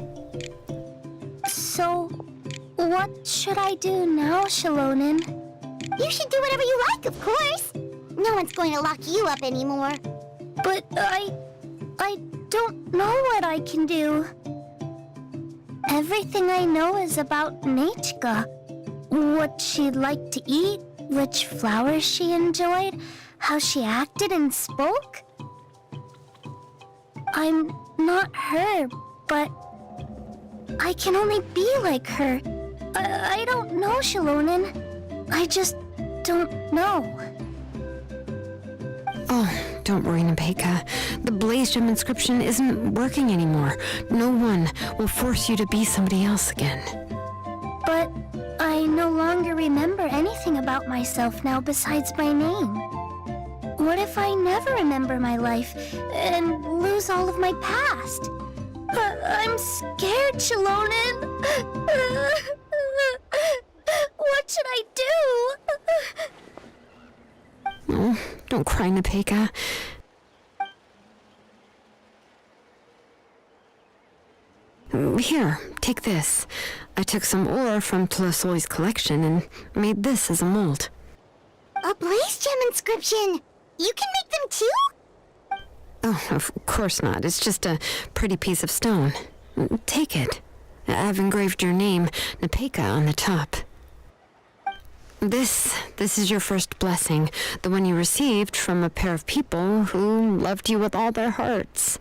So, what should I do now, Shilonen? You should do whatever you like, of course. No one's going to lock you up anymore. But I don't know what I can do. Everything I know is about Nechka. What she liked to eat, which flowers she enjoyed, how she acted and spoke. I'm not her, but I can only be like her. I don't know, Shilonen. I just don't know. Oh, don't worry, Nepeka. The Blaze Gem inscription isn't working anymore. No one will force you to be somebody else again. But I no longer remember anything about myself now besides my name. What if I never remember my life and lose all of my past? I'm scared, Shilonen. What should I do? Oh, don't cry, Nepeka. Here, take this. I took some ore from Tlasoli's collection and made this as a mold. A Blaze Gem inscription! You can make them too? Oh, of course not. It's just a pretty piece of stone. Take it. I've engraved your name, Nepeka, on the top. This is your first blessing, the one you received from a pair of people who loved you with all their hearts.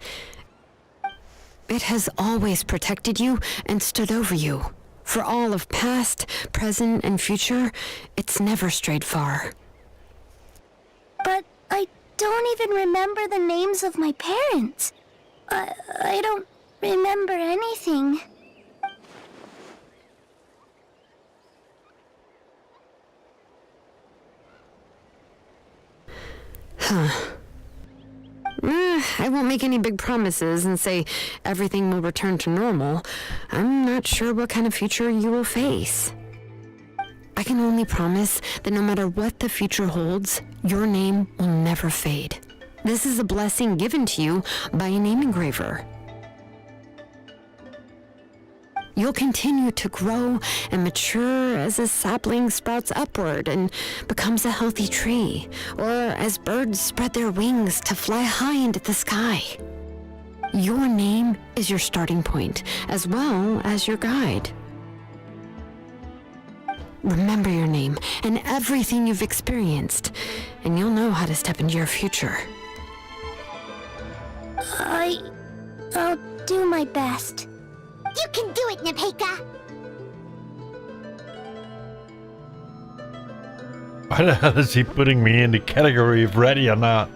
It has always protected you and stood over you. For all of past, present, and future, it's never strayed far. But I don't even remember the names of my parents. I don't remember anything. I won't make any big promises and say everything will return to normal. I'm not sure what kind of future you will face. I can only promise that no matter what the future holds, your name will never fade. This is a blessing given to you by a name engraver. You'll continue to grow and mature as a sapling sprouts upward and becomes a healthy tree, or as birds spread their wings to fly high into the sky. Your name is your starting point, as well as your guide. Remember your name and everything you've experienced, and you'll know how to step into your future. I'll do my best. You can do it, Nepeka! Why the hell is he putting me in the category of ready or not?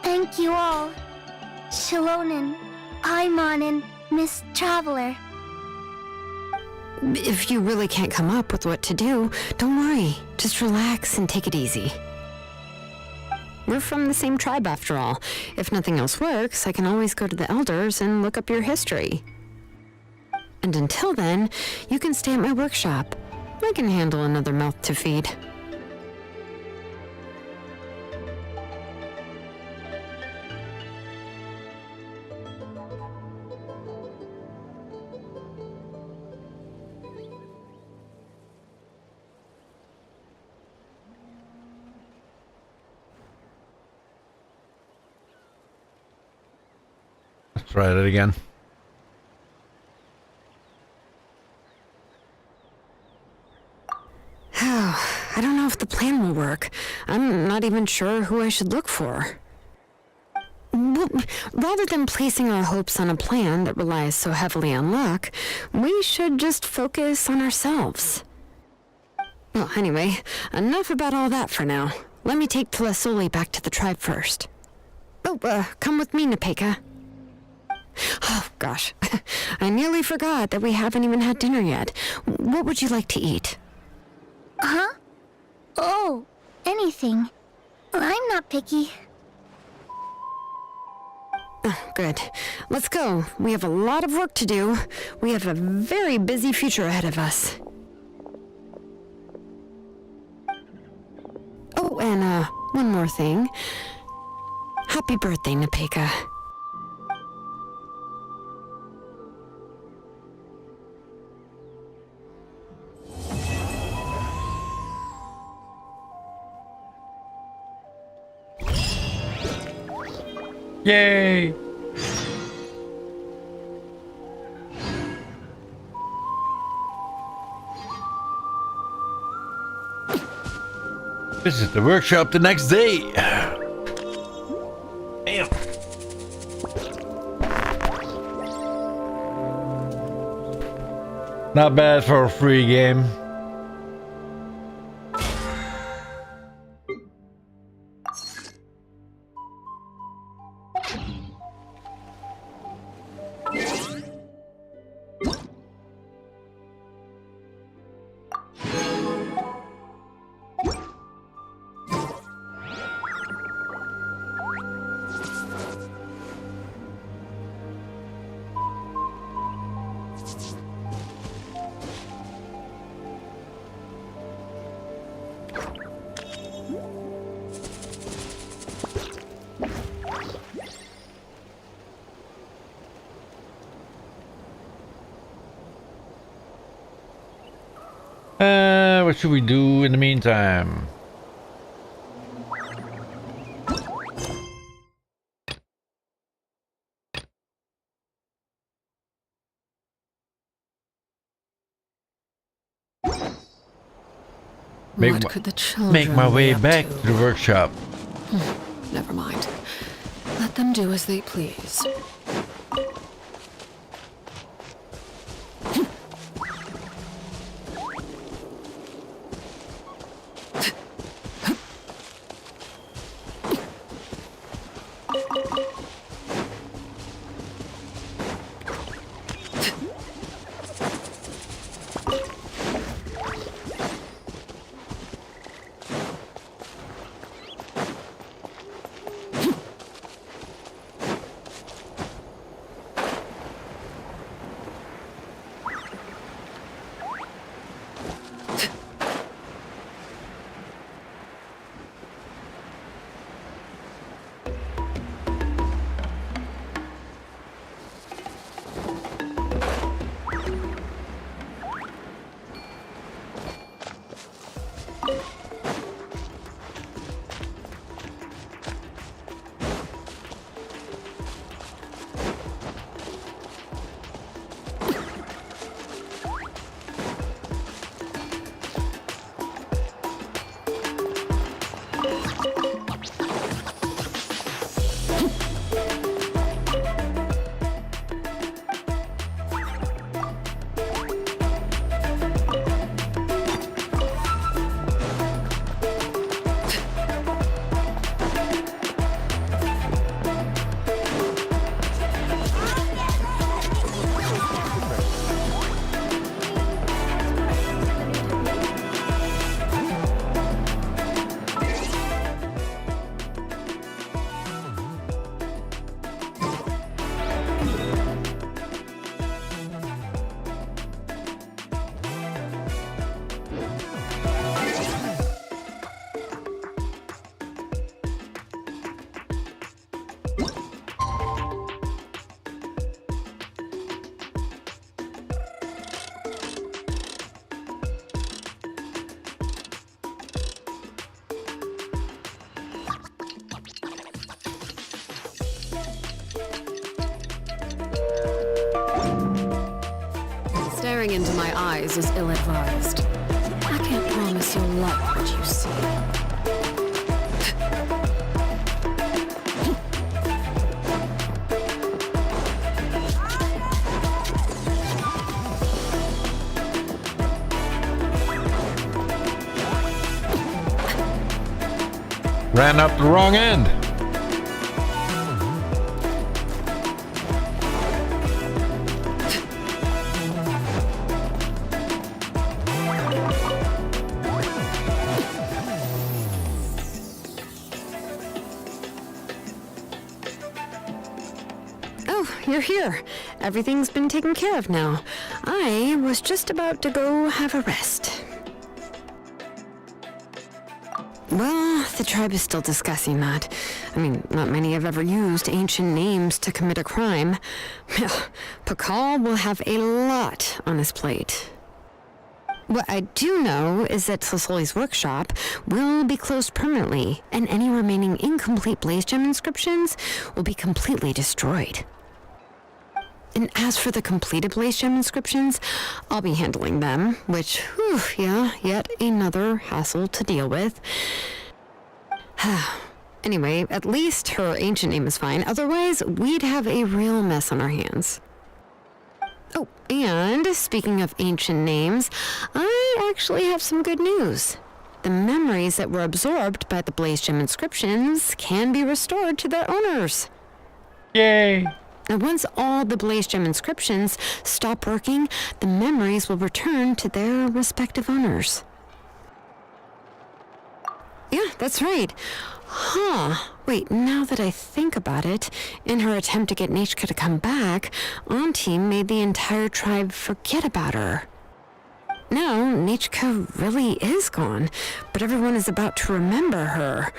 Thank you all. Shilonen, Paimon, and Miss Traveler. If you really can't come up with what to do, don't worry. Just relax and take it easy. We're from the same tribe after all. If nothing else works, I can always go to the elders and look up your history. And until then, you can stay at my workshop. I can handle another mouth to feed. Let's try that again. I don't know if the plan will work. I'm not even sure who I should look for. Well, rather than placing our hopes on a plan that relies so heavily on luck, we should just focus on ourselves. Well, anyway, enough about all that for now. Let me take Tlasoli back to the tribe first. Oh, come with me, Nepeka. Oh, gosh. I nearly forgot that we haven't even had dinner yet. What would you like to eat? Huh? Oh, anything. I'm not picky. Oh, good. Let's go. We have a lot of work to do. We have a very busy future ahead of us. Oh, and one more thing. Happy birthday, Nepeka. Yay! This is the workshop the next day. Damn. Not bad for a free game. What should we do in the meantime? What could the children make my way be up back to? to the workshop. Never mind. Let them do as they please. Staring into my eyes is ill-advised. I can't promise you'll like what you see. Ran up the wrong end. Oh, you're here. Everything's been taken care of now. I was just about to go have a rest. Well, the tribe is still discussing that. I mean, not many have ever used ancient names to commit a crime. Pakal will have a lot on his plate. What I do know is that Sasoli's workshop will be closed permanently, and any remaining incomplete Blaze Gem inscriptions will be completely destroyed. And as for the completed Blaze Gem inscriptions, I'll be handling them, which, whew, yeah, yet another hassle to deal with. Anyway, at least her ancient name is fine, otherwise we'd have a real mess on our hands. Oh, and speaking of ancient names, I actually have some good news. The memories that were absorbed by the Blaze Gem inscriptions can be restored to their owners. Yay! Now, once all the Blaze Gem inscriptions stop working, the memories will return to their respective owners. Yeah, that's right. Wait, now that I think about it, in her attempt to get Nechka to come back, Auntie made the entire tribe forget about her. Now, Nechka really is gone, but everyone is about to remember her.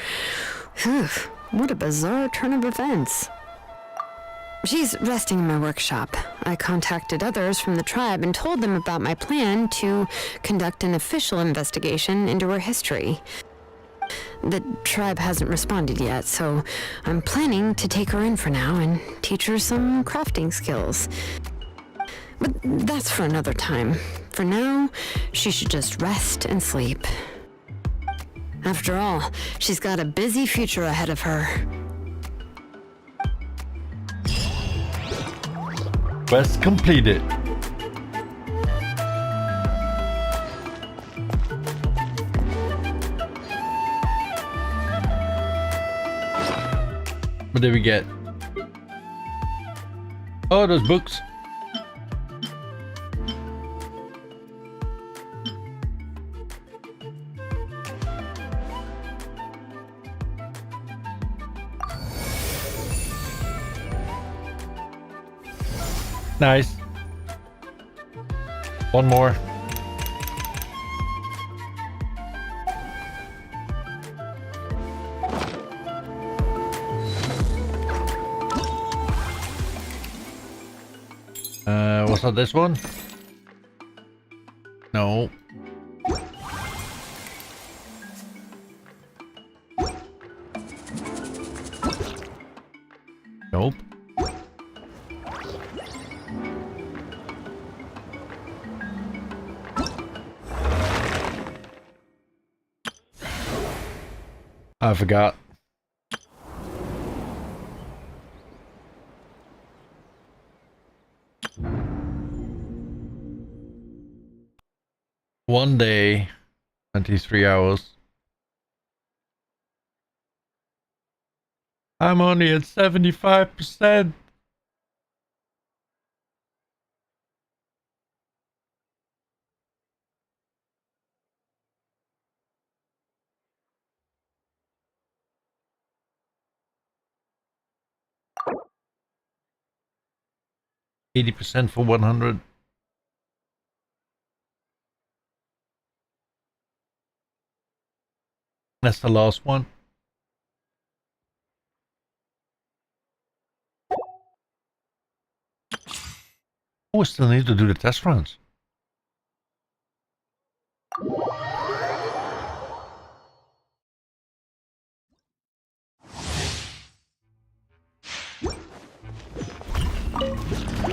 Whew, what a bizarre turn of events. She's resting in my workshop. I contacted others from the tribe and told them about my plan to conduct an official investigation into her history. The tribe hasn't responded yet, so I'm planning to take her in for now and teach her some crafting skills. But that's for another time. For now, she should just rest and sleep. After all, she's got a busy future ahead of her. Quest completed. What did we get? Oh, those books. Nice. One more. Was that this one? No. Nope. I forgot. One day, 23 hours. I'm only at 75%. %, for 100. That's the last one. Oh, we still need to do the test runs.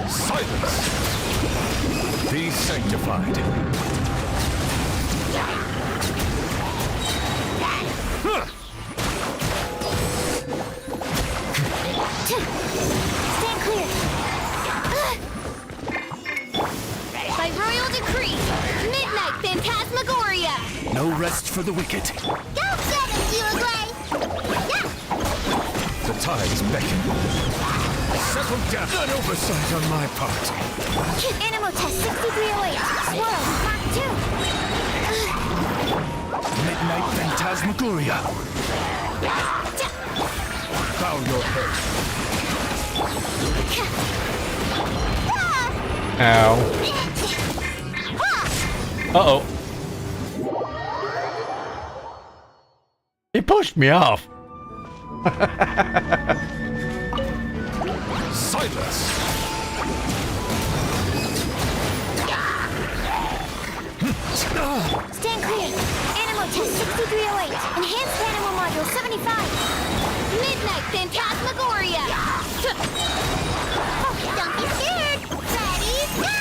Silence! Be sanctified. Stand clear. By royal decree, Midnight Phantasmagoria. No rest for the wicked. Go 7, Uruguay. Yeah. The tides beckon. Settle down. An oversight on my part. Animal test 6308. Swirl, Mark 2. Midnight Phantasmagoria. Bow your head. Ow. Uh-oh. He pushed me off. Silence. Stand clear. Animal test 6308. Enhanced animal module 75. Midnight Phantasmagoria. Don't be scared. Ready, go!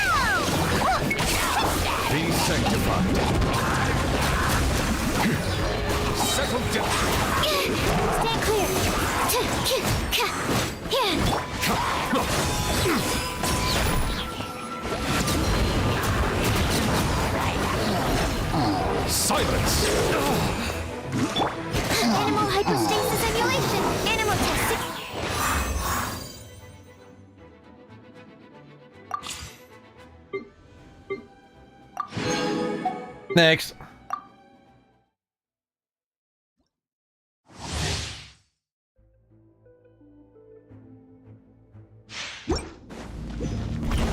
Be sanctified. Settle down. Stand clear. Silence. Animal hypostasis emulation. Animal test 6. Next.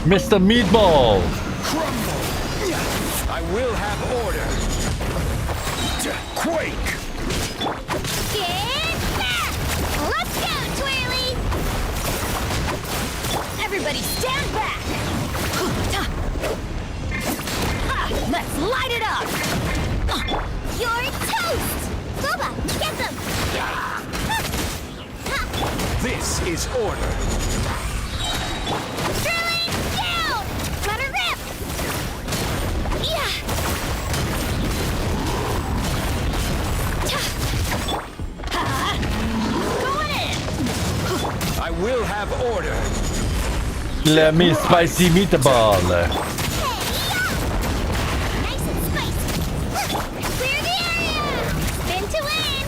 Mr. Meatball. I will have order. Quake. Get back! Let's go, Twirly! Everybody stand back! Let's light it up! You're toast! Boba, get them! This is order. Twirly, down! Let her rip! Yeah! Going in! I will have order. Let me spicy meatball. Nice and spicy! Clear the area! Spin to win!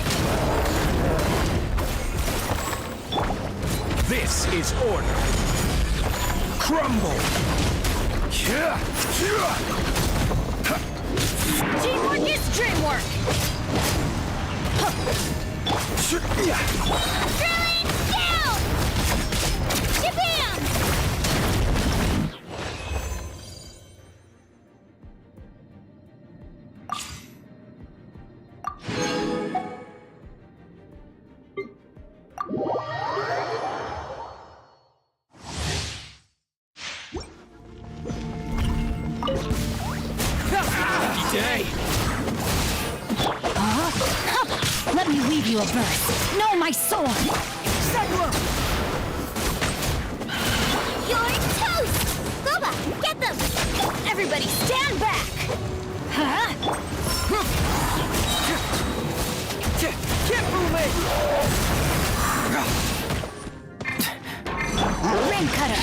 This is order. Crumble. Teamwork is dreamwork! Drilling down! Japan! Day. Let me leave you a verse. Know my sword! You're toast! Boba, get them! Everybody stand back! Huh? Can't move it! Rain cutter!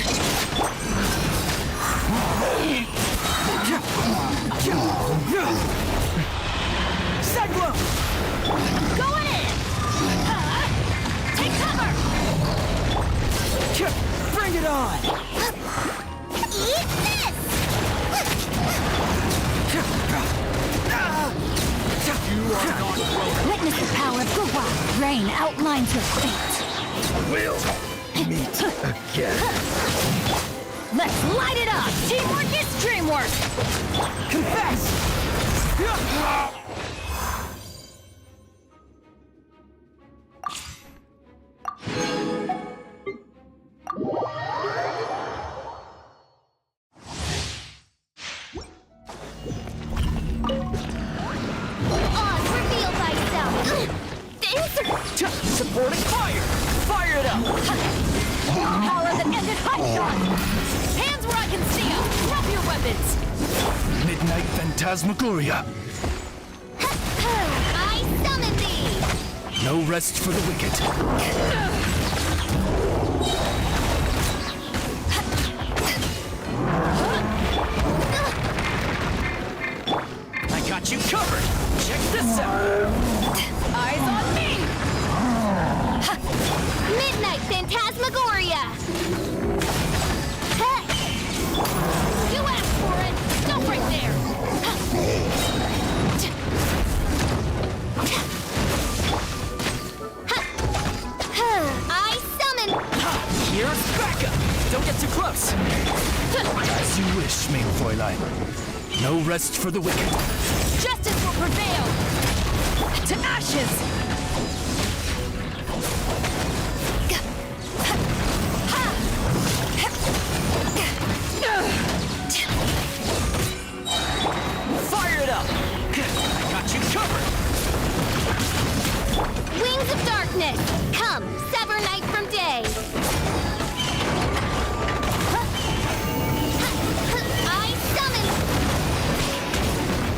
Cyclone! Going in! Take cover! Bring it on! Eat this! You are not welcome. Witness the power of Gurwa. Rain outlines your fate. We'll meet again. Let's light it up! Teamwork is dreamwork! Confess! Oz, reveal thyself! Supporting fire! Fire it up! Power that ended Hydron! Hands where I can see 'em! Drop your weapon! weapons! Midnight Phantasmagoria. I summon thee! No rest for the wicked. I got you covered! Check this out! Eyes on me! Midnight Phantasmagoria! You asked for it! Stop right there! I summon... Here's backup! Don't get too close! As you wish, main Fräulein. No rest for the wicked. Justice will prevail! To ashes! Fire it up! I got you covered! Wings of darkness! Come, sever night from day! I summon...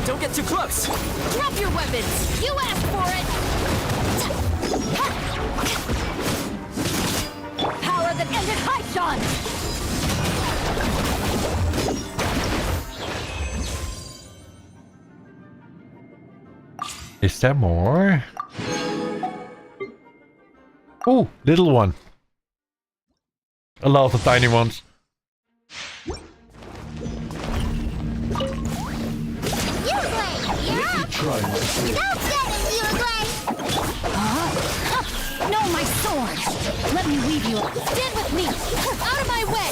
Don't get too close! Drop your weapons! You asked for it! Power that ended Haishan! Is there more? Oh, little one. A lot of tiny ones. You play! You're up! Try my Don't get it, you play! No, my sword! Let me leave you. Stand with me! Out of my way!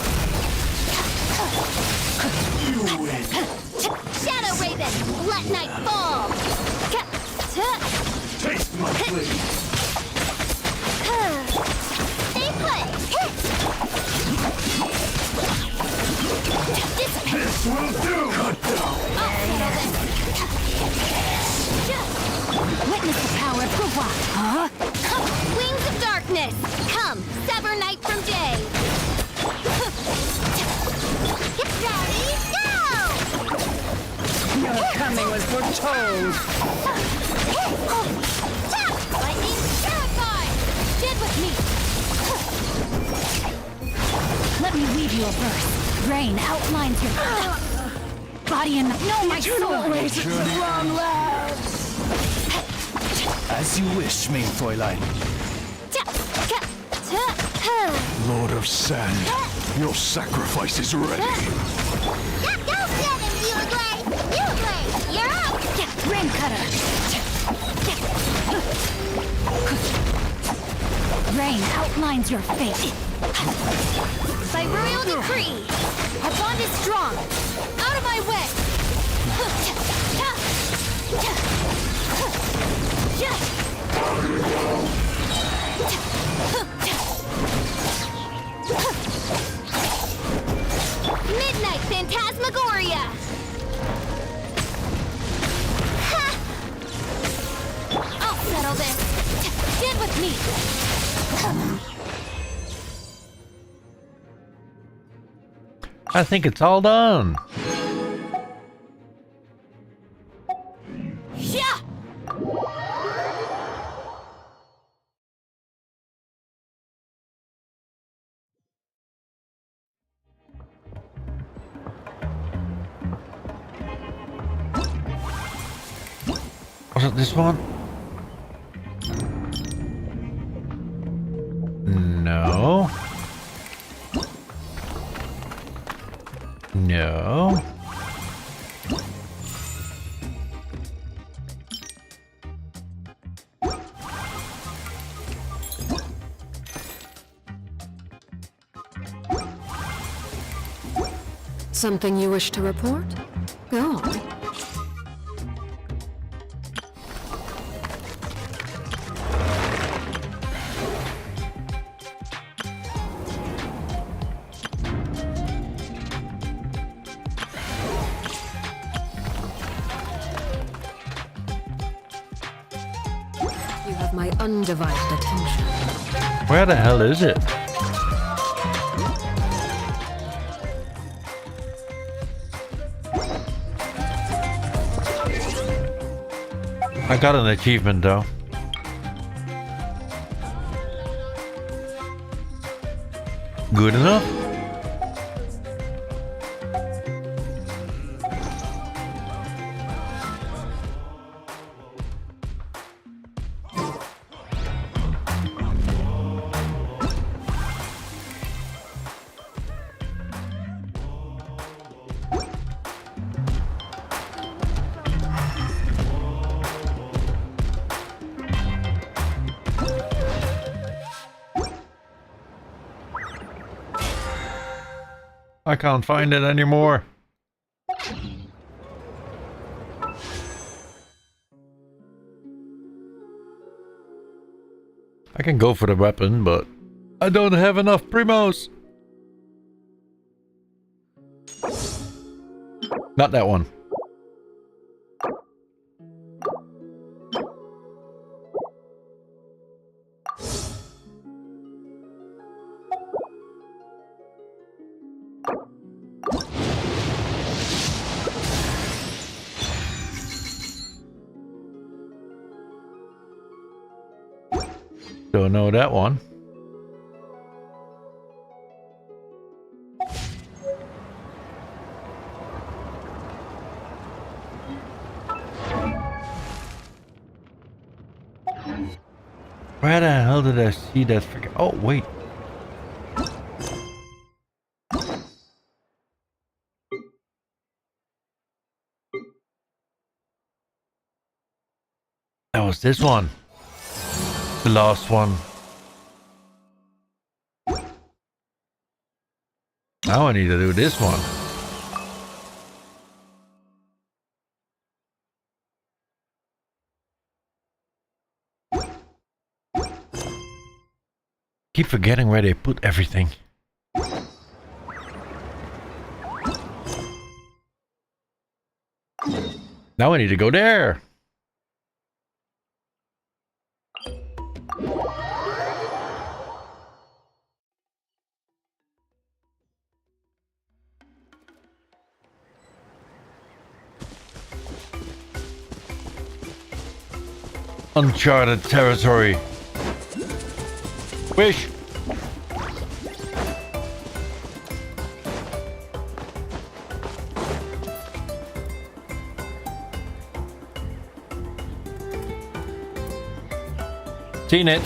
Shadow Raven! Let night fall! taste my blade. Stay put! This will do. Cut down. Witness the power of Guwa! Wings of darkness! Come, sever night from day! Get ready, go! Your coming was foretold. Lightning terrified! Stand with me! Let me weave you a verse. Rain outlines your body and no, my sword! As you wish, main Fräulein. Lord of Sand, your sacrifice is ready. Don't get him, Uruguay! You're up! Rain cutter! Rain outlines your fate. By royal decree, Our bond is strong. Out of my way! Midnight Phantasmagoria! I'll settle this. Stand with me. I think it's all done. Yeah. Was it this one? No. No. Something you wish to report? Go on. You have my undivided attention. Where the hell is it? I got an achievement though. Good enough? I can't find it anymore. I can go for the weapon, but I don't have enough primos. Not that one. Don't know that one. Where the hell did I see that freaking... Oh, wait. That was this one. The last one. Now I need to do this one. Keep forgetting where they put everything. Now I need to go there. Uncharted territory. Wish. Seen it.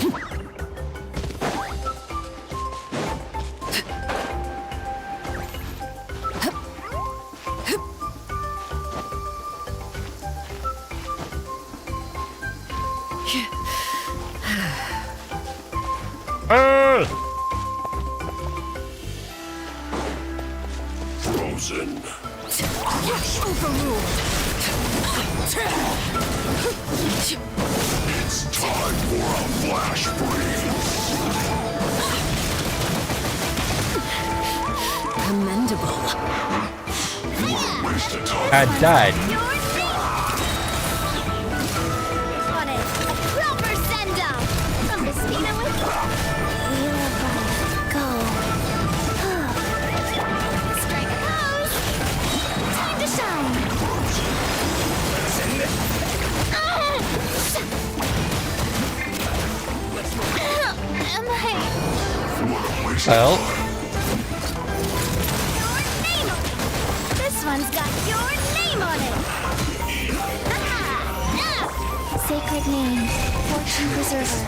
Frozen. It's time for a flash freeze. Commendable. What a waste of time. I died. On it. A proper send-off. From the speeder with... Wheel of Life. Go. Strike a pose. Time to shine. Am I... Well. This one's got your name on it. Sacred name, fortune preserver.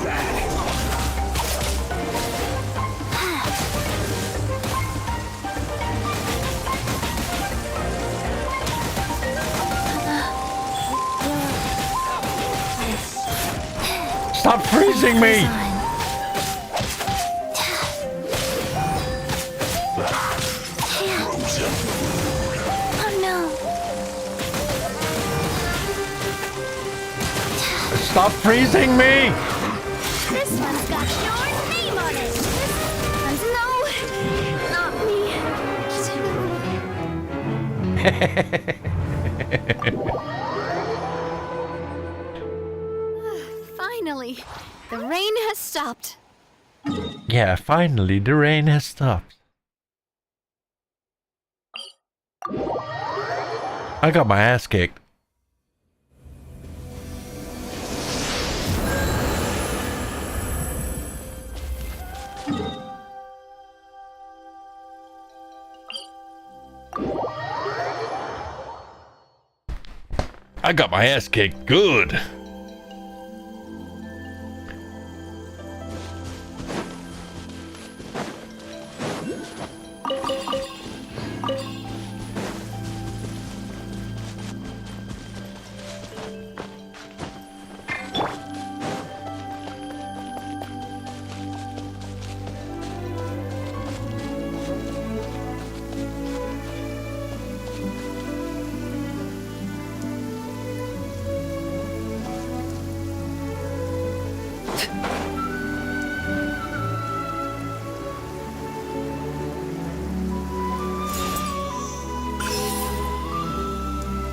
Stop freezing me! Oh no. Stop freezing me! This one's got your name on it. This one's not me. Finally, the rain has stopped. Yeah, finally the rain has stopped. I got my ass kicked. I got my ass kicked good.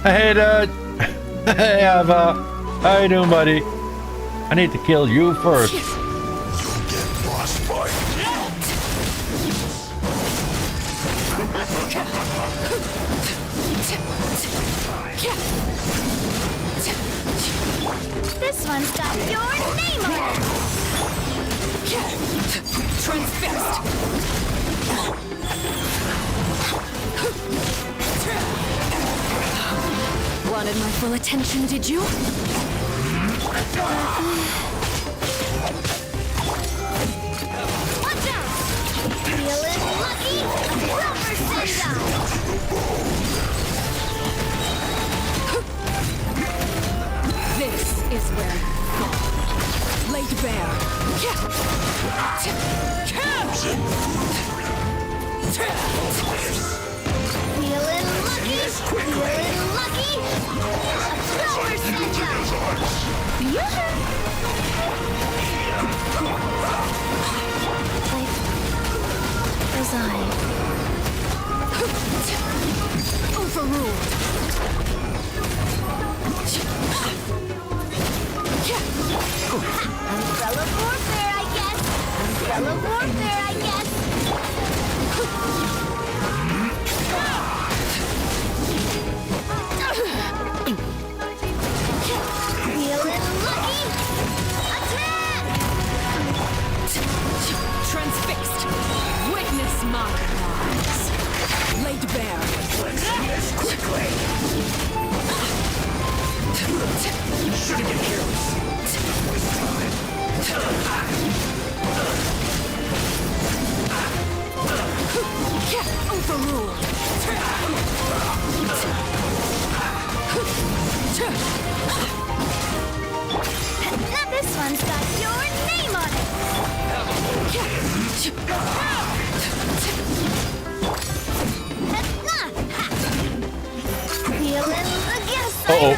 Hey, dude. Hey, Ava. How you doing, buddy? I need to kill you first. This one's got your name on it! Transfixed! Wanted my full attention, did you? Watch out! Feeling lucky? Silver This is where you fall. Laid bare. Feeling lucky? Feeling lucky? A silver Resign. Overruled. Umbrella warfare, I guess. Umbrella warfare, I guess. Feeling lucky? Attack! Transfixed. Witness my rise. Laid bare. This quickly. You shouldn't get careless. Waste time. Overruled. Now this one's got your name on it. Feeling the guess. Uh-oh.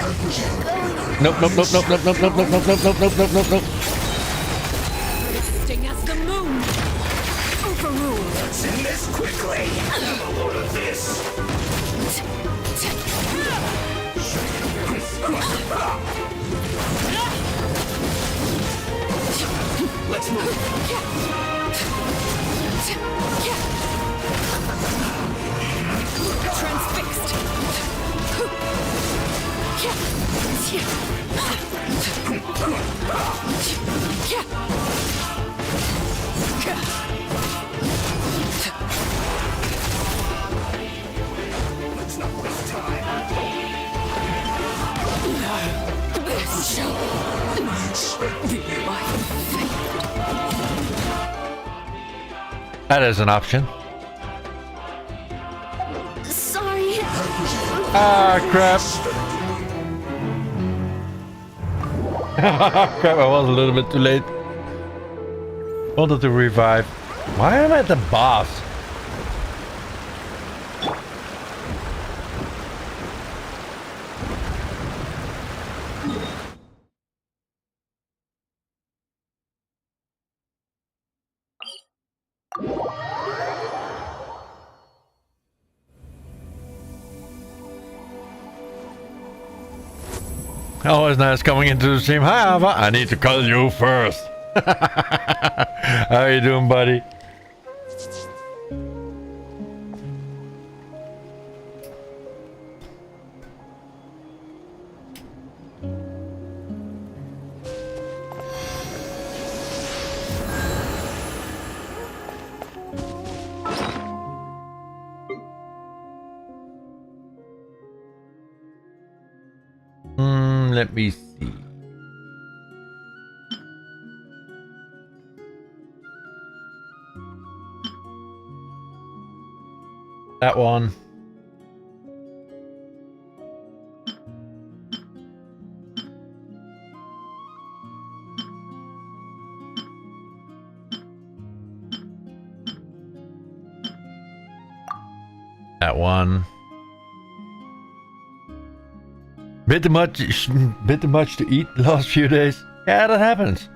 Nope, nope, nope, nope, nope, nope, nope, nope, nope, nope, nope, nope, nope, nope, nope. Sting as the moon. Overruled. Let's end this quickly. Have a load of this. Let's move. Transfixed. Let's not waste time. This shall be my fate. That is an option. Sorry. Ah, crap. Crap, I was a little bit too late. Wanted to revive. Why am I at the boss? Always nice coming into the stream. Hi, Ava. I need to call you first. How you doing, buddy? Let me see. That one. That one. Bit too much to eat the last few days. Yeah, that happens.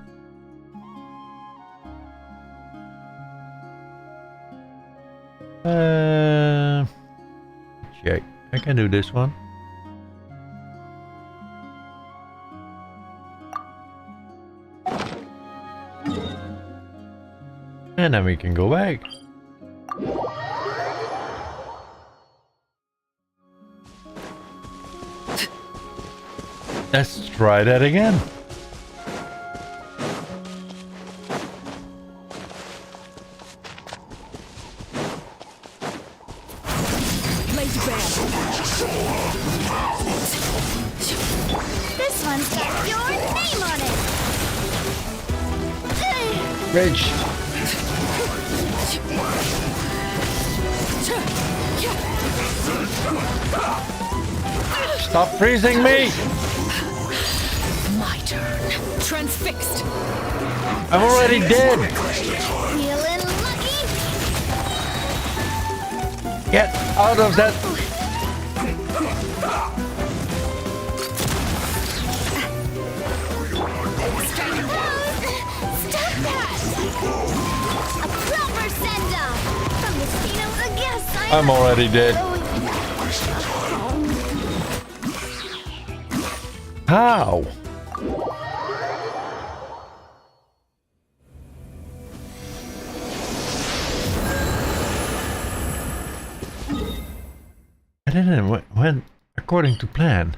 Check. I can do this one. And then we can go back. Let's try that again. This one's got your name on it. Rage. Stop freezing me! My turn. Transfixed. I'm already dead. Feeling lucky? Get out of that. Stop that! A proper send-off from the Stino again. I'm already dead. How? I didn't went according to plan.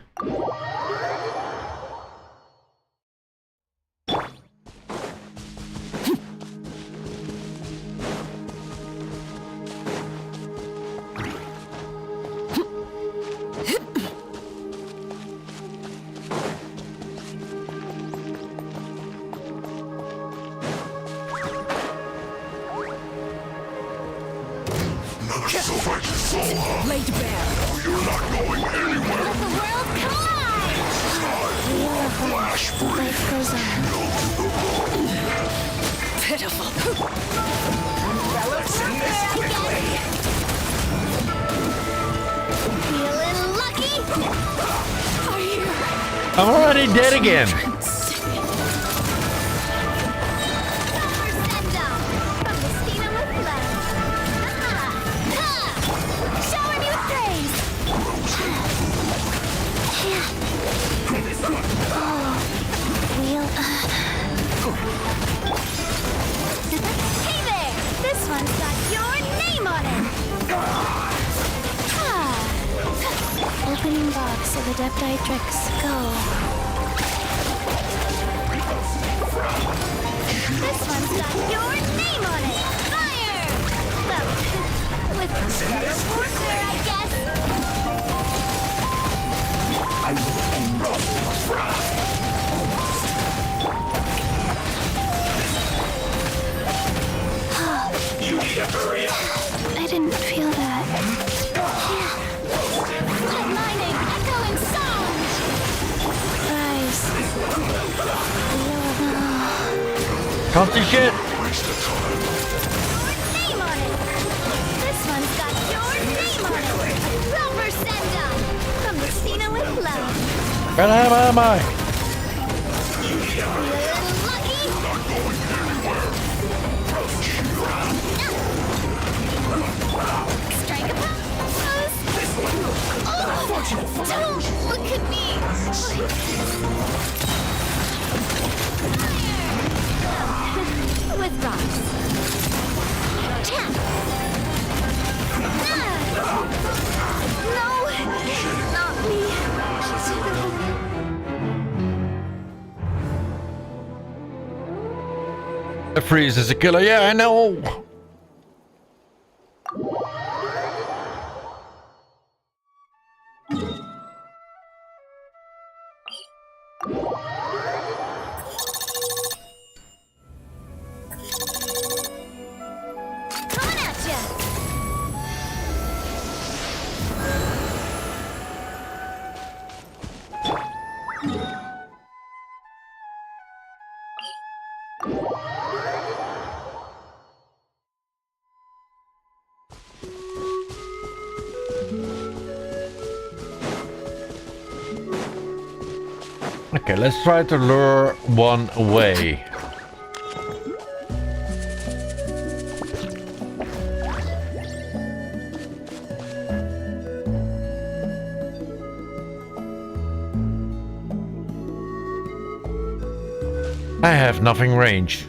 Laid bare. You're not going anywhere. Let the world collide! Life goes on. Pitiful. Feeling lucky? I'm already dead again. Hey there! This one's got your name on it! Opening box of Adepti Tricks. Go. This one's got your name on it! Fire! Well, with subtle warfare, I guess. You need to hurry up. I didn't feel that. Lightning, echoing song! Rise. Can't see shit. Name on it! This one's got your name on it! Proper send-up! From the Stino with love. Where the hell am I? Feeling lucky? Strike a pose! Oh, don't look at me! Fire! With rocks. Tap! No! Not me! The freeze is a killer. Yeah, I know. Okay, let's try to lure one away. I have nothing range.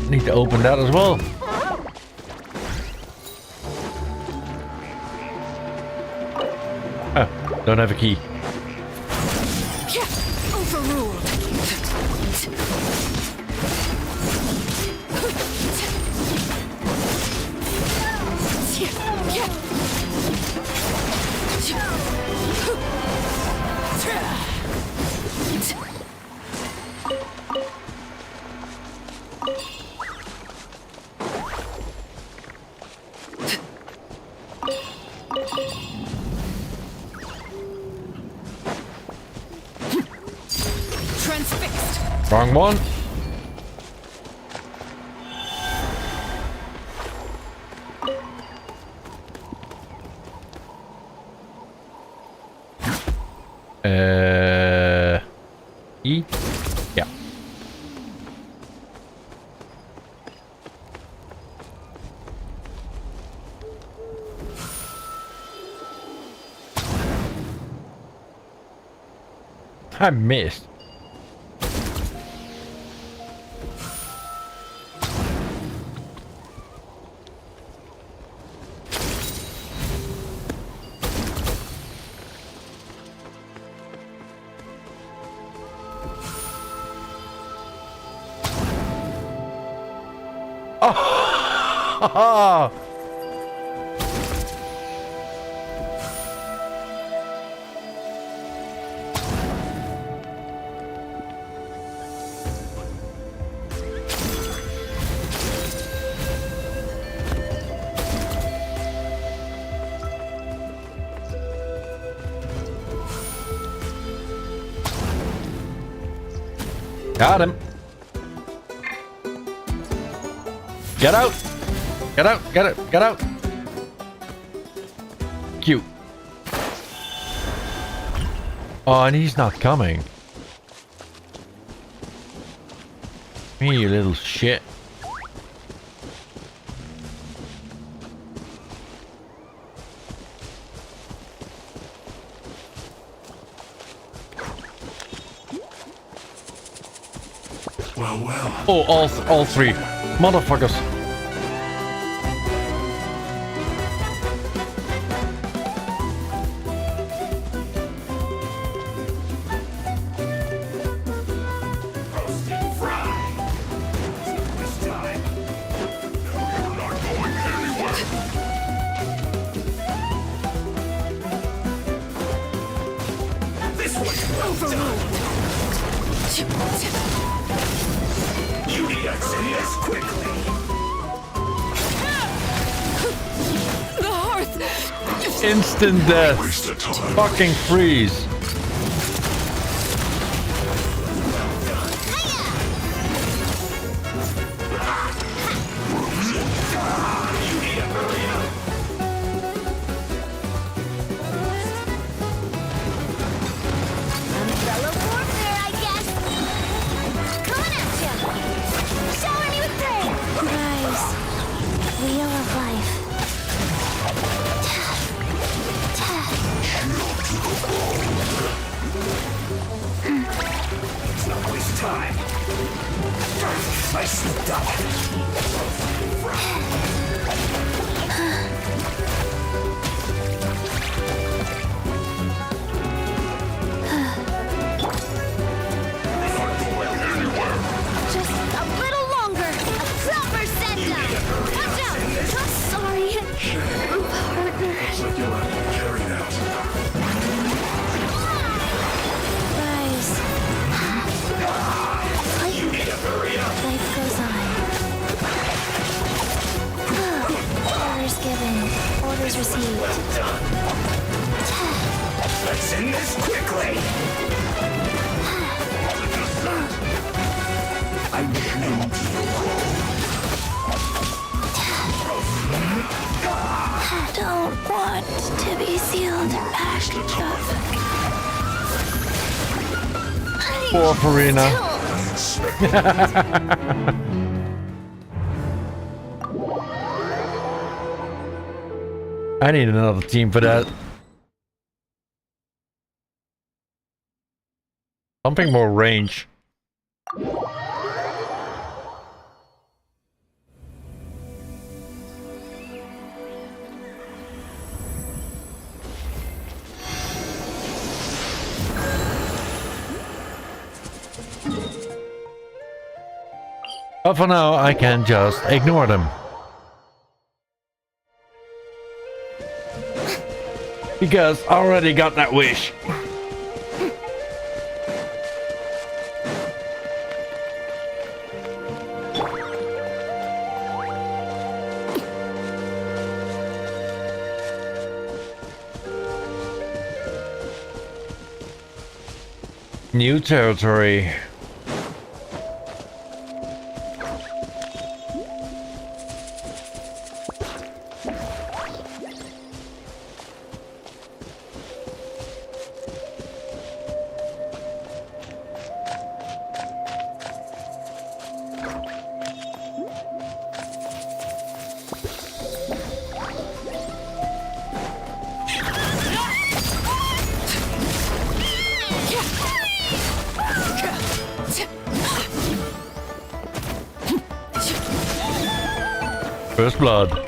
Need to open that as well. Oh, don't have a key. Overruled. Transfixed. Wrong one. E? Yeah. I missed. Oh! Got him. Get out. Get out. Get it. Get out. Cute. Oh, and he's not coming. Me, you little shit. Well. Oh, all three. Motherfuckers. Instant death. Fucking freeze. Umbrella warfare, I guess. Coming at ya. Shower me with praise. Rise. Wheel of life. Let's not waste time. I slipped Just a little longer. A proper send-up. Watch out. I'm sorry. Partner. like you'll have to carry that. Rise. Life goes on. Orders given. Orders received. Let's end this quickly. not to be sealed act of... Poor Farina. I need another team for that. Something more range. But for now, I can just ignore them. Because I already got that wish. New territory. First blood.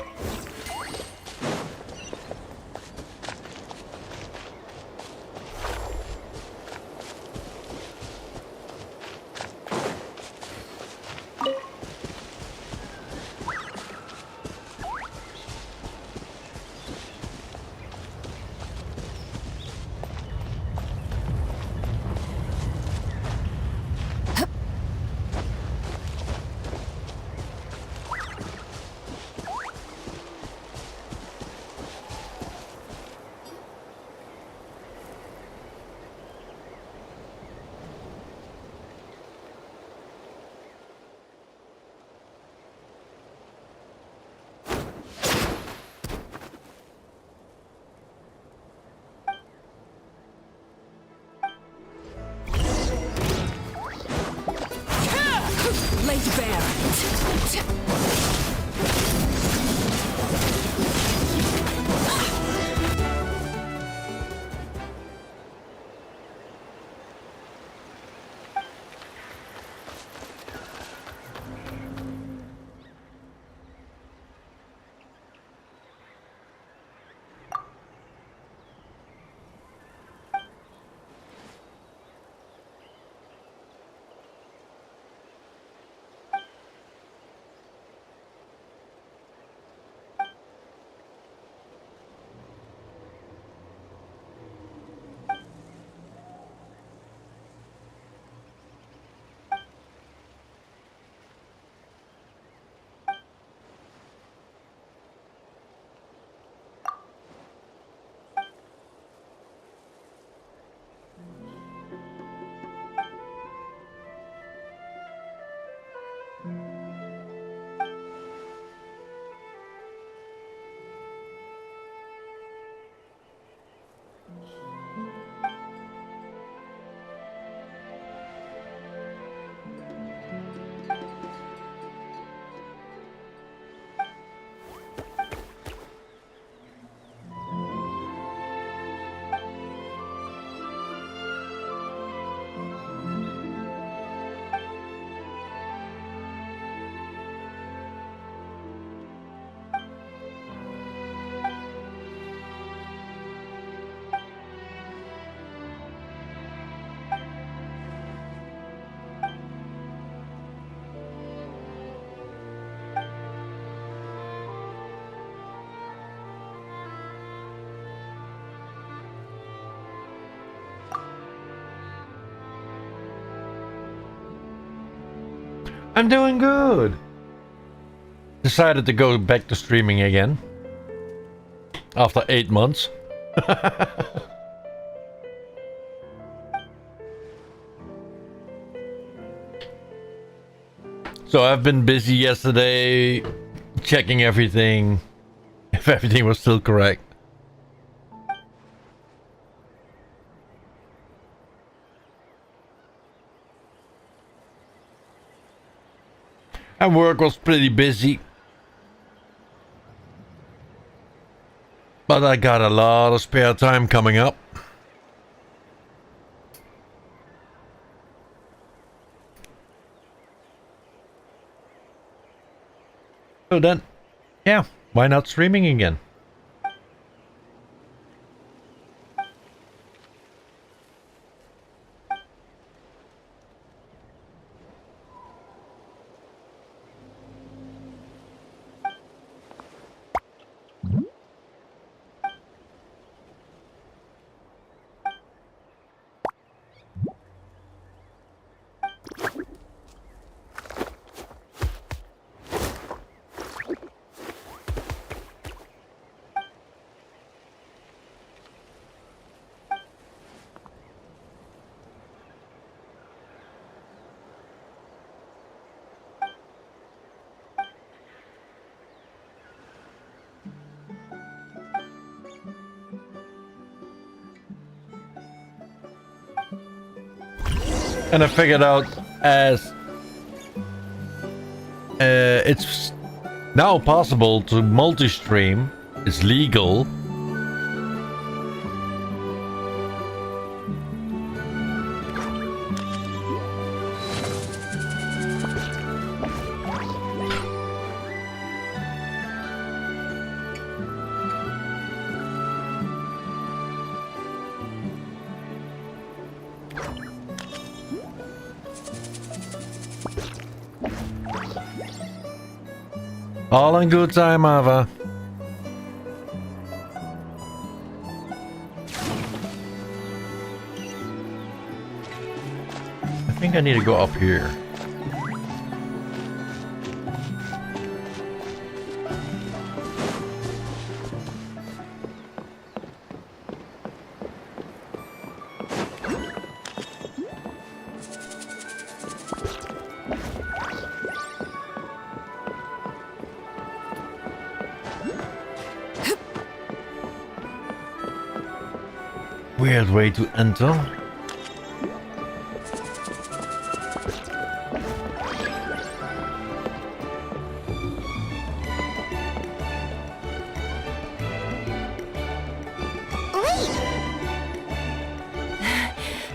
I'm doing good. Decided to go back to streaming again. After 8 months. So I've been busy yesterday checking everything. If everything was still correct. And work was pretty busy. But I got a lot of spare time coming up. So then, yeah, why not streaming again? And I figured out as it's now possible to multi-stream, it's legal. All in good time, Ava. I think I need to go up here. Weird way to enter.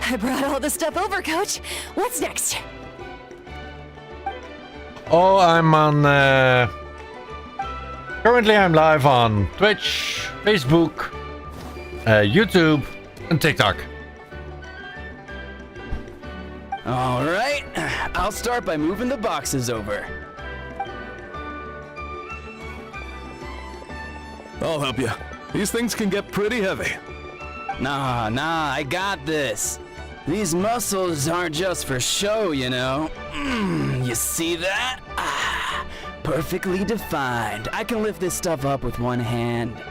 I brought all the stuff over, Coach. What's next? Oh, I'm on... Currently I'm live on Twitch, Facebook, YouTube, and TikTok. All right, I'll start by moving the boxes over. I'll help you. These things can get pretty heavy. Nah, I got this. These muscles aren't just for show, you know. You see that? Perfectly defined. I can lift this stuff up with one hand.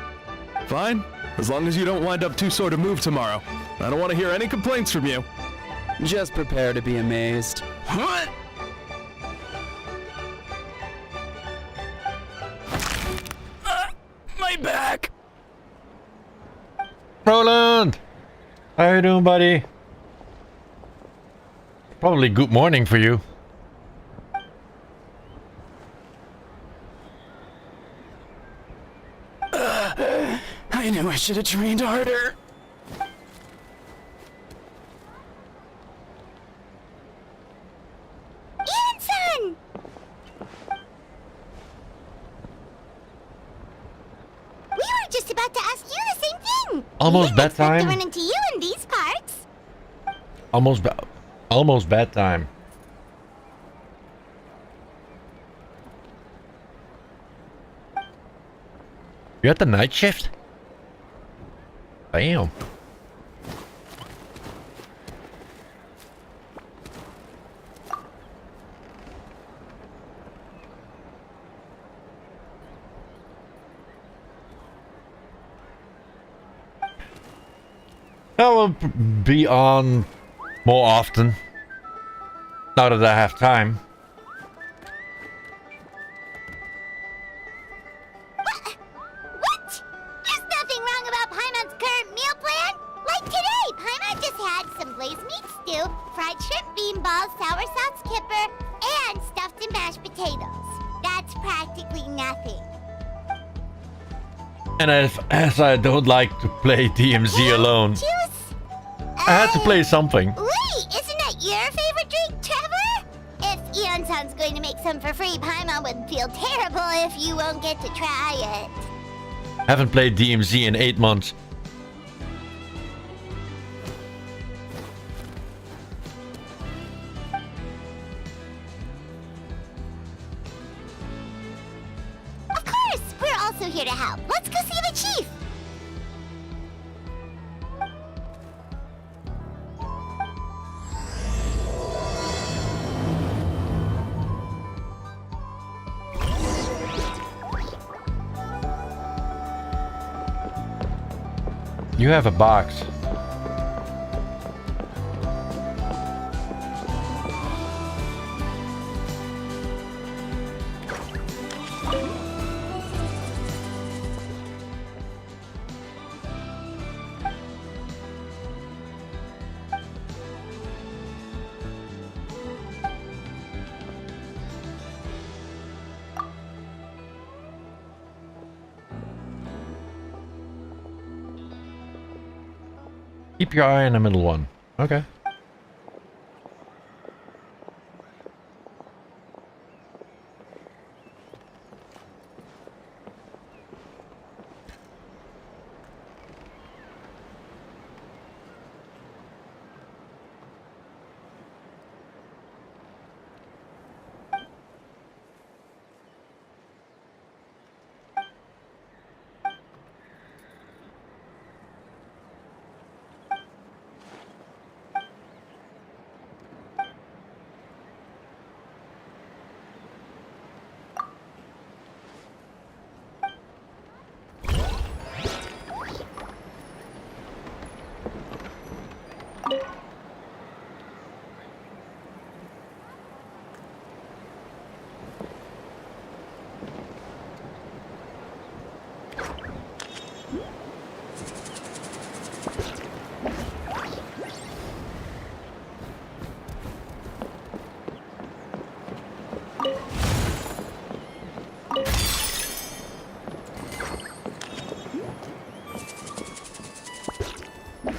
Fine, as long as you don't wind up too sore to move tomorrow. I don't want to hear any complaints from you. Just prepare to be amazed. What? My back! Roland! How you doing, buddy? Probably good morning for you. I knew I should have trained harder. Anson! We were just about to ask you the same thing. Almost bedtime. To run into you in these parts. Almost bedtime. You at the night shift? Damn. I will be on more often now that I have time. What? There's nothing wrong about Paimon's current meal plan. Like today, Paimon just had some glazed meat stew, fried shrimp bean balls, sour sauce kipper, and stuffed and mashed potatoes. And as I don't like to play DMZ alone, I had to play something. Wait, isn't that your favorite drink, Trevor? If Eon-san's going to make some for free, Paimon would feel terrible if you won't get to try it. Haven't played DMZ in 8 months. Of course, we're also here to help. Let's go see the chief. You have a box. Keep your eye on the middle one. Okay.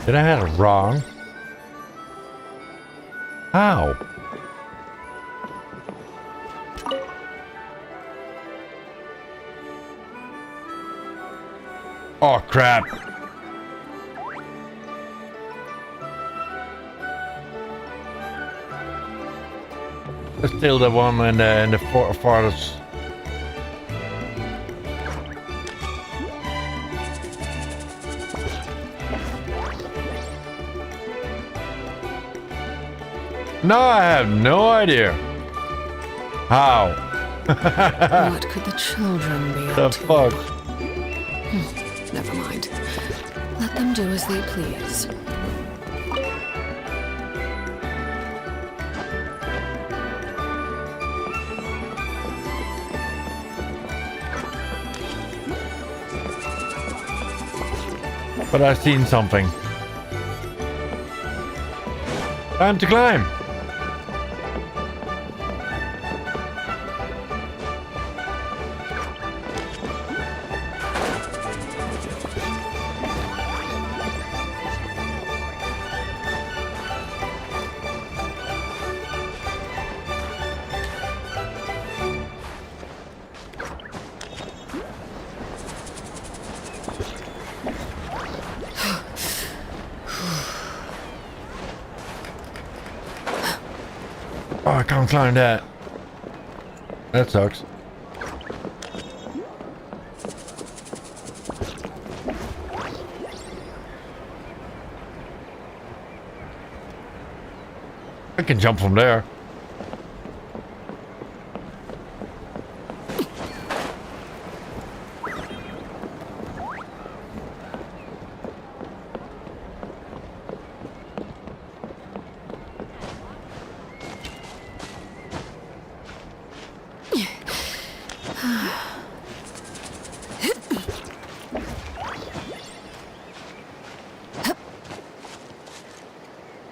Did I have it wrong? How? Oh crap. That's still the one in the farthest. No, I have no idea. How? What could the children be The up to? fuck? Never mind. Let them do as they please. But I've seen something. Time to climb. Oh, I can't climb that. That sucks. I can jump from there.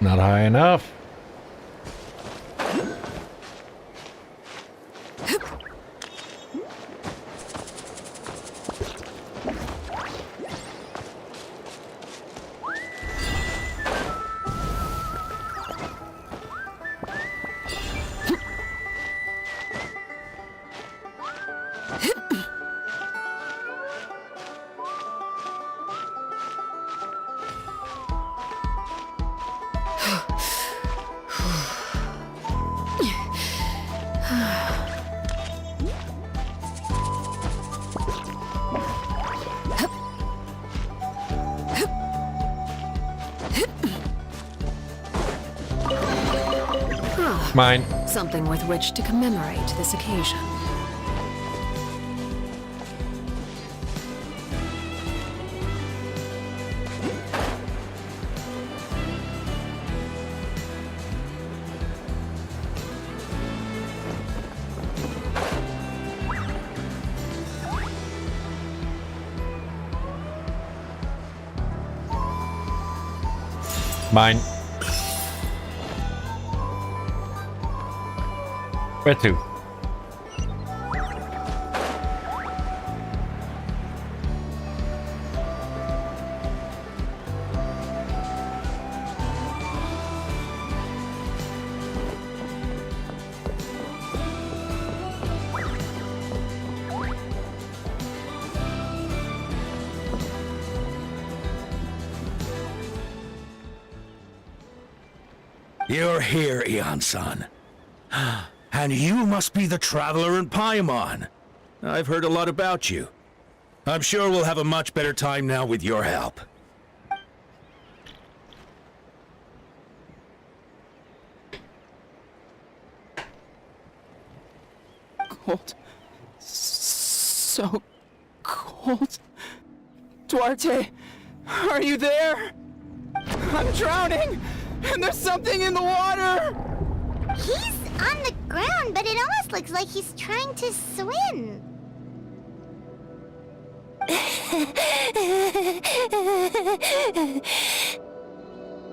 Not high enough. Mine. Something with which to commemorate this occasion. Mine. Where to? You're here, Eon-san. And you must be the traveler in Paimon. I've heard a lot about you. I'm sure we'll have a much better time now with your help. Cold. So cold. Duarte, are you there? I'm drowning! And there's something in the water! He's on the ground, but it almost looks like he's trying to swim.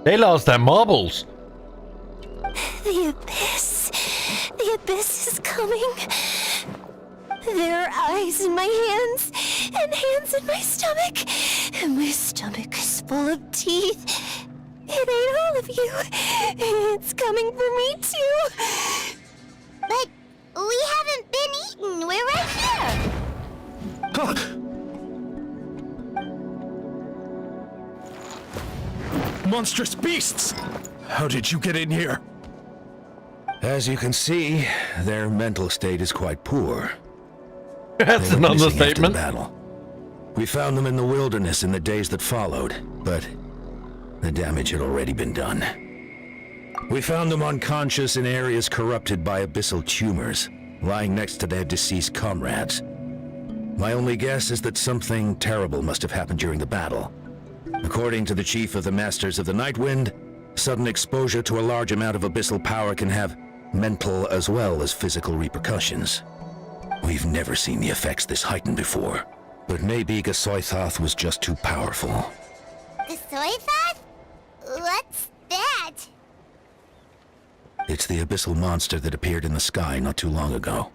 They lost their marbles. The abyss. The abyss is coming. There are eyes in my hands, and hands in my stomach. And my stomach is full of teeth. It ain't all of you. It's coming for me too. But we haven't been eaten. We're right here. Monstrous beasts! How did you get in here? As you can see, their mental state is quite poor. That's an understatement. Battle. We found them in the wilderness in the days that followed, but the damage had already been done. We found them unconscious in areas corrupted by abyssal tumors, lying next to their deceased comrades. My only guess is that something terrible must have happened during the battle. According to the chief of the Masters of the Nightwind, sudden exposure to a large amount of abyssal power can have mental as well as physical repercussions. We've never seen the effects this heightened before, but maybe Gasoithoth was just too powerful. Gasoithoth? What's that? It's the abyssal monster that appeared in the sky not too long ago.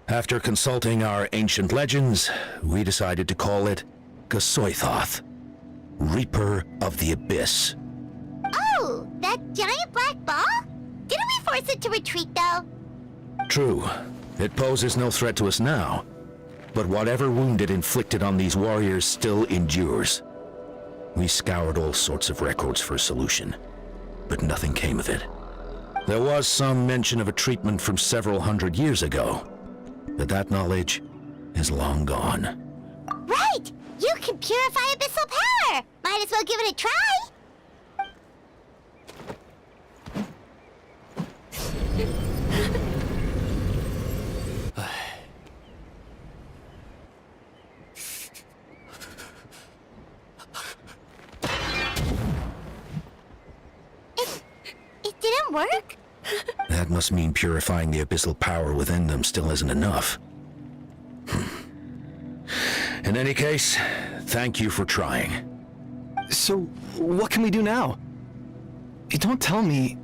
After consulting our ancient legends, we decided to call it Gasoithoth, Reaper of the Abyss. Oh, that giant black ball? Didn't we force it to retreat, though? True. It poses no threat to us now, but whatever wound it inflicted on these warriors still endures. We scoured all sorts of records for a solution, but nothing came of it. There was some mention of a treatment from several hundred years ago, but that knowledge is long gone. Right! You can purify abyssal power! Might as well give it a try! It didn't work? That must mean purifying the abyssal power within them still isn't enough. In any case, thank you for trying. So, what can we do now? Don't tell me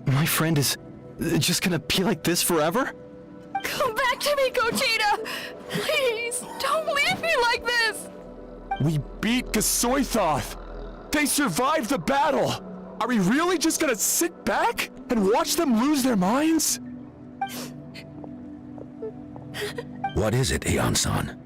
my friend is just gonna be like this forever? Come back to me, Gogeta! Please, don't leave me like this! We beat Gasoithoth! They survived the battle! Are we really just gonna sit back and watch them lose their minds? What is it, Eon-san?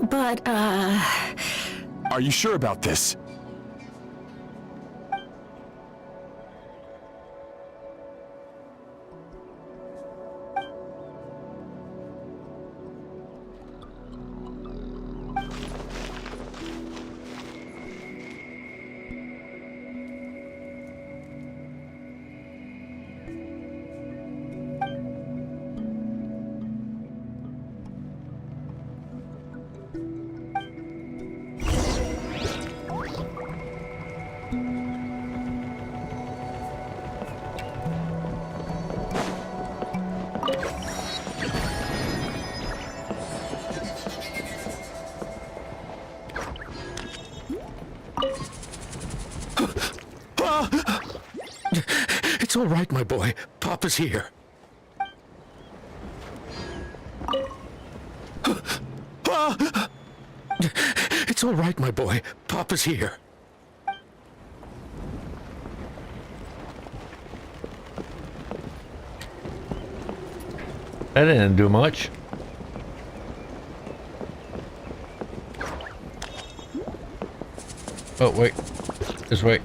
But, Are you sure about this? It's all right, my boy. Papa's here. It's all right, my boy. Papa's here. That didn't do much. Oh, wait. This way.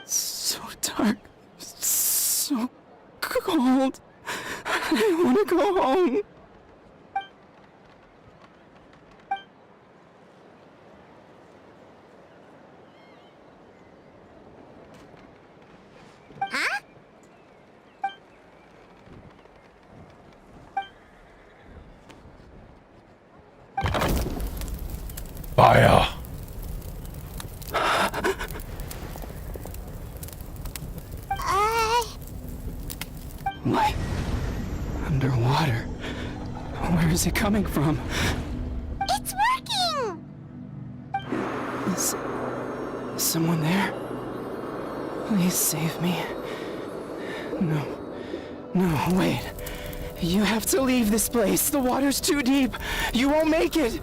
So dark. So cold. I want to go home. Huh? Fire. Light. Underwater. Where is it coming from? It's working! Is someone there? Please save me. No. No, wait. You have to leave this place. The water's too deep. You won't make it.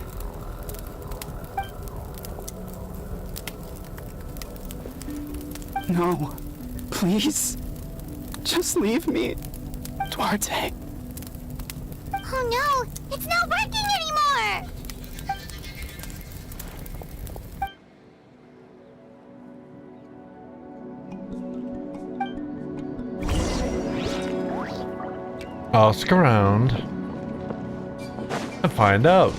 No. Please. Just leave me. Duarte. Oh no! It's not working anymore! Ask around and find out.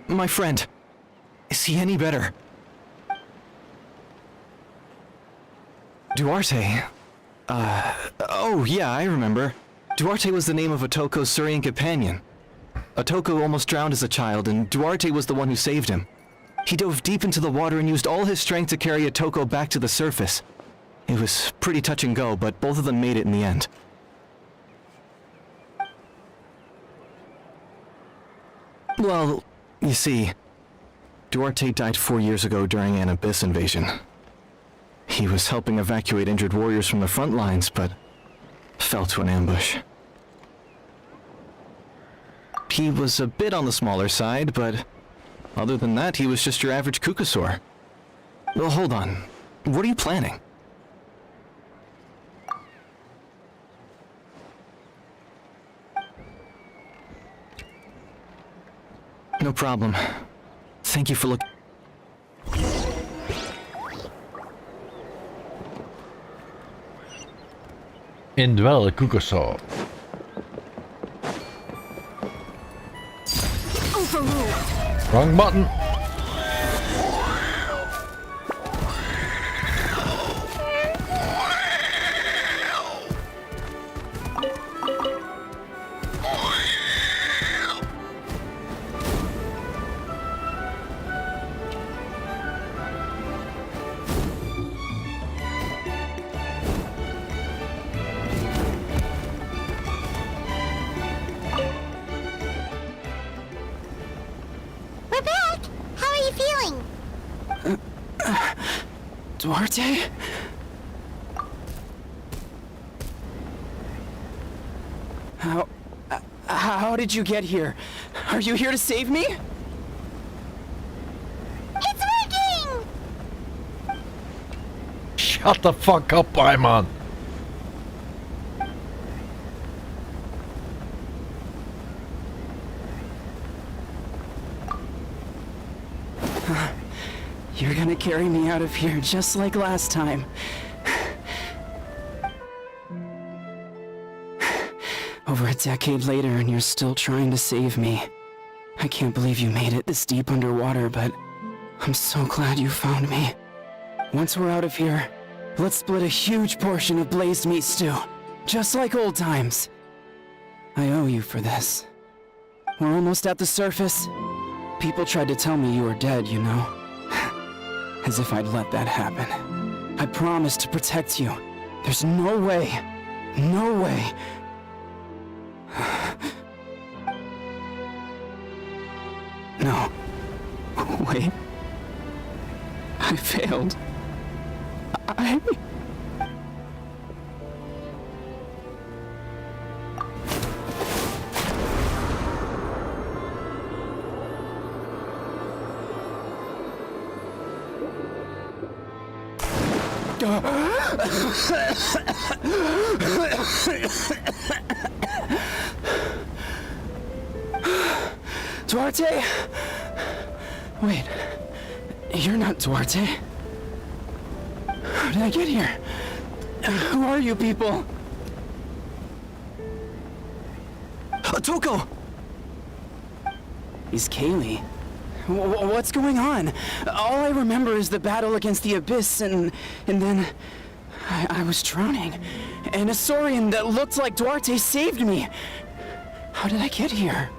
My friend, is he any better? Duarte? Oh yeah, I remember. Duarte was the name of Otoko's Surian companion. Otoko almost drowned as a child, and Duarte was the one who saved him. He dove deep into the water and used all his strength to carry Otoko back to the surface. It was pretty touch and go, but both of them made it in the end. Well, you see, Duarte died 4 years ago during an Abyss invasion. He was helping evacuate injured warriors from the front lines, but fell to an ambush. He was a bit on the smaller side, but other than that, he was just your average Kukasaur. Well, hold on. What are you planning? No problem. Thank you for looking. Indwell Kukasaur. Overruled. Wrong button. We're back! How are you feeling? Duarte? How did you get here? Are you here to save me? It's working! Shut the fuck up, Paimon. You're gonna carry me out of here just like last time. Over a decade later, and you're still trying to save me. I can't believe you made it this deep underwater, but I'm so glad you found me. Once we're out of here, let's split a huge portion of blazed meat stew, just like old times. I owe you for this. We're almost at the surface. People tried to tell me you were dead, you know. As if I'd let that happen. I promised to protect you. There's no way. No way. No. Wait. I failed. Duarte? Wait, you're not Duarte. How did I get here? Who are you people? Toko! Is Kaylee? What's going on? All I remember is the battle against the Abyss, and then I was drowning. And a Saurian that looked like Duarte saved me. How did I get here?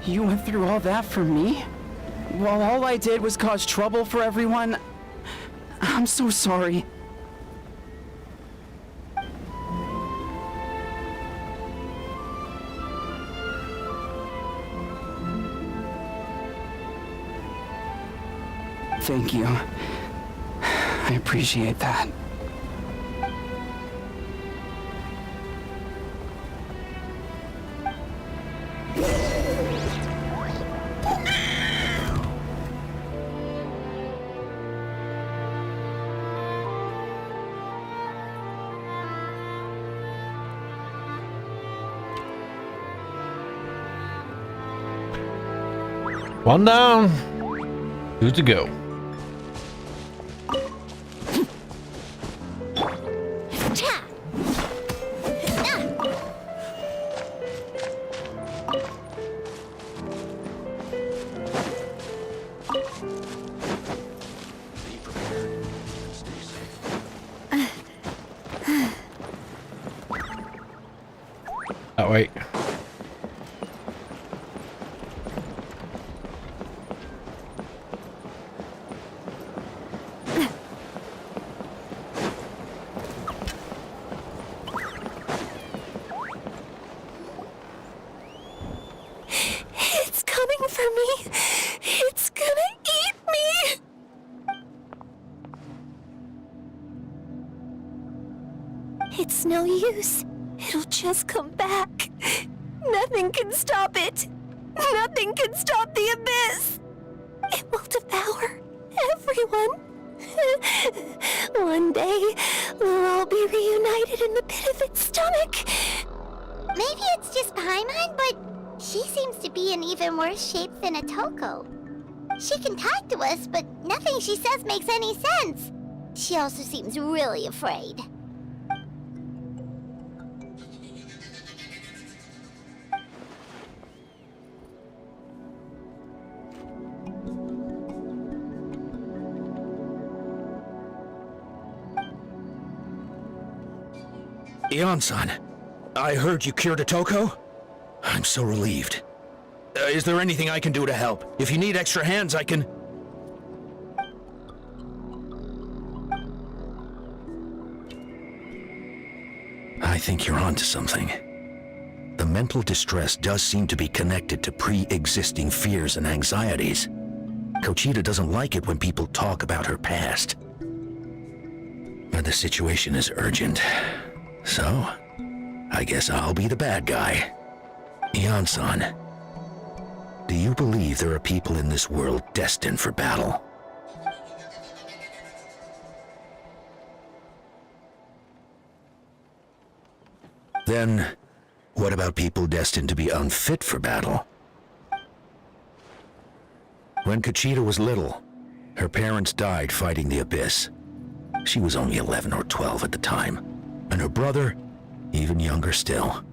You went through all that for me? While all I did was cause trouble for everyone? I'm so sorry. Thank you. I appreciate that. One down, 2 to go. Oh, wait. It's coming for me. It's gonna eat me. It's no use. It'll just come back. Nothing can stop it. Nothing can stop the Abyss. It will devour everyone. One day, we'll all be reunited in the pit of its stomach. Maybe it's just Paimon, but she seems to be in even worse shape than Atoko. She can talk to us, but nothing she says makes any sense. She also seems really afraid. Ion-san, I heard you cured Atoko? I'm so relieved. Is there anything I can do to help? If you need extra hands, I can... I think you're onto something. The mental distress does seem to be connected to pre-existing fears and anxieties. Kochita doesn't like it when people talk about her past. But the situation is urgent. So, I guess I'll be the bad guy. Ion-san, do you believe there are people in this world destined for battle? Then, what about people destined to be unfit for battle? When Conchita was little, her parents died fighting the Abyss. She was only 11 or 12 at the time, and her brother, even younger still.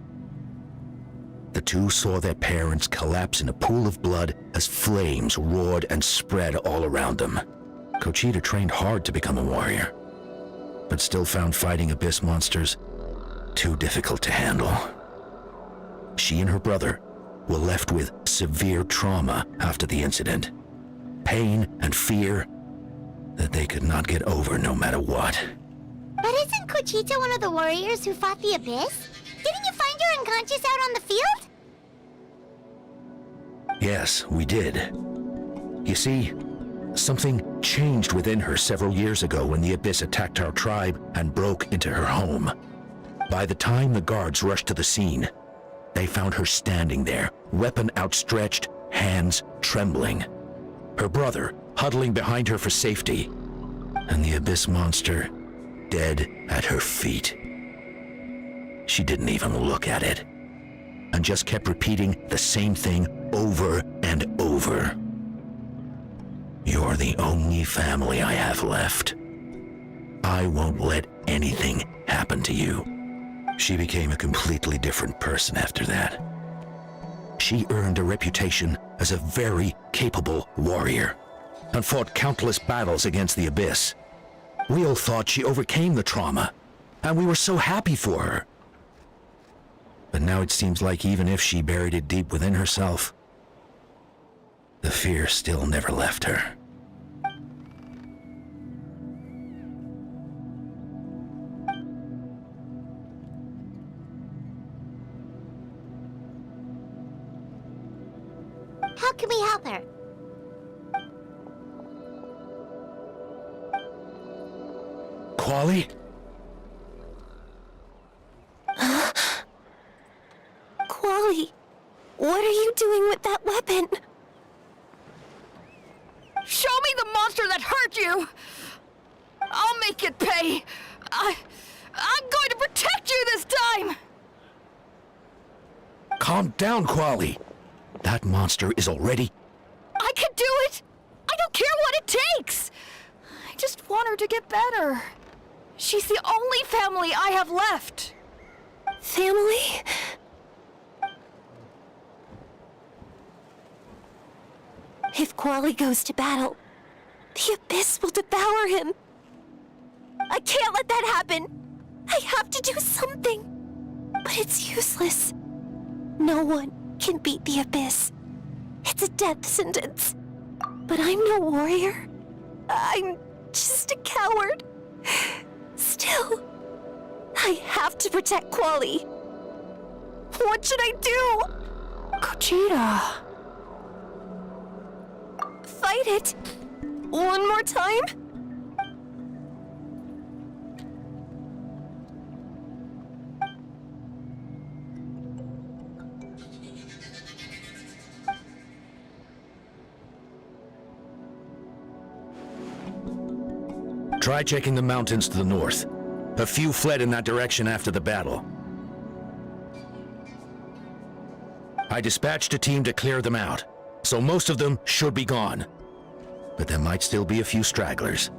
The two saw their parents collapse in a pool of blood as flames roared and spread all around them. Conchita trained hard to become a warrior, but still found fighting Abyss monsters too difficult to handle. She and her brother were left with severe trauma after the incident. Pain and fear that they could not get over no matter what. But isn't Conchita one of the warriors who fought the Abyss? Didn't you find her unconscious out on the field? Yes, we did. You see, something changed within her several years ago when the Abyss attacked our tribe and broke into her home. By the time the guards rushed to the scene, they found her standing there, weapon outstretched, hands trembling. Her brother huddling behind her for safety, and the Abyss monster dead at her feet. She didn't even look at it, and just kept repeating the same thing over and over. You're the only family I have left. I won't let anything happen to you. She became a completely different person after that. She earned a reputation as a very capable warrior, and fought countless battles against the Abyss. We all thought she overcame the trauma, and we were so happy for her. But now it seems like even if she buried it deep within herself, the fear still never left her. How can we help her? Quali? Quali, what are you doing with that weapon? Show me the monster that hurt you! I'll make it pay! I'm going to protect you this time! Calm down, Quali. That monster is already... I can do it! I don't care what it takes! I just want her to get better. She's the only family I have left. Family? If Quali goes to battle, the Abyss will devour him. I can't let that happen. I have to do something. But it's useless. No one can beat the Abyss. It's a death sentence. But I'm no warrior. I'm just a coward. Still, I have to protect Quali. What should I do? Conchita. Fight it. One more time? Try checking the mountains to the north. A few fled in that direction after the battle. I dispatched a team to clear them out, so most of them should be gone. But there might still be a few stragglers.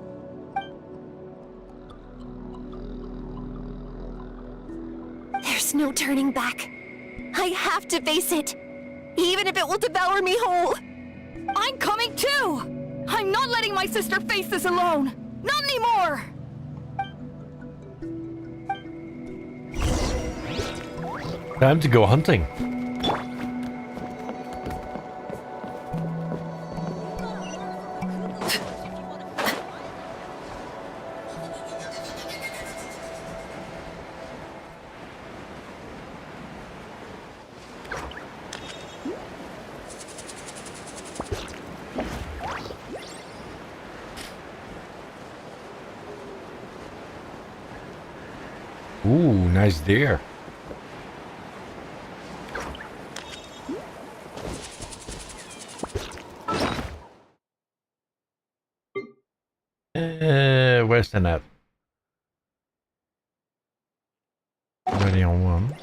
There's no turning back. I have to face it, even if it will devour me whole. I'm coming too! I'm not letting my sister face this alone! Not anymore! Time to go hunting. Ooh, nice deer. Where's the net? Already on one.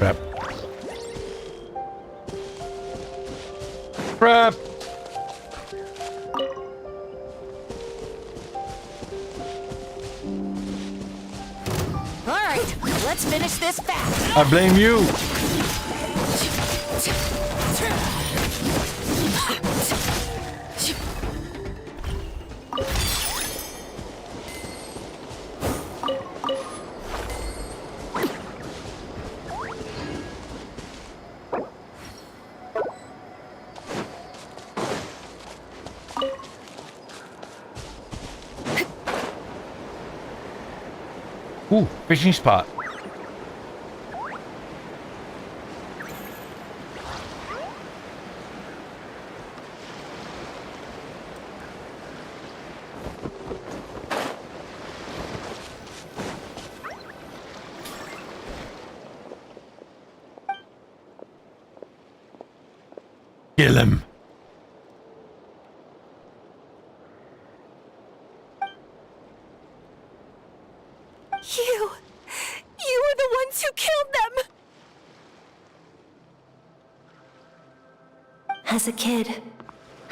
Crap. Crap! Alright, let's finish this fast. I blame you! Ooh, fishing spot. Kill him. You were the ones who killed them! As a kid,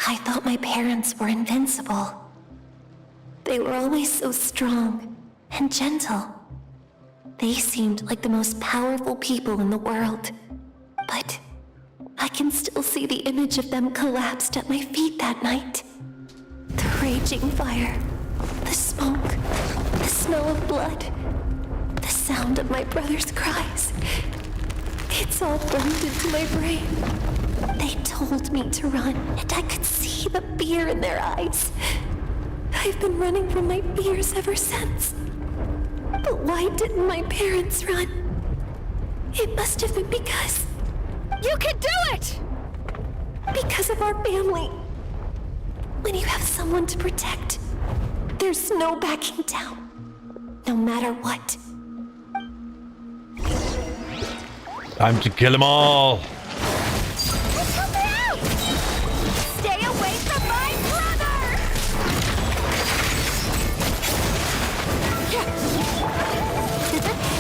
I thought my parents were invincible. They were always so strong and gentle. They seemed like the most powerful people in the world. But I can still see the image of them collapsed at my feet that night. The raging fire, the smoke, the smell of blood, the sound of my brother's cries. It's all burned into my brain. They told me to run, and I could see the fear in their eyes. I've been running from my fears ever since. But why didn't my parents run? It must have been because... You can do it! Because of our family. When you have someone to protect, there's no backing down. No matter what. Time to kill them all. Stay away from my brother!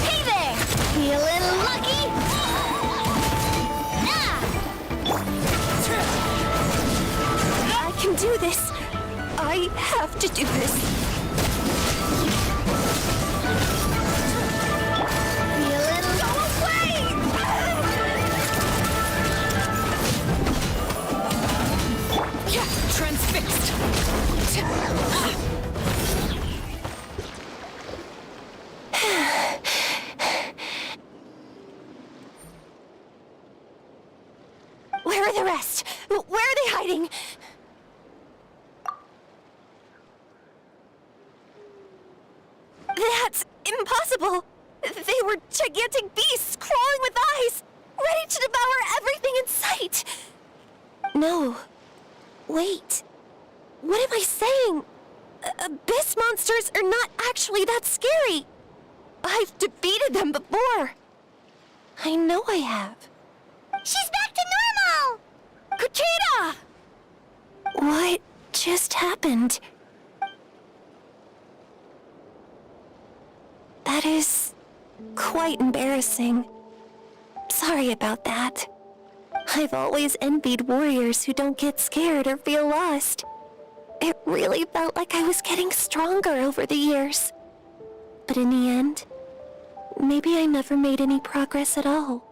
Hey there! Feeling lucky? I can do this. I have to do this. Transfixed! Where are the rest? Where are they hiding? That's impossible! They were gigantic beasts crawling with eyes, ready to devour everything in sight! No. Wait. What am I saying? Abyss monsters are not actually that scary. I've defeated them before. I know I have. She's back to normal! Kuchida! What just happened? That is quite embarrassing. Sorry about that. I've always envied warriors who don't get scared or feel lost. It really felt like I was getting stronger over the years. But in the end, maybe I never made any progress at all.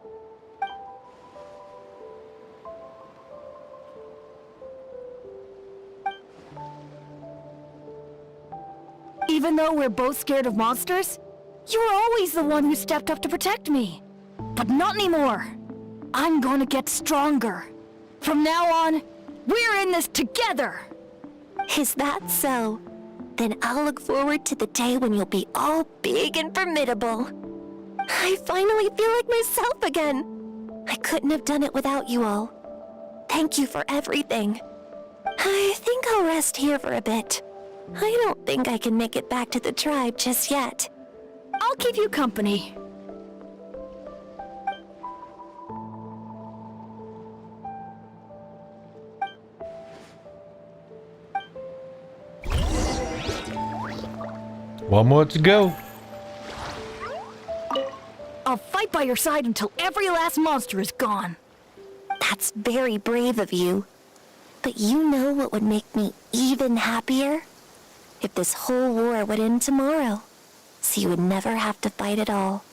Even though we're both scared of monsters, you were always the one who stepped up to protect me. But not anymore. I'm gonna get stronger. From now on, we're in this together! Is that so? Then I'll look forward to the day when you'll be all big and formidable. I finally feel like myself again. I couldn't have done it without you all. Thank you for everything. I think I'll rest here for a bit. I don't think I can make it back to the tribe just yet. I'll keep you company. One more to go. I'll fight right by your side until every last monster is gone. That's very brave of you. But you know what would make me even happier? If this whole war would end tomorrow, so you would never have to fight at all.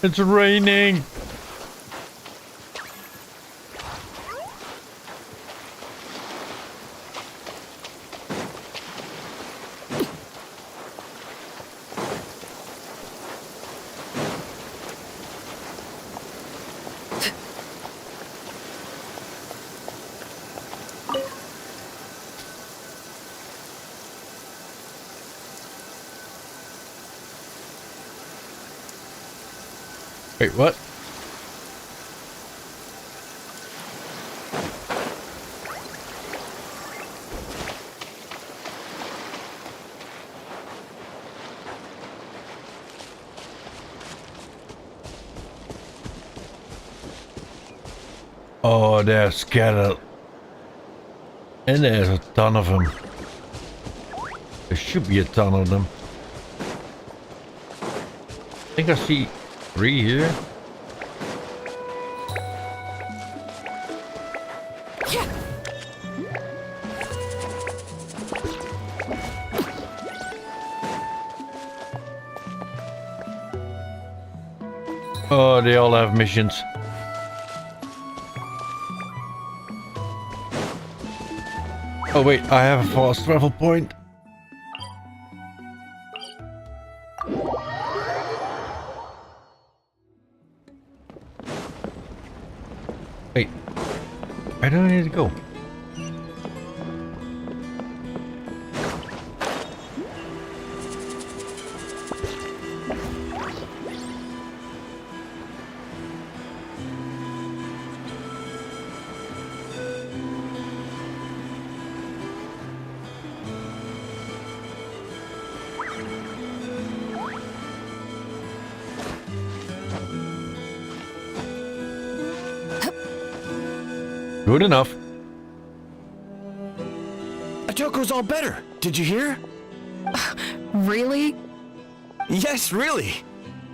It's raining. Wait, what? Oh, they're scattered. And there's a ton of them. There should be a ton of them. I think I see 3 here. Oh, they all have missions. Oh wait, I have a fast travel point. Wait, where do I need to go? Good enough. Otoko's all better. Did you hear? Really? Yes, really.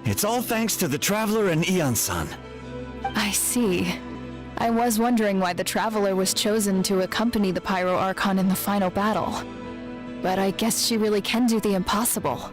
It's all thanks to the Traveler and Ian-san. I see. I was wondering why the Traveler was chosen to accompany the Pyro Archon in the final battle. But I guess she really can do the impossible.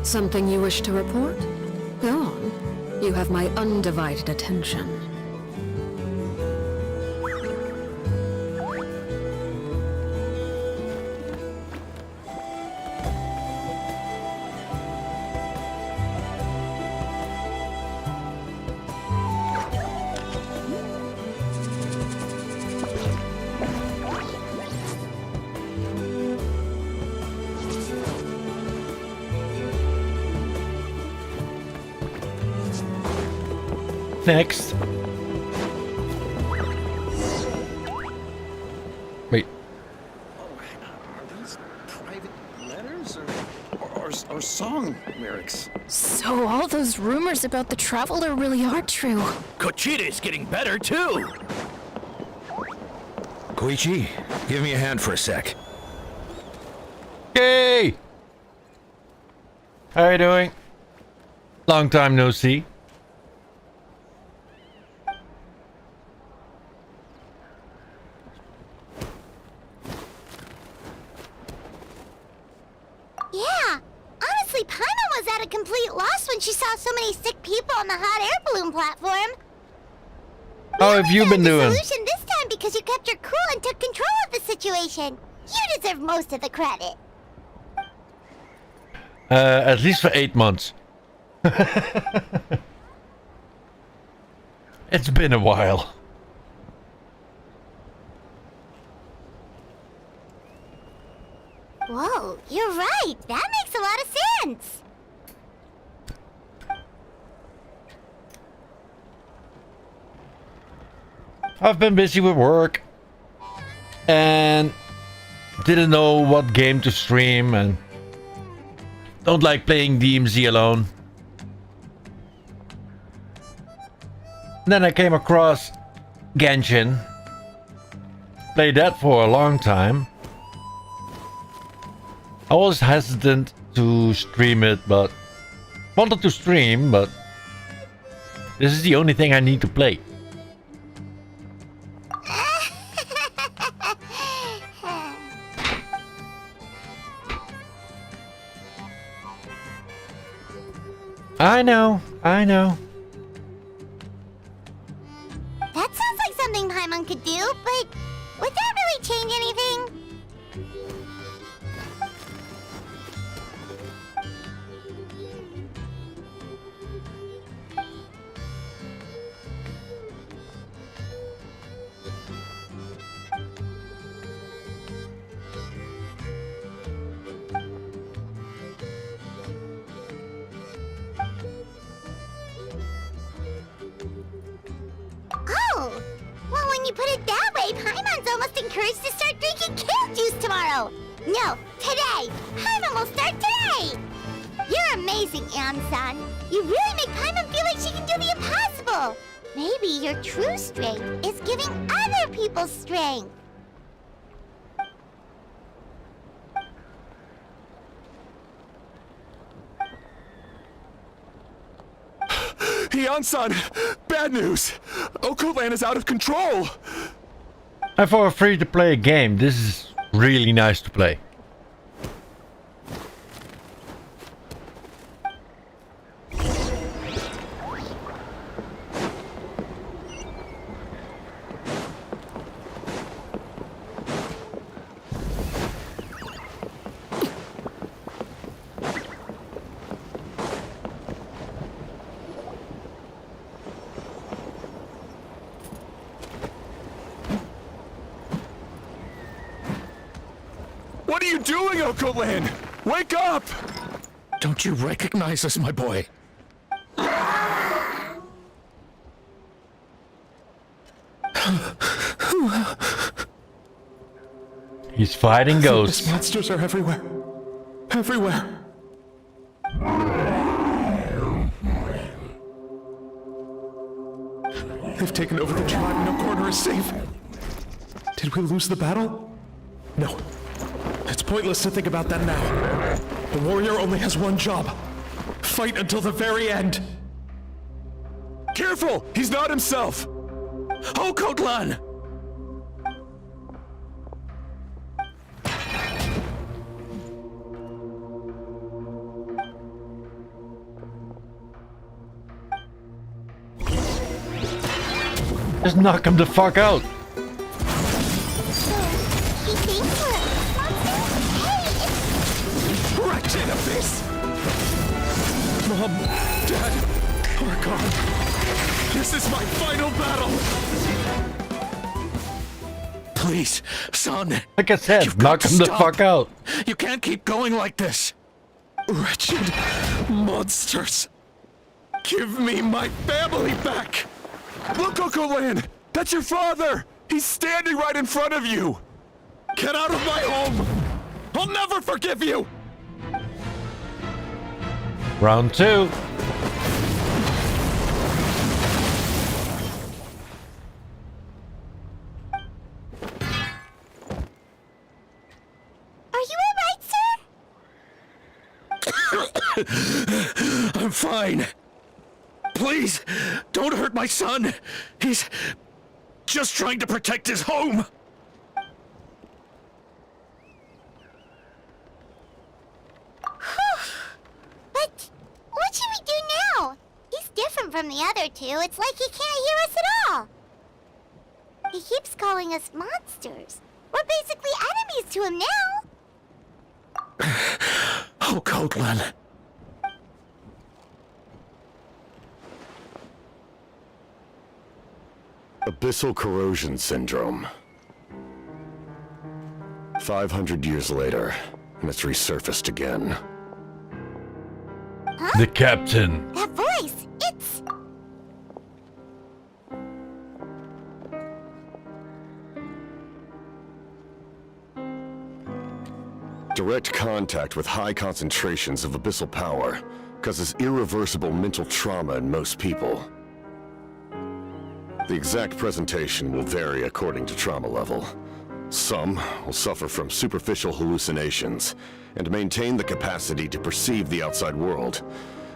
Something you wish to report? Go on. You have my undivided attention. Next. Wait. Are these private letters or song lyrics? So all those rumors about the Traveler really are true. Kochide's getting better too. Koichi, give me a hand for a sec. Yay! How are you doing? Long time no see. Yeah, honestly, Paimon was at a complete loss when she saw so many sick people on the hot air balloon platform. How have you been doing? Solution this time because you kept your cool and took control of the situation. You deserve most of the credit. At least for 8 months. It's been a while. Whoa, you're right. That makes a lot of sense. I've been busy with work. And didn't know what game to stream and don't like playing DMZ alone. Then I came across Genshin. Played that for a long time. I was hesitant to stream it, but wanted to stream, but this is the only thing I need to play. I know. That sounds like something Paimon could do, but would that really change anything? Oh! Well, when you put it that way, Paimon's almost encouraged to start drinking kale juice tomorrow! No, today! Paimon will start today! You're amazing, Ansan. You really make Paimon feel like she can do the impossible! Maybe your true strength is giving other people strength! Hyun-san! Bad news! Okoland is out of control! And for a free-to-play game, this is really nice to play. What are you doing, Okoland? Wake up! Don't you recognize us, my boy? He's fighting ghosts. These monsters are everywhere. Everywhere. They've taken over the tribe. No corner is safe. Did we lose the battle? No. It's pointless to think about that now. The warrior only has one job. Fight until the very end. Careful! He's not himself! Okotlan! Just knock him the fuck out. Wretched abyss! Mom, Dad, are gone. This is my final battle! Please, son. Like I said, knock him the fuck out. You can't keep going like this. Wretched monsters! Give me my family back! Look, Okoland! That's your father! He's standing right in front of you! Get out of my home! I'll never forgive you! Round 2. Are you alright, sir? I'm fine. Please, don't hurt my son. He's just trying to protect his home. But what should we do now? He's different from the other two. It's like he can't hear us at all. He keeps calling us monsters. We're basically enemies to him now. Oh, Coatlan. Abyssal corrosion syndrome. 500 years later, and it's resurfaced again. Huh? The captain. That voice! It's... Direct contact with high concentrations of abyssal power causes irreversible mental trauma in most people. The exact presentation will vary according to trauma level. Some will suffer from superficial hallucinations and maintain the capacity to perceive the outside world.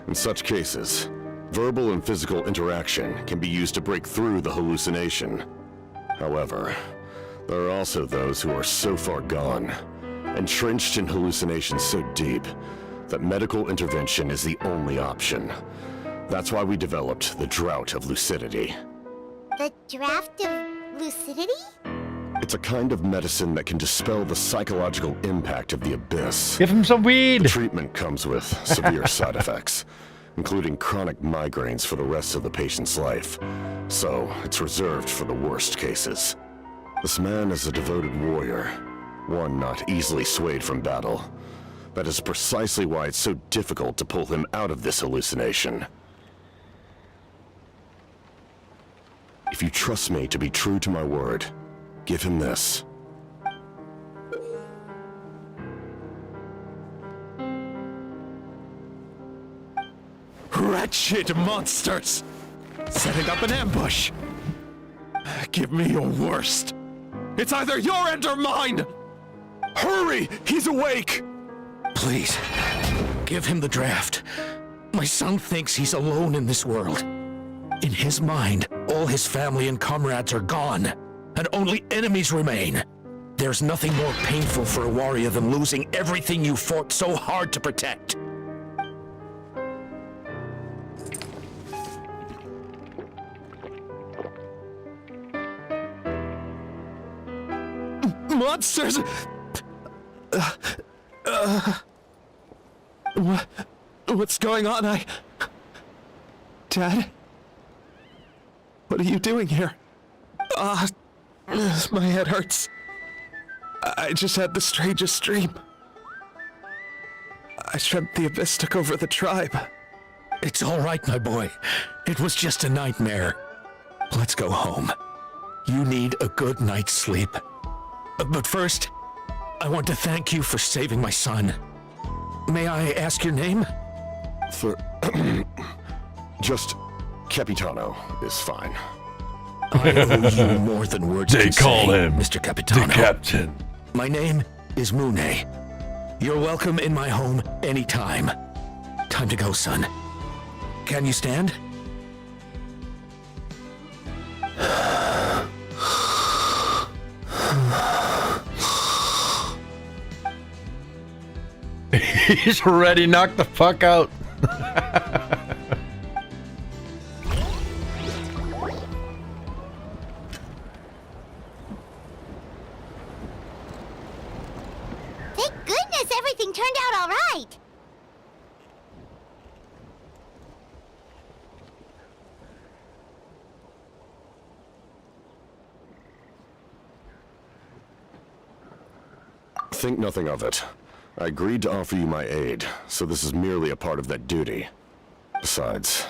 In such cases, verbal and physical interaction can be used to break through the hallucination. However, there are also those who are so far gone, entrenched in hallucinations so deep, that medical intervention is the only option. That's why we developed the Drought of Lucidity. The Draft of Lucidity? It's a kind of medicine that can dispel the psychological impact of the abyss. Give him some weed! The treatment comes with severe side effects, including chronic migraines for the rest of the patient's life. So, it's reserved for the worst cases. This man is a devoted warrior, one not easily swayed from battle. That is precisely why it's so difficult to pull him out of this hallucination. If you trust me to be true to my word, give him this. Wretched monsters! Setting up an ambush! Give me your worst! It's either your end or mine! Hurry! He's awake! Please, give him the draft. My son thinks he's alone in this world. In his mind, all his family and comrades are gone, and only enemies remain. There's nothing more painful for a warrior than losing everything you fought so hard to protect. Monsters! What's going on? Dad? What are you doing here? My head hurts. I just had the strangest dream. I dreamt the Abyss took over the tribe. It's all right, my boy. It was just a nightmare. Let's go home. You need a good night's sleep. But first, I want to thank you for saving my son. May I ask your name? Just Capitano is fine. I owe you more than words They can call say, him Mr. Capitano. the Captain. My name is Mune. You're welcome in my home anytime. Time to go, son. Can you stand? He's already knocked the fuck out. Thank goodness everything turned out all right! Think nothing of it. I agreed to offer you my aid, so this is merely a part of that duty. Besides,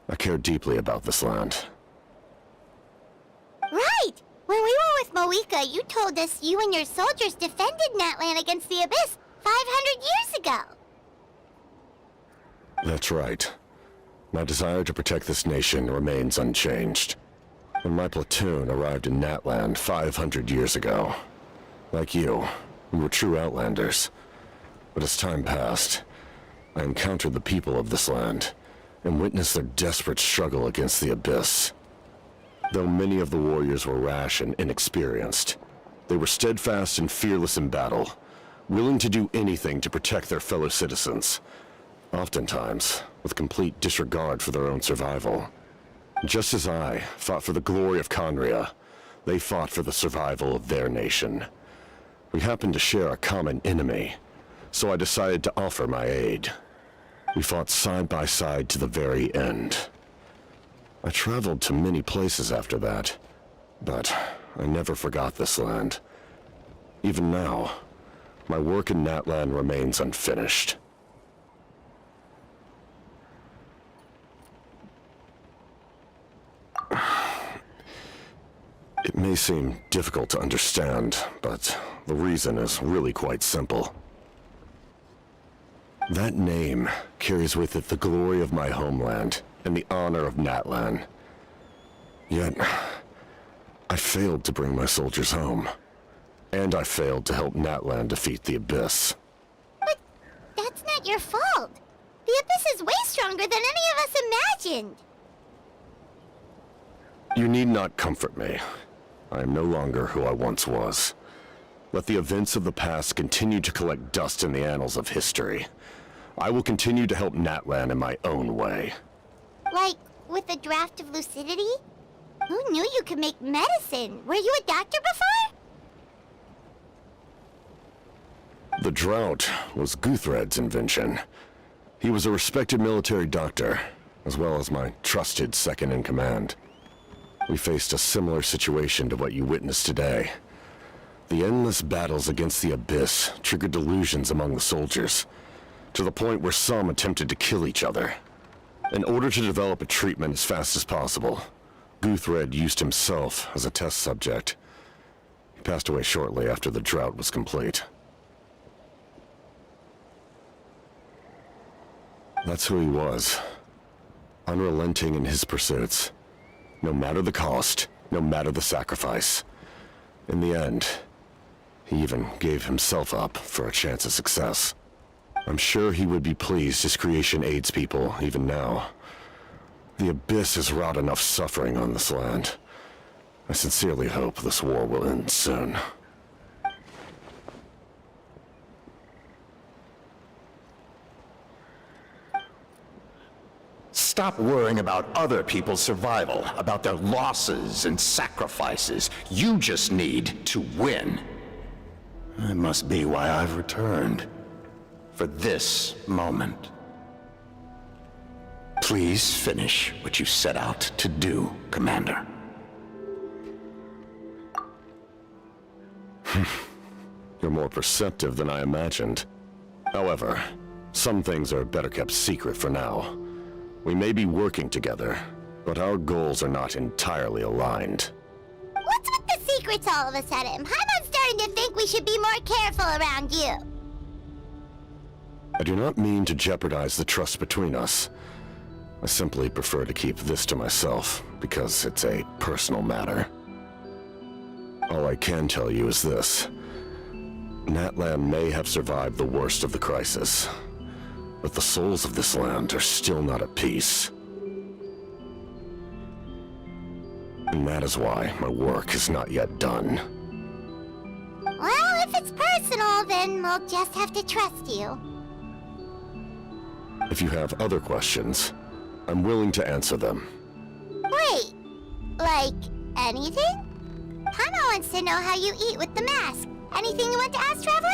I care deeply about this land. Right! When we were with Moika, you told us you and your soldiers defended Natlan against the Abyss 500 years ago! That's right. My desire to protect this nation remains unchanged. When my platoon arrived in Natlan 500 years ago, like you, we were true outlanders. But as time passed, I encountered the people of this land and witnessed their desperate struggle against the Abyss. Though many of the warriors were rash and inexperienced, they were steadfast and fearless in battle, willing to do anything to protect their fellow citizens, oftentimes with complete disregard for their own survival. Just as I fought for the glory of Conria, they fought for the survival of their nation. We happened to share a common enemy, so I decided to offer my aid. We fought side by side to the very end. I traveled to many places after that, but I never forgot this land. Even now, my work in Natlan remains unfinished. It may seem difficult to understand, but the reason is really quite simple. That name carries with it the glory of my homeland and the honor of Natlan. Yet, I failed to bring my soldiers home. And I failed to help Natlan defeat the Abyss. But that's not your fault. The Abyss is way stronger than any of us imagined. You need not comfort me. I am no longer who I once was. Let the events of the past continue to collect dust in the annals of history. I will continue to help Natlan in my own way. Like, with a draft of lucidity? Who knew you could make medicine? Were you a doctor before? The drought was Guthred's invention. He was a respected military doctor, as well as my trusted second-in-command. We faced a similar situation to what you witnessed today. The endless battles against the Abyss triggered delusions among the soldiers, to the point where some attempted to kill each other. In order to develop a treatment as fast as possible, Guthred used himself as a test subject. He passed away shortly after the drought was complete. That's who he was. Unrelenting in his pursuits. No matter the cost, no matter the sacrifice. In the end, he even gave himself up for a chance at success. I'm sure he would be pleased his creation aids people, even now. The Abyss has wrought enough suffering on this land. I sincerely hope this war will end soon. Stop worrying about other people's survival, about their losses and sacrifices. You just need to win. That must be why I've returned. For this moment. Please finish what you set out to do, Commander. You're more perceptive than I imagined. However, some things are better kept secret for now. We may be working together, but our goals are not entirely aligned. What's with the secrets all of a sudden? I'm starting to think we should be more careful around you. I do not mean to jeopardize the trust between us. I simply prefer to keep this to myself, because it's a personal matter. All I can tell you is this. Natlan may have survived the worst of the crisis, but the souls of this land are still not at peace. And that is why my work is not yet done. Well, if it's personal, then we'll just have to trust you. If you have other questions, I'm willing to answer them. Wait, like anything? Tama wants to know how you eat with the mask. Anything you want to ask, Traveler?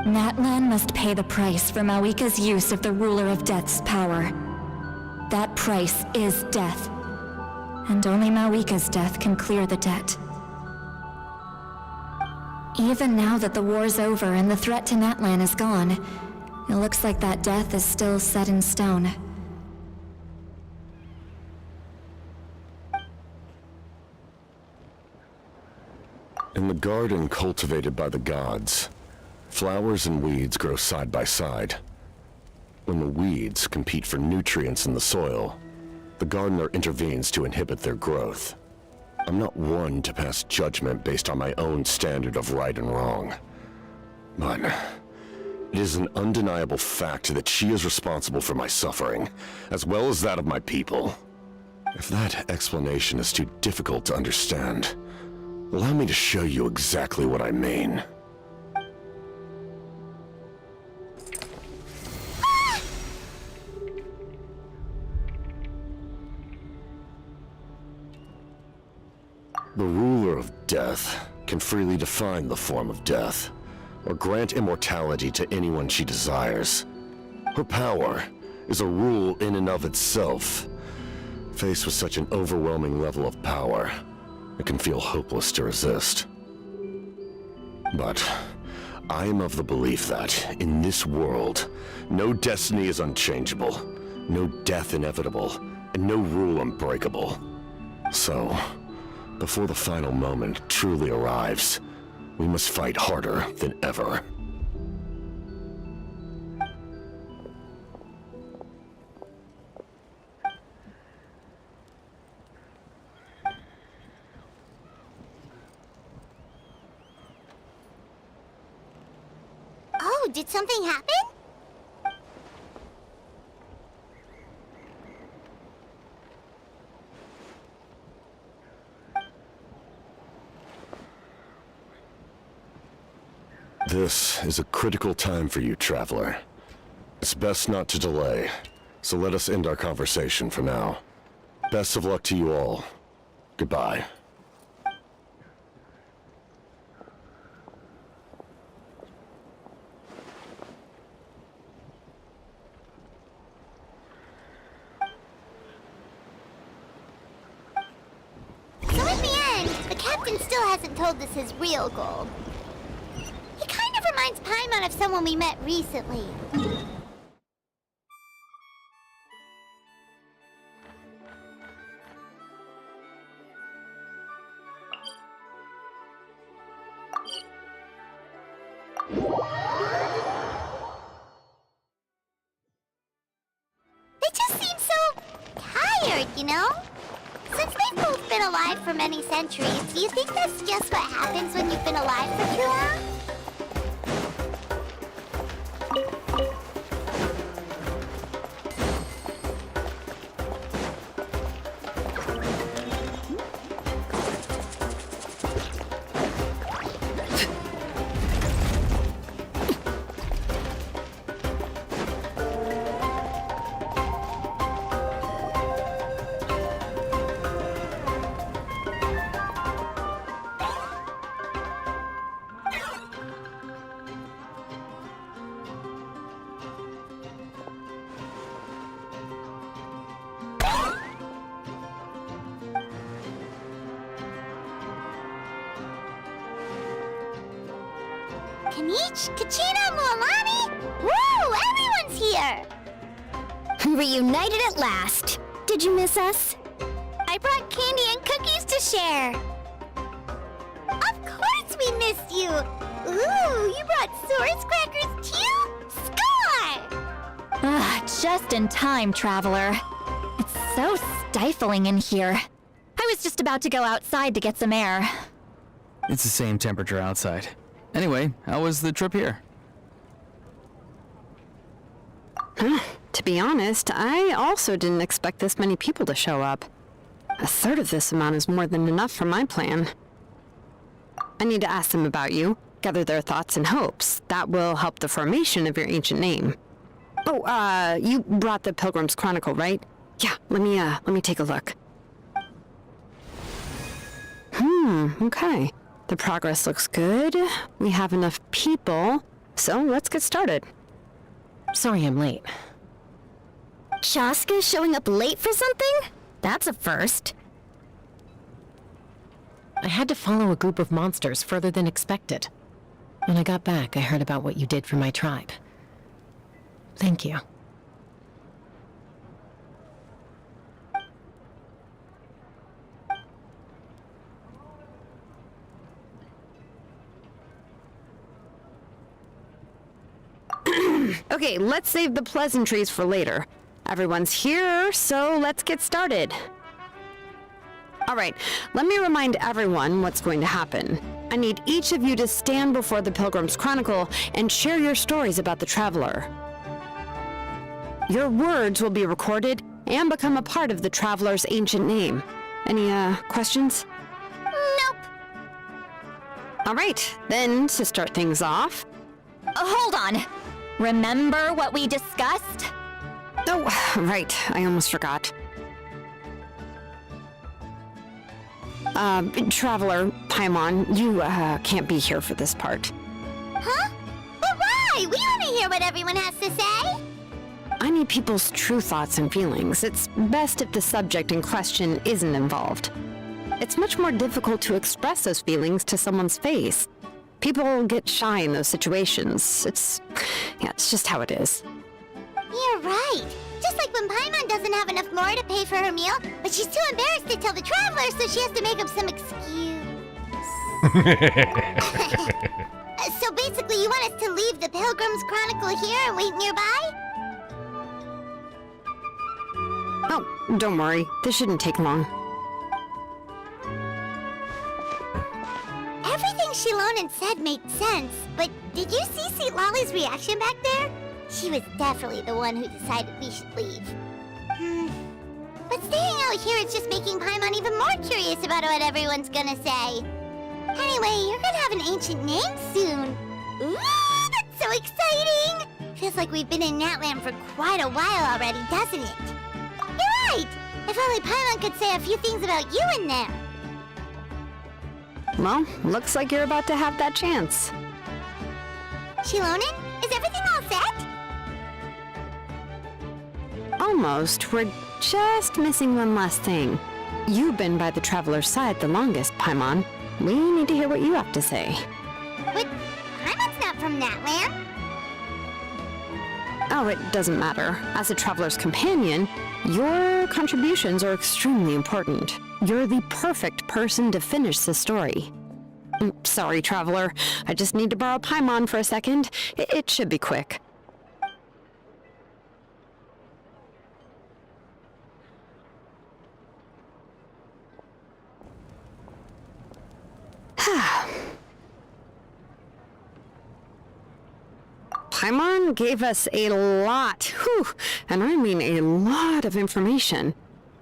Natlan must pay the price for Mawika's use of the Ruler of Death's power. That price is death. And only Mawika's death can clear the debt. Even now that the war's over and the threat to Natlan is gone, it looks like that death is still set in stone. In the garden cultivated by the gods, flowers and weeds grow side by side. When the weeds compete for nutrients in the soil, the gardener intervenes to inhibit their growth. I'm not one to pass judgment based on my own standard of right and wrong. But it is an undeniable fact that she is responsible for my suffering, as well as that of my people. If that explanation is too difficult to understand, allow me to show you exactly what I mean. The Ruler of Death can freely define the form of death, or grant immortality to anyone she desires. Her power is a rule in and of itself. Faced with such an overwhelming level of power, it can feel hopeless to resist. But I am of the belief that, in this world, no destiny is unchangeable, no death inevitable, and no rule unbreakable. So, before the final moment truly arrives, we must fight harder than ever. Oh, did something happen? This is a critical time for you, Traveler. It's best not to delay, so let us end our conversation for now. Best of luck to you all. Goodbye. So in the end, the captain still hasn't told us his real goal. He kind of reminds Paimon of someone we met recently. They just seem so tired, you know? Since they've both been alive for many centuries, do you think that's just what happens when you've been alive for too long? Kanich, Kachina, Mualani? Woo! Everyone's here! Reunited at last. Did you miss us? I brought candy and cookies to share. Of course we missed you! Ooh, you brought Source crackers too? Score! Just in time, Traveler. It's so stifling in here. I was just about to go outside to get some air. It's the same temperature outside. Anyway, how was the trip here? To be honest, I also didn't expect this many people to show up. A third of this amount is more than enough for my plan. I need to ask them about you, gather their thoughts and hopes. That will help the formation of your ancient name. Oh, you brought the Pilgrim's Chronicle, right? Yeah, let me take a look. Okay. The progress looks good. We have enough people, so let's get started. Sorry I'm late. Shaska's showing up late for something? That's a first. I had to follow a group of monsters further than expected. When I got back, I heard about what you did for my tribe. Thank you. Okay, let's save the pleasantries for later. Everyone's here, so let's get started. Alright, let me remind everyone what's going to happen. I need each of you to stand before the Pilgrim's Chronicle and share your stories about the Traveler. Your words will be recorded and become a part of the Traveler's ancient name. Any, questions? Nope. Alright, then, to start things off... Hold on! Remember what we discussed? Oh, right, I almost forgot. Traveler, Paimon, you, can't be here for this part. Huh? But why? We want to hear what everyone has to say! I need people's true thoughts and feelings. It's best if the subject in question isn't involved. It's much more difficult to express those feelings to someone's face. People get shy in those situations. It's just how it is. You're right. Just Just like when Paimon doesn't have enough more to pay for her meal, but she's too embarrassed to tell the traveler, so she has to make up some excuse. So basically, you want us to leave the Pilgrim's Chronicle here and wait nearby? Oh, don't worry. This shouldn't take long. Everything Shilonen said made sense, but did you see St. Lolly's reaction back there? She was definitely the one who decided we should leave. But staying out here is just making Paimon even more curious about what everyone's gonna say. Anyway, you're gonna have an ancient name soon. Ooh, that's so exciting! Feels like we've been in Natland for quite a while already, doesn't it? You're right! If only Paimon could say a few things about you in there. Well, looks like you're about to have that chance. Shilonen, is everything all set? Almost. We're just missing one last thing. You've been by the Traveler's side the longest, Paimon. We need to hear what you have to say. But Paimon's not from Natland. Oh, it doesn't matter. As a Traveler's companion, your contributions are extremely important. You're the perfect person to finish the story. Sorry, Traveler. I just need to borrow Paimon for a second. It should be quick. Paimon gave us a lot, and I mean a lot of information.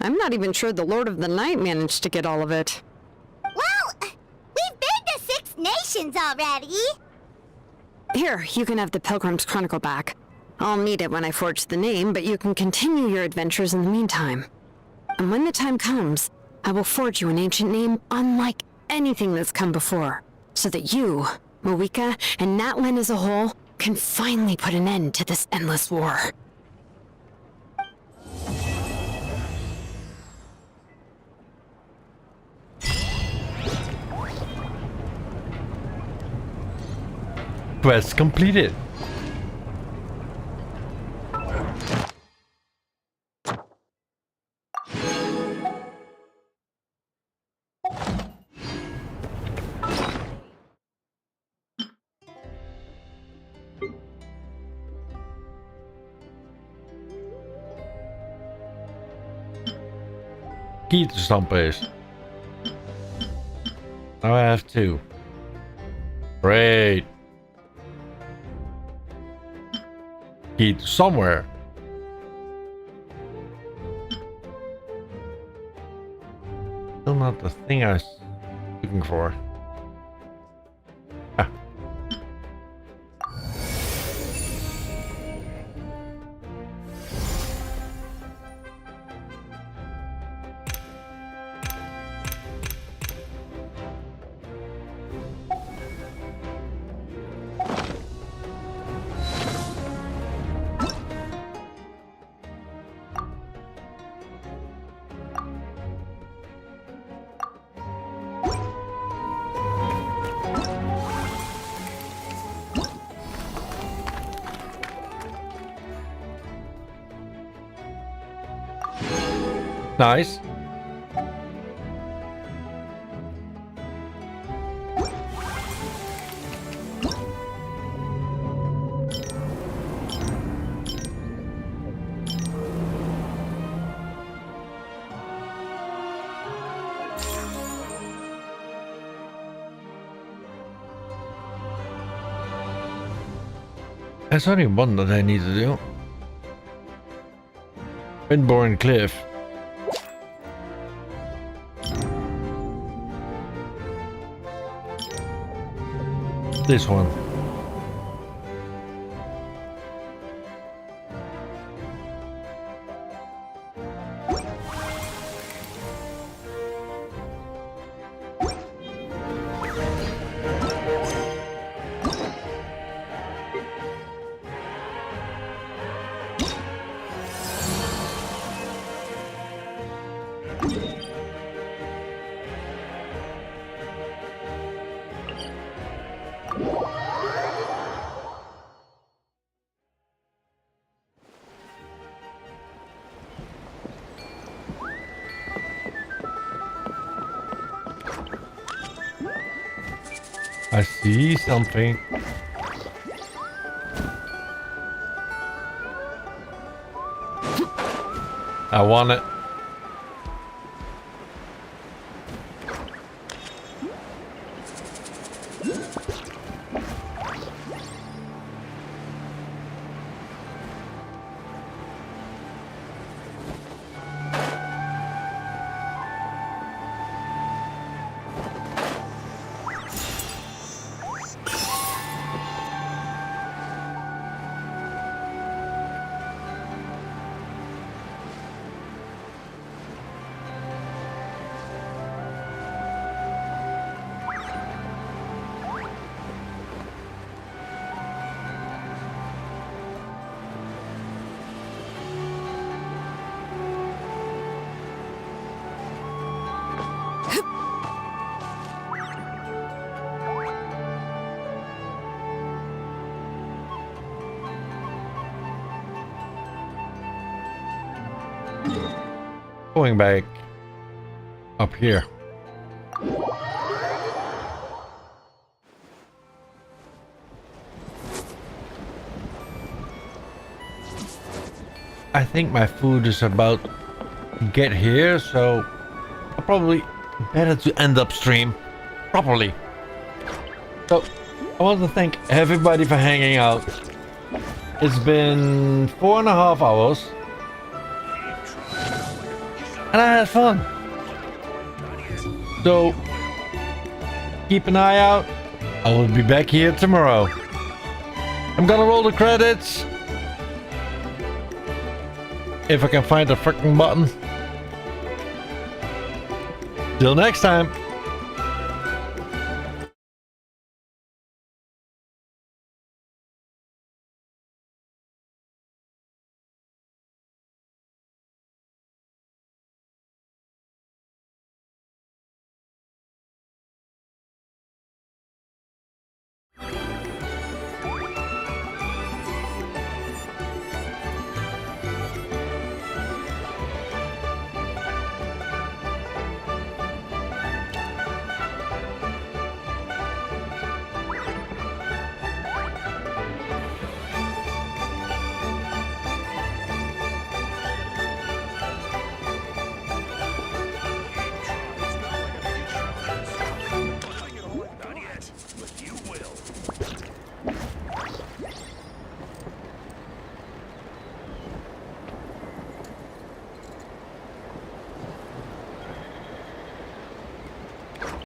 I'm not even sure the Lord of the Night managed to get all of it. Well, we've been to 6 nations already. Here, you can have the Pilgrim's Chronicle back. I'll need it when I forge the name, but you can continue your adventures in the meantime. And when the time comes, I will forge you an ancient name unlike anything that's come before, so that you, Moeka, and Natlan as a whole can finally put an end to this endless war. Quest completed. Key to some place. Now I have 2. Great. Key to somewhere. Still not the thing I was looking for. Ah. Nice. There's only one that I need to do. Windborne Cliff. This one. I see something. I want it. Going back up here. I think my food is about to get here, so I'll probably better to end up stream properly. So I want to thank everybody for hanging out. It's been 4.5 hours. And I had fun. So keep an eye out. I will be back here tomorrow. I'm gonna roll the credits. If I can find the freaking button. Till next time.